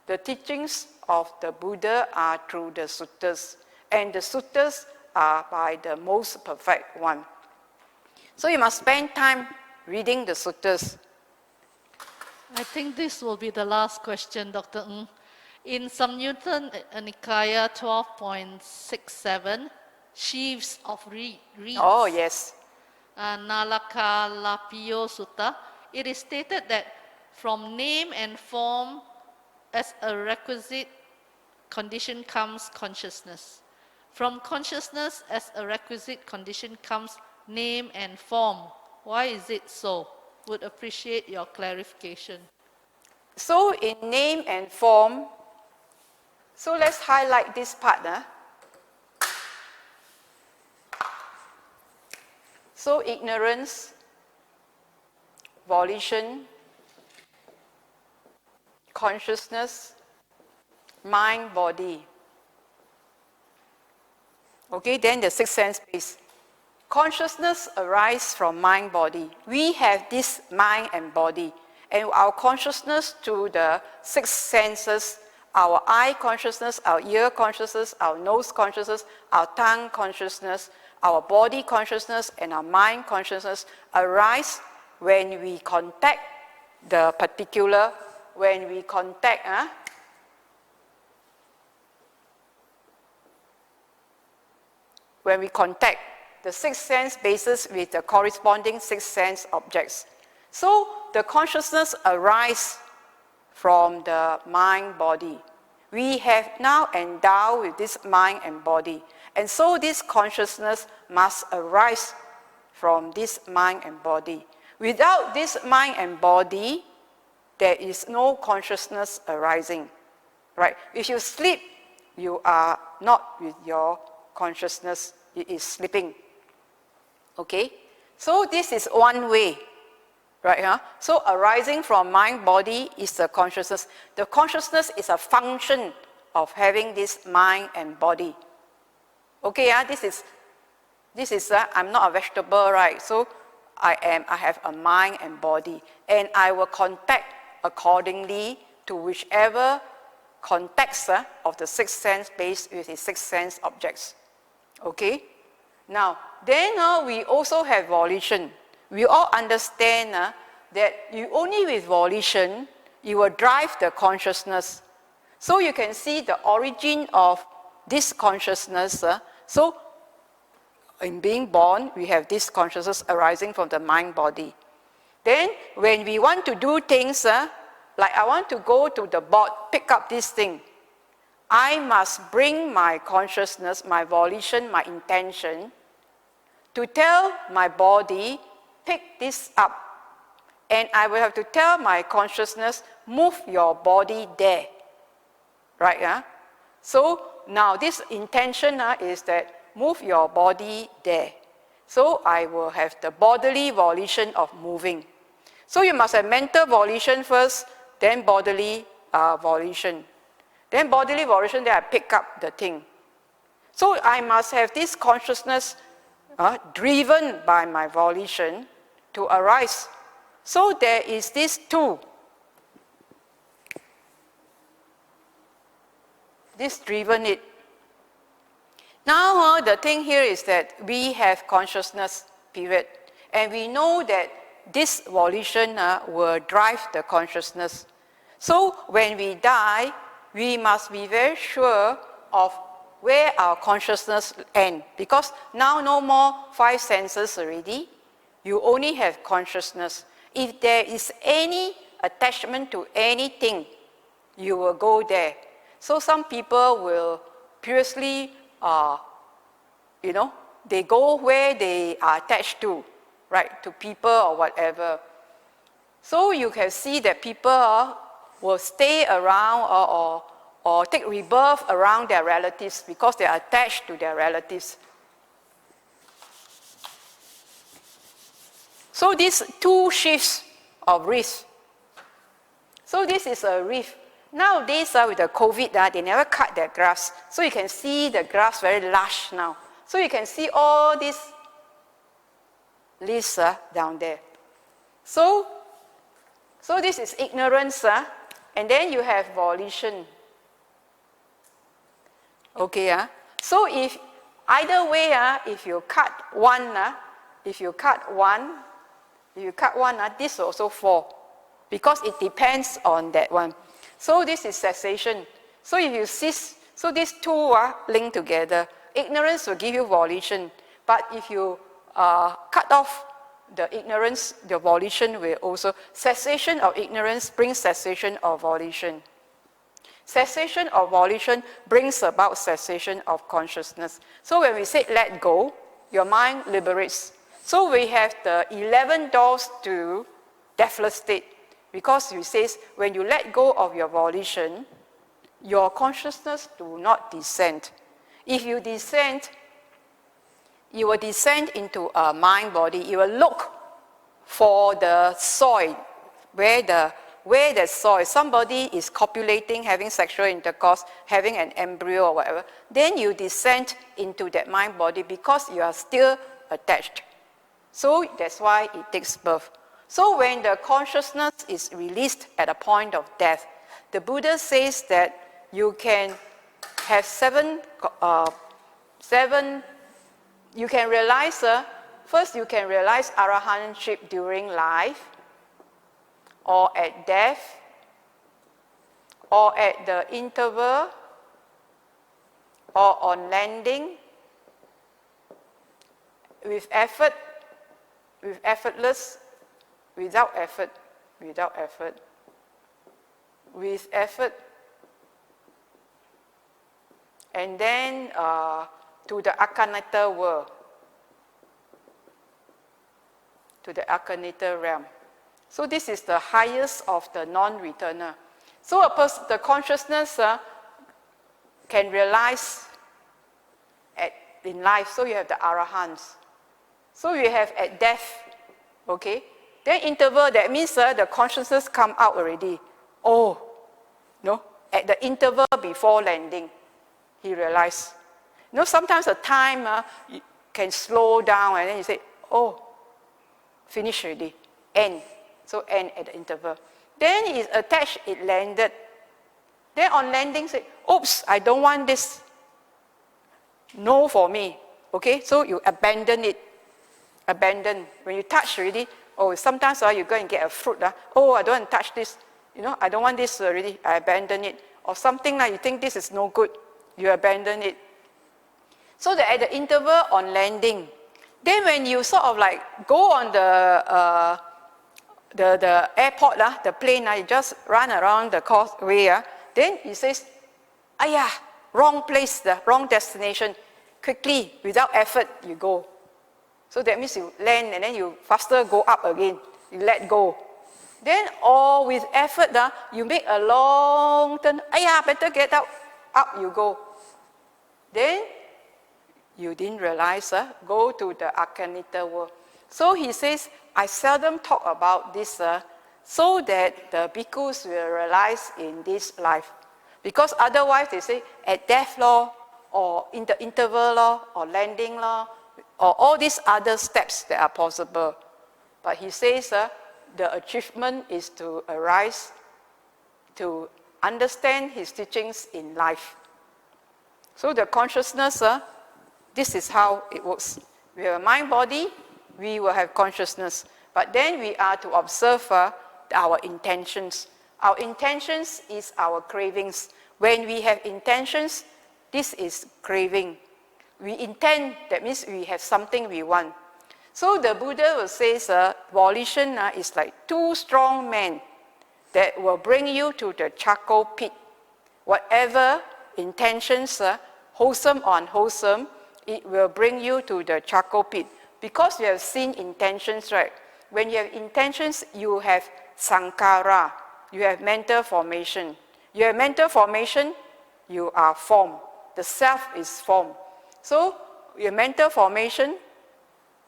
The teachings of the Buddha are through the suttas, and the suttas are by the most perfect one. So you must spend time reading the suttas. I think this will be the last question, Dr. Ng. In Samyutta Nikaya 12.67, sheaves of reeds. Oh, yes. Ānāpānasati Sutta, it is stated that from name and form as a requisite condition comes consciousness. From consciousness as a requisite condition comes name and form. Why is it so? Would appreciate your clarification. So in name and form, so let's highlight this part. So ignorance, volition, consciousness, mind, body. Okay, then the 6 sense base. Consciousness arises from mind, body. We have this mind and body. And our consciousness to the 6 senses, our eye consciousness, our ear consciousness, our nose consciousness, our tongue consciousness, our body consciousness, and our mind consciousness arise when we contact the particular, when we contact the 6 sense bases with the corresponding 6 sense objects. So the consciousness arises from the mind body. We have now endowed with this mind and body. And so this consciousness must arise from this mind and body. Without this mind and body, there is no consciousness arising. Right? If you sleep, you are not with your consciousness, it is sleeping. Okay? So this is one way. Right? Huh? So arising from mind body is the consciousness. The consciousness is a function of having this mind and body. Okay, this is I'm not a vegetable, right? So I have a mind and body, and I will contact accordingly to whichever context of the sixth sense based with the sixth sense objects. Okay? Now, then we also have volition. We all understand that you only with volition, you will drive the consciousness. So you can see the origin of this consciousness. So in being born, we have this consciousness arising from the mind body. Then when we want to do things, like I want to go to the board, pick up this thing, I must bring my consciousness, my volition, my intention to tell my body, pick this up. And I will have to tell my consciousness, move your body there. Right? So now this intention is that move your body there. So I will have the bodily volition of moving. So you must have mental volition first, then bodily volition. Then bodily volition, then I pick up the thing. So I must have this consciousness driven by my volition to arise. So there is this two. This driven it. Now the thing here is that we have consciousness, period. And we know that this volition will drive the consciousness. So when we die, we must be very sure of where our consciousness ends. Because now no more five senses already. You only have consciousness. If there is any attachment to anything, you will go there. So some people will purely, they go where they are attached to, right, to people or whatever. So you can see that people will stay around or take rebirth around their relatives because they are attached to their relatives. So these two shifts of wreath. So this is a wreath. Nowadays with the COVID, they never cut their grass. So you can see the grass very lush now. So you can see all these leaves down there. So this is ignorance, and then you have volition. Okay, so if either way, if you cut one, this will also fall because it depends on that one. So this is cessation. So if you cease, so these two are linked together. Ignorance will give you volition, but if you cut off the ignorance, the volition will also, cessation of ignorance brings cessation of volition. Cessation of volition brings about cessation of consciousness. So when we say let go, your mind liberates. So we have the 11 doors to deathless state. Because it says, when you let go of your volition, your consciousness do not descend. If you descend, you will descend into a mind body. You will look for the soil, where the soil, somebody is copulating, having sexual intercourse, having an embryo or whatever, then you descend into that mind body because you are still attached. So that's why it takes birth. So when the consciousness is released at a point of death, the Buddha says that you can have you can realize, first you can realize arahantship during life, or at death, or at the interval, or on landing, with effort, with effortless, without effort, with effort, and then to the Akhanata world, to the Akhanata realm. So this is the highest of the non-returner. So the consciousness can realize in life. So you have the Arahants. So you have at death, okay? Then interval, that means the consciousness come out already. Oh, no, at the interval before landing, he realized. You know, sometimes the time you can slow down and then you say, oh, finish already, end. So end at the interval. Then it attached, it landed. Then on landing, say, oops, I don't want this. No for me. Okay, so you abandon it. Abandon. When you touch already, oh, sometimes you go and get a fruit. Oh, I don't want to touch this. You know, I don't want this already. I abandon it. Or something like you think this is no good. You abandon it. So that at the interval on landing, then when you sort of like go on the airport, the plane, you just run around the causeway, then it says, ayah, wrong place, the wrong destination. Quickly, without effort, you go. So that means you land and then you faster go up again. You let go. Then all with effort, you make a long turn. Ayah, better get out. Up you go. Then you didn't realize, go to the Akhanita world. So he says, I seldom talk about this so that the bhikkhus will realize in this life. Because otherwise they say, at death law, or in the interval law, or landing law, or all these other steps that are possible. But he says the achievement is to arise, to understand his teachings in life. So the consciousness, this is how it works. We have a mind body, we will have consciousness. But then we are to observe our intentions. Our intentions is our cravings. When we have intentions, this is craving. We intend, that means we have something we want. So the Buddha will say, volition is like two strong men that will bring you to the charcoal pit. Whatever intentions, wholesome or unwholesome, it will bring you to the charcoal pit. Because you have seen intentions, right? When you have intentions, you have sankhara, you have mental formation. You have mental formation, you are formed. The self is formed. So your mental formation,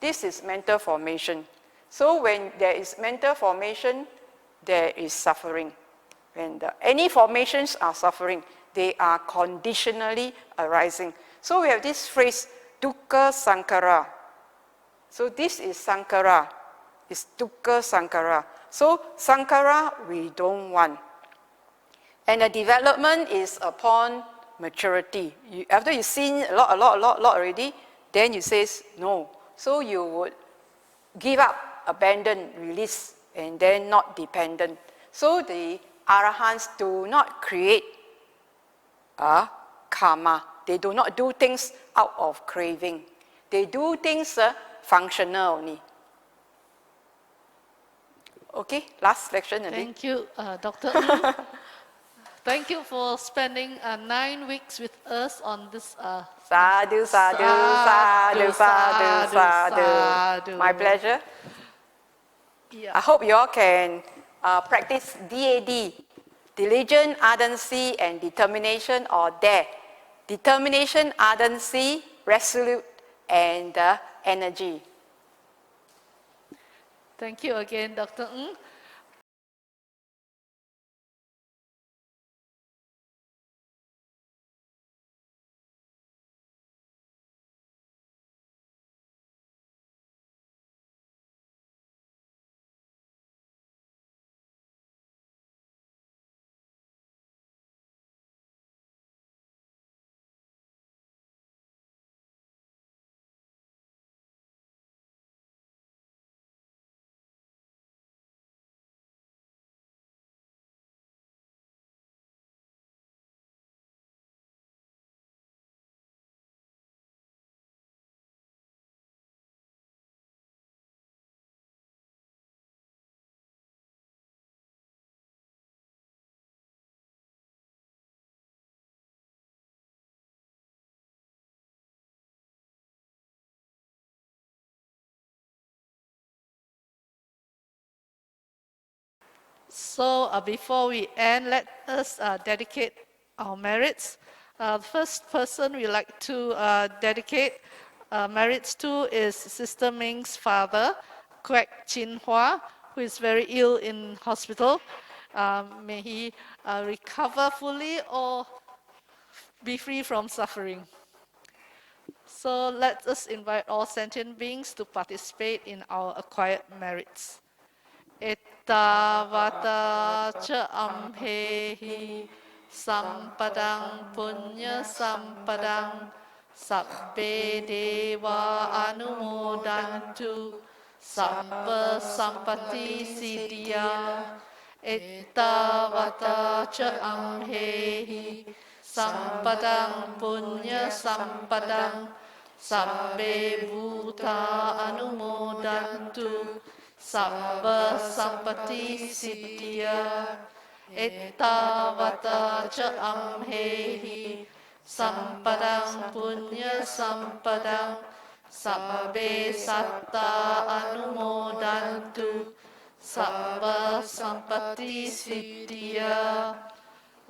this is mental formation. So when there is mental formation, there is suffering. When any formations are suffering, they are conditionally arising. So we have this phrase, dukkha sankhara. So this is sankhara, it's dukkha sankhara. So sankhara we don't want. And the development is upon maturity. After you've seen a lot already, then you say no. So you would give up, abandon, release, and then not dependent. So the Arahants do not create karma. They do not do things out of craving. They do things functional only. Okay, last section. Thank you, Dr. Ng. Thank you for spending 9 weeks with us on this. Sadhu, sadhu, sadhu, sadhu, sadhu. My pleasure. Yeah. I hope you all can practice DAD, diligent, ardency, and determination, or DARE. Determination, ardency, resolute, and energy. Thank you again, Dr. Ng. So before we end, let us dedicate our merits. The first person we like to dedicate merits to is Sister Ming's father, Kwek Chin Hua, who is very ill in hospital. May he recover fully or be free from suffering. So let us invite all sentient beings to participate in our acquired merits. Ettavata cha amhehi sampadang punya sampadang sabbe deva anumodantu sabba sampati siddhya. Ettavata cha amhehi sampadang punya sampadang sabbe bhuta anumodantu sabba sampati siddhya. Ettavata cha amhehi sampadang punya sampadang sabbe satta anumodantu sabba sampati siddhya.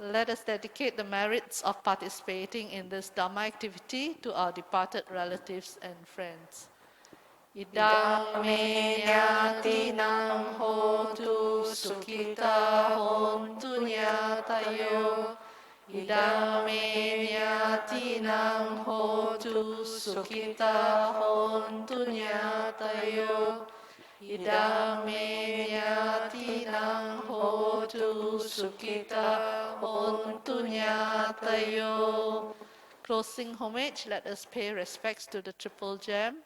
Let us dedicate the merits of participating in this Dhamma activity to our departed relatives and friends. Idang me nyatinang hotu sukhita hontu nyatayo. Idang me nyatinang hotu sukhita hontu nyatayo. Idang me nyatinang hotu sukhita hontu nyatayo. Closing homage, let us pay respects to the Triple Gem.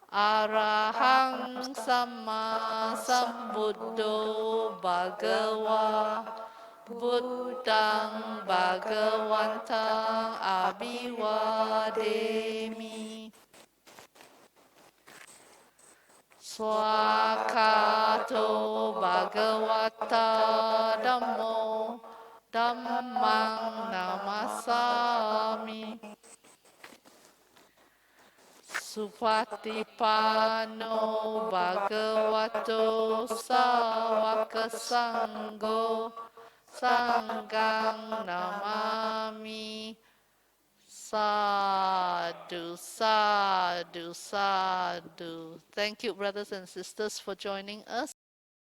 Arahang Samma Sambuddho Bhagava Buddhang Bhagavantang Abhivademi. Swakato Bhagavata Dhammo Dhammang Namasami. Supatipano Bhagavato Sāvaka Sangho Sanghang Namami. Sadhu, sadhu, sadhu. Thank you, brothers and sisters, for joining us.